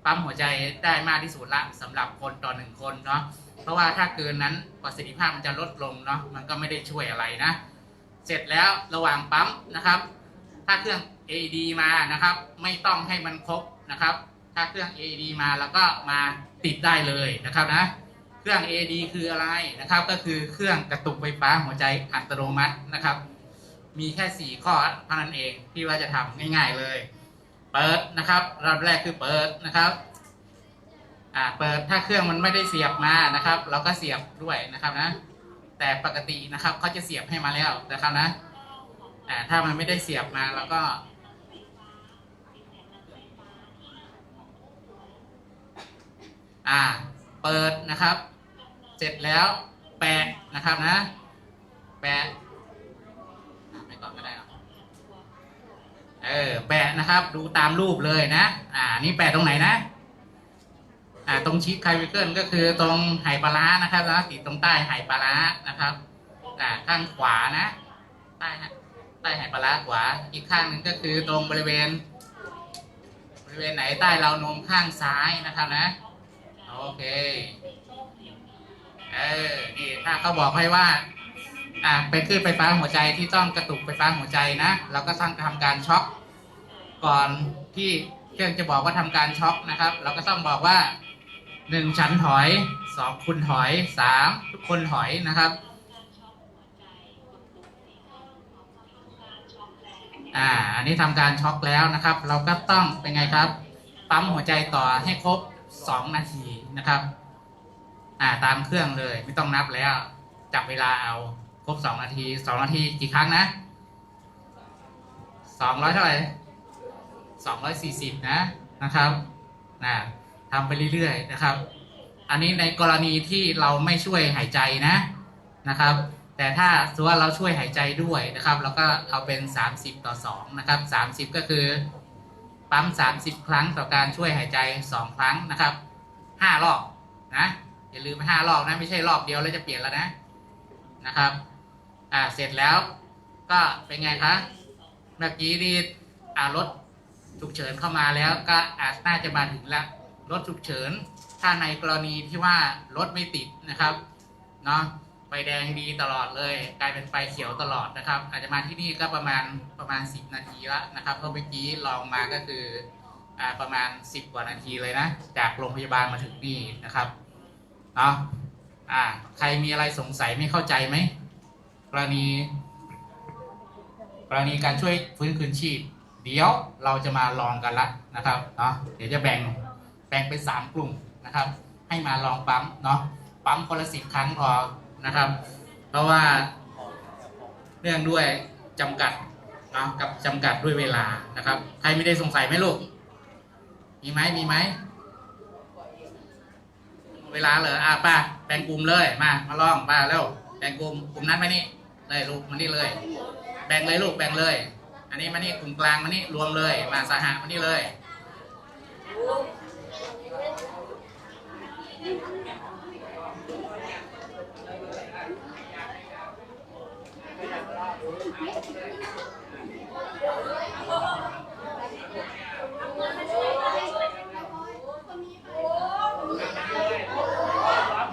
ปั๊มหัวใจได้มากที่สุดละสำหรับคนต่อ1คนเนาะเพราะว่าถ้าเกินนั้นประสิทธิภาพมันจะลดลงเนาะมันก็ไม่ได้ช่วยอะไรนะเสร็จแล้วระหว่างปั๊มนะครับถ้าเครื่อง AED มานะครับไม่ต้องให้มันครบนะครับถ้าเครื่อง AED มาแล้วก็มาติดได้เลยนะครับนะเครื่อง AED คืออะไรนะครับก็คือเครื่องกระตุกไฟฟ้าหัวใจอัตโนมัตินะครับมีแค่4ข้อเท่านั้นเองที่ว่าจะทำง่ายๆเลยเปิดนะครับรอบแรกคือเปิดนะครับเปิดถ้าเครื่องมันไม่ได้เสียบมานะครับเราก็เสียบด้วยนะครับนะแต่ปกตินะครับเขาจะเสียบให้มาแล้วนะครับนะถ้ามันไม่ได้เสียบมาเราก็เปิดนะครับเสร็จแล้วแปะนะครับนะแปะไม่ก่อนก็ได้แปะนะครับดูตามรูปเลยนะนี่แปะตรงไหนนะตรงชีสไควิเกิลก็คือตรงไหปลาร้านะครับแล้วติดตรงใต้ไหปลาร้านะครับข้างขวานะใต้ไหปลาร้าขวาอีกข้างหนึ่งก็คือตรงบริเวณไหนใต้ราวนมข้างซ้ายนะครับนะโอเคนี่ถ้าเขาบอกให้ว่าเป็นคลื่นไฟฟ้าหัวใจที่ต้องกระตุกไฟฟ้าหัวใจนะเราก็ต้องทำการช็อคก่อนที่เครื่องจะบอกว่าทำการช็อคนะครับเราก็ต้องบอกว่า1ฉันถอย2คุณถอย3ทุกคนถอยนะครับอันนี้ทำการช็อคแล้วนะครับเราก็ต้องเป็นไงครับปั๊มหัวใจต่อให้ครบ2นาทีนะครับตามเครื่องเลยไม่ต้องนับแล้วจับเวลาเอาครบ2นาที2นาทีกี่ครั้งนะ200เท่าไหร่240นะครับทำไปเรื่อยๆนะครับอันนี้ในกรณีที่เราไม่ช่วยหายใจนะครับแต่ถ้าสมมติว่าเราช่วยหายใจด้วยนะครับเราก็เอาเป็น30:2นะครับ30ก็คือปั๊ม30ครั้งต่อการช่วยหายใจ2ครั้งนะครับ5รอบนะอย่าลืม5รอบนะไม่ใช่รอบเดียวแล้วจะเปลี่ยนแล้วนะครับเสร็จแล้วก็เป็นไงคะเมื่อกี้นี่รถฉุกเฉินเข้ามาแล้วก็น่าจะมาถึงแล้วรถฉุกเฉินถ้าในกรณีที่ว่ารถไม่ติดนะครับเนาะไฟแดงดีตลอดเลยกลายเป็นไฟเขียวตลอดนะครับอาจจะมาที่นี่ก็ประมาณ10นาทีละนะครับเพราะเมื่อกี้ลองมาก็คือประมาณ10กว่านาทีเลยนะจากโรงพยาบาลมาถึงนี่นะครับเนาะใครมีอะไรสงสัยไม่เข้าใจไหมกรณี รณีการช่วยฟื้นคืนชีพเดี๋ยวเราจะมาลองกันละนะครับเนาะเดี๋ยวจะแบ่งเป็น3 กลุ่มนะครับให้มาลองปั๊มเนาะปั๊มคนละ10 ครั้งพอนะครับเพราะว่าเนื่องด้วยจำกัดเนาะกับจำกัดด้วยเวลานะครับใครไม่ได้สงสัยไหมลูกมีไหมเวลาเลยป้าแบ่งกลุ่มเลยมาลองป้าเร็วแบ่งกลุ่มนั้นมานี่เลยลูกมานี่เลยแบ่งเลยลูกแบ่งเลยอันนี้มานี่กลุ่มกลางมานี่รวมเลยมาสหะมานี่เลย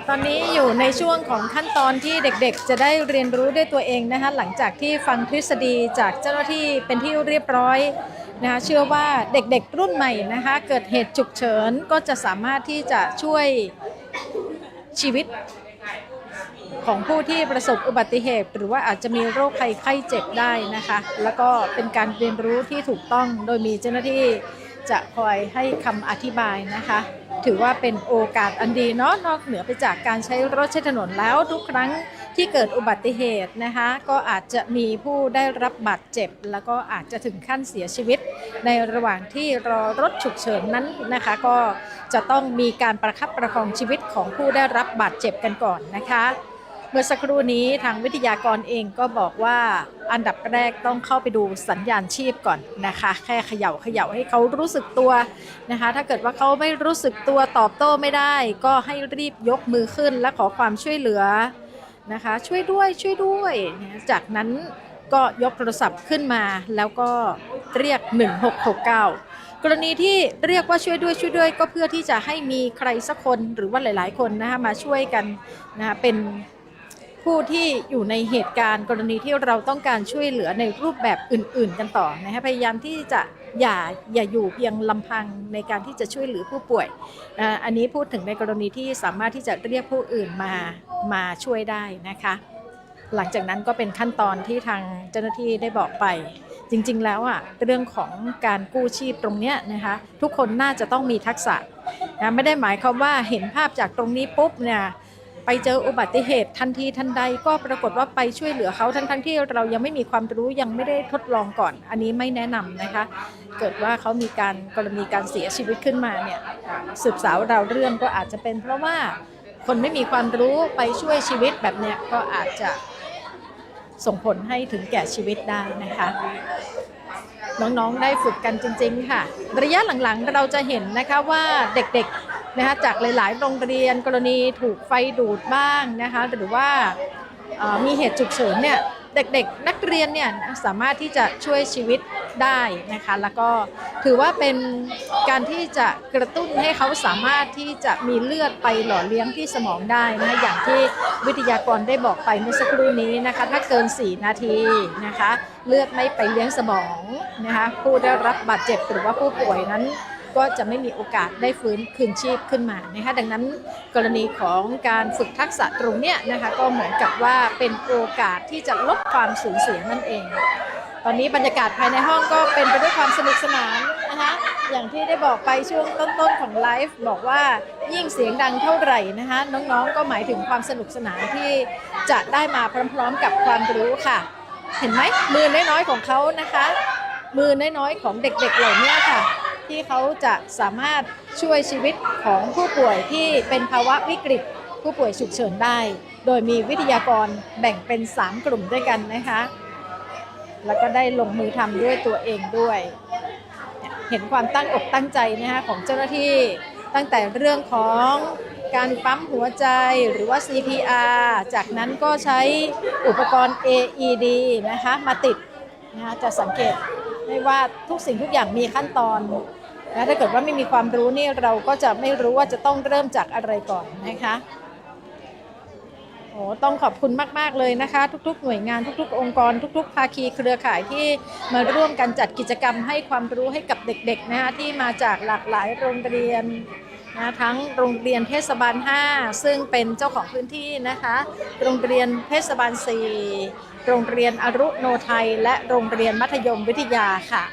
ตอนนี้อยู่ในช่วงของขั้นตอนที่เด็กๆจะได้เรียนรู้ด้วยตัวเองนะคะหลังจากที่ฟังทฤษฎีจากเจ้าหน้าที่เป็นที่เรียบร้อยนะคะเชื่อว่าเด็กๆรุ่นใหม่นะคะเกิดเหตุฉุกเฉินก็จะสามารถที่จะช่วยชีวิตของผู้ที่ประสบอุบัติเหตุหรือว่าอาจจะมีโรคภัยไข้เจ็บได้นะคะแล้วก็เป็นการเรียนรู้ที่ถูกต้องโดยมีเจ้าหน้าที่จะคอยให้คำอธิบายนะคะถือว่าเป็นโอกาสอันดีเนาะนอกเหนือไปจากการใช้รถใช้ถนนแล้วทุกครั้งที่เกิดอุบัติเหตุนะคะก็อาจจะมีผู้ได้รับบาดเจ็บแล้วก็อาจจะถึงขั้นเสียชีวิตในระหว่างที่รอรถฉุกเฉินนั้นนะคะก็จะต้องมีการประคับประคองชีวิตของผู้ได้รับบาดเจ็บกันก่อนนะคะเมื่อสักครู่นี้ทางวิทยากรเองก็บอกว่าอันดับแรกต้องเข้าไปดูสัญญาณชีพก่อนนะคะแค่เขย่าให้เขารู้สึกตัวนะคะถ้าเกิดว่าเขาไม่รู้สึกตัวตอบโต้ไม่ได้ก็ให้รีบยกมือขึ้นและขอความช่วยเหลือนะคะช่วยด้วยจากนั้นก็ยกโทรศัพท์ขึ้นมาแล้วก็เรียก1669กรณีที่เรียกว่าช่วยด้วยก็เพื่อที่จะให้มีใครสักคนหรือว่าหลายๆคนนะคะมาช่วยกันนะคะเป็นผู้ที่อยู่ในเหตุการณ์กรณีที่เราต้องการช่วยเหลือในรูปแบบอื่นๆกันต่อนะคะพยายามที่จะอย่าอยู่เพียงลำพังในการที่จะช่วยเหลือผู้ป่วยอันนี้พูดถึงในกรณีที่สามารถที่จะเรียกผู้อื่นมาช่วยได้นะคะหลังจากนั้นก็เป็นขั้นตอนที่ทางเจ้าหน้าที่ได้บอกไปจริงๆแล้วเรื่องของการกู้ชีพตรงนี้นะคะทุกคนน่าจะต้องมีทักษะนะไม่ได้หมายความว่าเห็นภาพจากตรงนี้ปุ๊บเนี่ยไปเจออุบัติเหตุทันทีทันใดก็ปรากฏว่าไปช่วยเหลือเขาทั้งที่เรายังไม่มีความรู้ยังไม่ได้ทดลองก่อนอันนี้ไม่แนะนำนะคะเกิดว่าเขามีกรณีการเสียชีวิตขึ้นมาเนี่ยสืบสาวราวเรื่องก็อาจจะเป็นเพราะว่าคนไม่มีความรู้ไปช่วยชีวิตแบบเนี้ยก็อาจจะส่งผลให้ถึงแก่ชีวิตได้นะคะน้องๆได้ฝึกกันจริงๆค่ะระยะหลังๆเราจะเห็นนะคะว่าเด็กๆนะคะจากหลายๆโรงเรียนกรณีถูกไฟดูดบ้างนะคะหรือว่ามีเหตุฉุกเฉินเนี่ยเด็กๆนักเรียนเนี่ยสามารถที่จะช่วยชีวิตได้นะคะแล้วก็ถือว่าเป็นการที่จะกระตุ้นให้เขาสามารถที่จะมีเลือดไปหล่อเลี้ยงที่สมองได้นะอย่างที่วิทยากรได้บอกไปเมื่อสักครู่นี้นะคะถ้าเกิน4 นาทีนะคะเลือดไม่ไปเลี้ยงสมองนะคะผู้ได้รับบาดเจ็บหรือว่าผู้ป่วยนั้นก็จะไม่มีโอกาสได้ฟื้นคืนชีพขึ้นมานะคะดังนั้นกรณีของการฝึกทักษะตรงเนี้ยนะคะก็เหมือนกับว่าเป็นโอกาสที่จะลดความสูญเสียนั่นเองตอนนี้บรรยากาศภายในห้องก็เป็นไปด้วยความสนุกสนานนะคะอย่างที่ได้บอกไปช่วงต้นๆของไลฟ์บอกว่ายิ่งเสียงดังเท่าไหร่นะคะน้องๆก็หมายถึงความสนุกสนานที่จะได้มาพร้อมๆกับความรู้ค่ะเห็นไหมมือน้อยๆของเขานะคะมือน้อยๆของเด็กๆเหล่านี้ค่ะที่เขาจะสามารถช่วยชีวิตของผู้ป่วยที่เป็นภาวะวิกฤตผู้ป่วยฉุกเฉินได้โดยมีวิทยากรแบ่งเป็น3 กลุ่มด้วยกันนะคะแล้วก็ได้ลงมือทำด้วยตัวเองด้วยเห็นความตั้งอกตั้งใจนะคะของเจ้าหน้าที่ตั้งแต่เรื่องของการปั๊มหัวใจหรือว่า CPR จากนั้นก็ใช้อุปกรณ์ AED นะคะมาติดนะคะจะสังเกตได้ว่าทุกสิ่งทุกอย่างมีขั้นตอนนะถ้าเกิดว่าไม่มีความรู้นี่เราก็จะไม่รู้ว่าจะต้องเริ่มจากอะไรก่อนนะคะต้องขอบคุณมากๆเลยนะคะทุกๆหน่วยงานทุกๆองค์กรทุกๆภาคีเครือข่ายที่มาร่วมกันจัดกิจกรรมให้ความรู้ให้กับเด็กๆนะคะที่มาจากหลากหลายโรงเรียน นะทั้งโรงเรียนเทศบาล 5 ซึ่งเป็นเจ้าของพื้นที่นะคะโรงเรียนเทศบาล 4 โรงเรียนอรุโนไทยและโรงเรียนมัธยมวิทยาค่ะ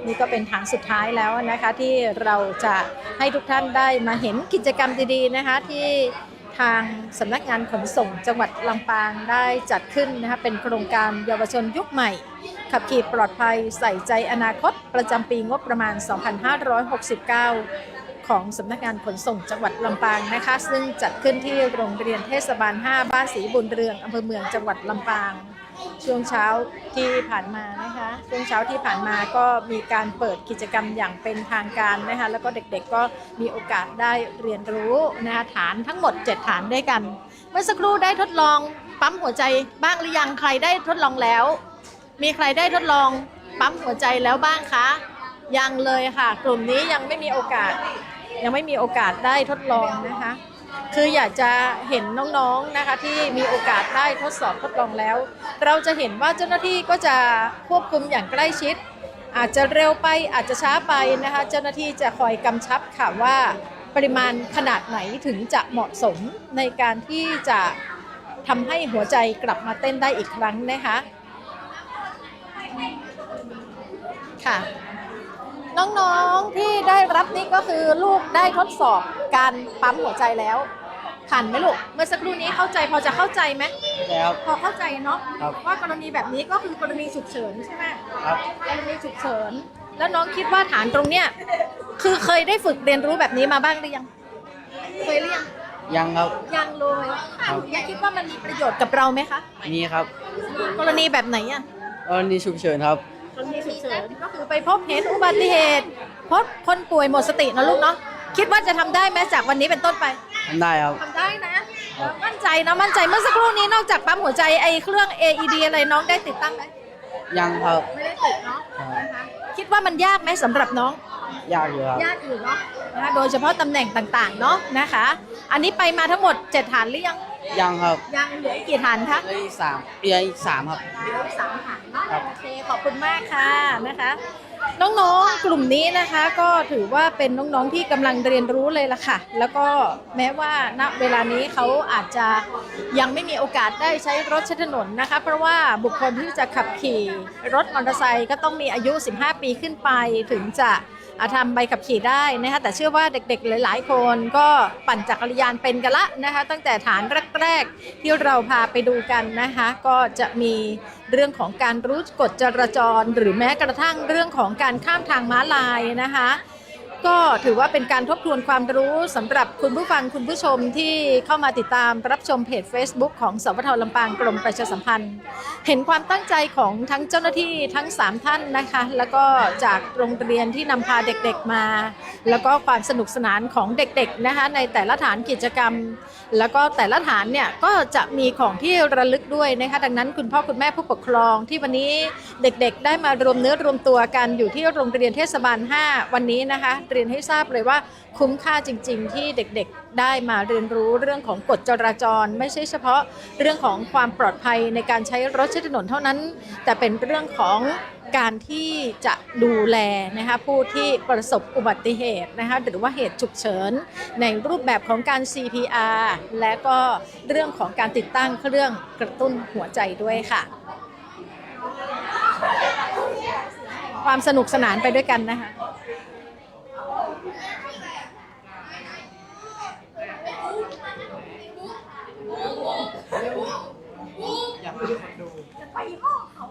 นี่ก็เป็นฐานสุดท้ายแล้วนะคะที่เราจะให้ทุกท่านได้มาเห็นกิจกรรมดีๆนะคะที่ทางสำนักงานขนส่งจังหวัดลำปางได้จัดขึ้นนะคะเป็นโครงการเยาวชนยุคใหม่ขับขี่ปลอดภัยใส่ใจอนาคตประจำปีงบประมาณ 2569 ของสำนักงานขนส่งจังหวัดลำปางนะคะซึ่งจัดขึ้นที่โรงเรียนเทศบาล 5 บ้านศรีบุญเรืองอำเภอเมืองจังหวัดลำปางช่วงเช้าที่ผ่านมานะคะช่วงเช้าที่ผ่านมาก็มีการเปิดกิจกรรมอย่างเป็นทางการนะคะแล้วก็เด็กๆก็มีโอกาสได้เรียนรู้นะคะฐานทั้งหมด7ฐานด้วยกันเมื่อสักครู่ได้ทดลองปั๊มหัวใจบ้างหรือยังใครได้ทดลองแล้วมีใครได้ทดลองปั๊มหัวใจแล้วบ้างคะยังเลยค่ะกลุ่มนี้ยังไม่มีโอกาสได้ทดลองนะคะคืออยากจะเห็นน้องๆนะคะที่มีโอกาสได้ทดสอบทดลองแล้วเราจะเห็นว่าเจ้าหน้าที่ก็จะควบคุมอย่างใกล้ชิดอาจจะเร็วไปอาจจะช้าไปนะคะเจ้าหน้าที่จะคอยกำชับค่ะว่าปริมาณขนาดไหนถึงจะเหมาะสมในการที่จะทำให้หัวใจกลับมาเต้นได้อีกครั้งนะคะค่ะน้องๆที่ได้รับนี่ก็คือลูกได้ทดสอบการปั๊มหัวใจแล้วผ่านไหมลูกเมื่อสักครู่นี้เข้าใจพอจะเข้าใจไหมแล้วพอเข้าใจเนาะว่ากรณีแบบนี้ก็คือกรณีฉุกเฉินใช่ไหมครับกรณีฉุกเฉินแล้วน้องคิดว่าฐานตรงเนี้ยคือเคยได้ฝึกเรียนรู้แบบนี้มาบ้างหรือยังเคยหรือยัง
ยังครับ
ยังเลยยังคิดว่ามันมีประโยชน์กับเราไหมคะ
มีครับ
กรณีแบบไหนอ่ะ
กรณีฉุกเฉินครับ
กรณีฉุกเฉินก็คือไปพบเห็นอุบัติเหตุพบคนป่วยหมดสตินะลูกเนาะคิดว่าจะทำได้ไหมจากวันนี้เป็นต้นไป
ทำได้ครับ
ทำได้นะมั่นใจนะมั่นใจเมื่อสักครู่นี้นอกจากปั๊มหัวใจไอ้เครื่อง AED อะไรน้องได้ติดตั้งไหม
ยังครับ
ไม่ได้ติดเนาะคิดว่ามันยากไหมสำหรับน้อง
ยากอยู่ครับ
ยากอยู่เนาะโดยเฉพาะตำแหน่งต่างๆเนาะนะคะอันนี้ไปมาทั้งหมด7ฐานหรือยัง
ยังครับ
ยังเหลืออีกกี่ฐานคะ
เหลืออีก3ครับ
เหลืออีก3ฐานเนาะโอเคขอบคุณมากค่ะนะคะน้องๆกลุ่มนี้นะคะก็ถือว่าเป็นน้องๆที่กำลังเรียนรู้เลยล่ะค่ะแล้วก็แม้ว่าณเวลานี้เขาอาจจะยังไม่มีโอกาสได้ใช้รถใช้ถนนนะคะเพราะว่าบุคคลที่จะขับขี่รถมอเตอร์ไซค์ก็ต้องมีอายุ15 ปีขึ้นไปถึงจะทำใบขับขี่ได้นะคะแต่เชื่อว่าเด็กๆหลายๆคนก็ปั่นจักรยานเป็นกันละนะคะตั้งแต่ฐานแรกๆที่เราพาไปดูกันนะคะก็จะมีเรื่องของการรู้กฎจราจรหรือแม้กระทั่งเรื่องของการข้ามทางม้าลายนะคะก็ถือว่าเป็นการทบทวนความรู้สำหรับคุณผู้ฟังคุณผู้ชมที่เข้ามาติดตามรับชมเพจ Facebook ของสวท.ลำปางกรมประชาสัมพันธ์เห็นความตั้งใจของทั้งเจ้าหน้าที่ทั้ง3ท่านนะคะแล้วก็จากโรงเรียนที่นำพาเด็กๆมาแล้วก็ความสนุกสนานของเด็กๆนะคะในแต่ละฐานกิจกรรมแล้วก็แต่ละฐานเนี่ยก็จะมีของที่ระลึกด้วยนะคะดังนั้นคุณพ่อคุณแม่ผู้ปกครองที่วันนี้เด็กๆได้มารวมเนื้อรวมตัวกันอยู่ที่โรงเรียนเทศบาล 5 วันนี้นะคะเรียนให้ทราบเลยว่าคุ้มค่าจริงๆที่เด็กๆได้มาเรียนรู้เรื่องของกฎจราจรไม่ใช่เฉพาะเรื่องของความปลอดภัยในการใช้รถใช้ถนนเท่านั้นแต่เป็นเรื่องของการที่จะดูแลนะคะผู้ที่ประสบอุบัติเหตุนะคะหรือว่าเหตุฉุกเฉินในรูปแบบของการ CPR และก็เรื่องของการติดตั้งเครื่องกระตุ้นหัวใจด้วยค่ะความสนุกสนานไปด้วยกันนะคะ
อยากให้ทุกคนดูจะไปห้องเขา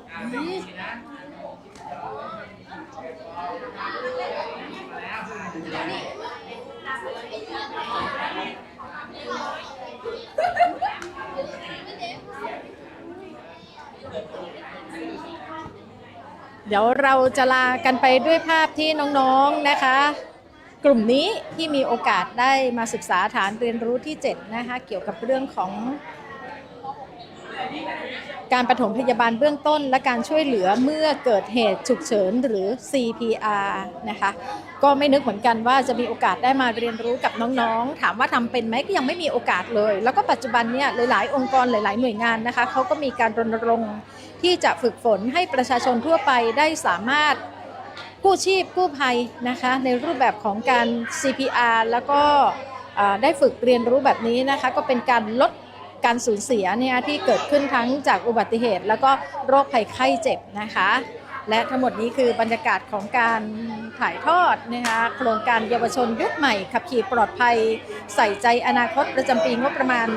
เดี๋ยวเราจะลากันไปด้วยภาพที่น้องๆนะคะกลุ่มนี้ที่มีโอกาสได้มาศึกษาฐานเรียนรู้ที่7นะคะเกี่ยวกับเรื่องของการปฐมพยาบาลเบื้องต้นและการช่วยเหลือเมื่อเกิดเหตุฉุกเฉินหรือ CPR นะคะก็ไม่นึกเหมือนกันว่าจะมีโอกาสได้มาเรียนรู้กับน้องๆถามว่าทำเป็นไหมก็ยังไม่มีโอกาสเลยแล้วก็ปัจจุบันเนี่ยหลายๆองค์กรหลายๆหน่วยงานนะคะเขาก็มีการรณรงค์ที่จะฝึกฝนให้ประชาชนทั่วไปได้สามารถ กู้ชีพกู้ภัยนะคะในรูปแบบของการ CPR แล้วก็ได้ฝึกเรียนรู้แบบนี้นะคะก็เป็นการลดการสูญเสียเนี่ยที่เกิดขึ้นทั้งจากอุบัติเหตุแล้วก็โรคภัยไข้เจ็บนะคะและทั้งหมดนี้คือบรรยากาศของการถ่ายทอดนะคะโครงการเยาวชนยุคใหม่ขับขี่ปลอดภัยใส่ใจอนาคตประจำปีงบประมาณ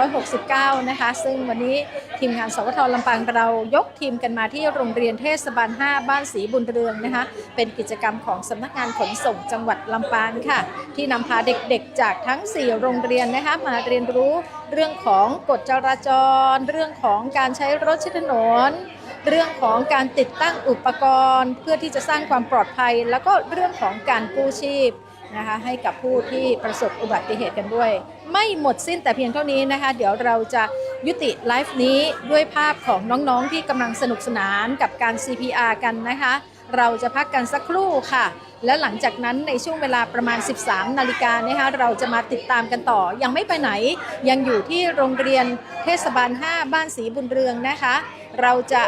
2569 นะคะซึ่งวันนี้ทีมงานสวทลำปางเรายกทีมกันมาที่โรงเรียนเทศบาล 5 บ้านศรีบุญเรืองนะคะเป็นกิจกรรมของสำนักงานขนส่งจังหวัดลำปางค่ะที่นำพาเด็กๆจากทั้ง 4 โรงเรียนนะคะมาเรียนรู้เรื่องของกฎจราจรเรื่องของการใช้รถใช้ถนนเรื่องของการติดตั้งอุปกรณ์เพื่อที่จะสร้างความปลอดภัยแล้วก็เรื่องของการกู้ชีพนะคะให้กับผู้ที่ประสบอุบัติเหตุกันด้วยไม่หมดสิ้นแต่เพียงเท่านี้นะคะเดี๋ยวเราจะยุติไลฟ์นี้ด้วยภาพของน้องๆที่กำลังสนุกสนานกับการ CPR กันนะคะเราจะพักกันสักครู่ค่ะและหลังจากนั้นในช่วงเวลาประมาณ 13 นาฬิกานะคะเราจะมาติดตามกันต่อยังไม่ไปไหนยังอยู่ที่โรงเรียนเทศบาล 5 บ้านศรีบุญเรืองนะคะเราจะ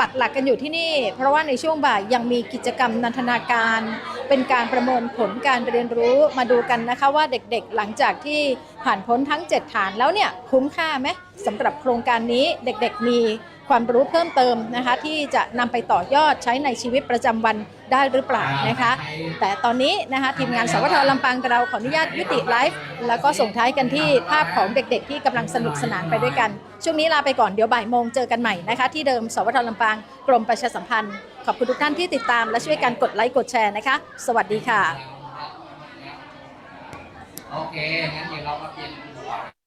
ปักหลักกันอยู่ที่นี่เพราะว่าในช่วงบ่ายยังมีกิจกรรมนันทนาการเป็นการประเมินผลการเรียนรู้มาดูกันนะคะว่าเด็กๆหลังจากที่ผ่านพ้นทั้ง7ฐานแล้วเนี่ยคุ้มค่าไหมสำหรับโครงการนี้เด็กๆมีความรู้เพิ่มเติมนะคะที่จะนำไปต่อยอดใช้ในชีวิตประจำวันได้หรือเปล่านะคะแต่ตอนนี้นะคะทีมงานสวทลำปางเราขออนุญาตยุติไลฟ์แล้วก็ส่งท้ายกันที่ภาพของเด็กๆที่กำลังสนุกสนานไปด้วยกันช่วงนี้ลาไปก่อนเดี๋ยวบ่ายโมงเจอกันใหม่นะคะที่เดิมสวทลำปางกรมประชาสัมพันธ์ขอบคุณทุกท่านที่ติดตามและช่วยกันกดไลค์กดแชร์นะคะสวัสดีค่ะ
โอเคงั้นเดี๋ยวเรามาเปลี่ยน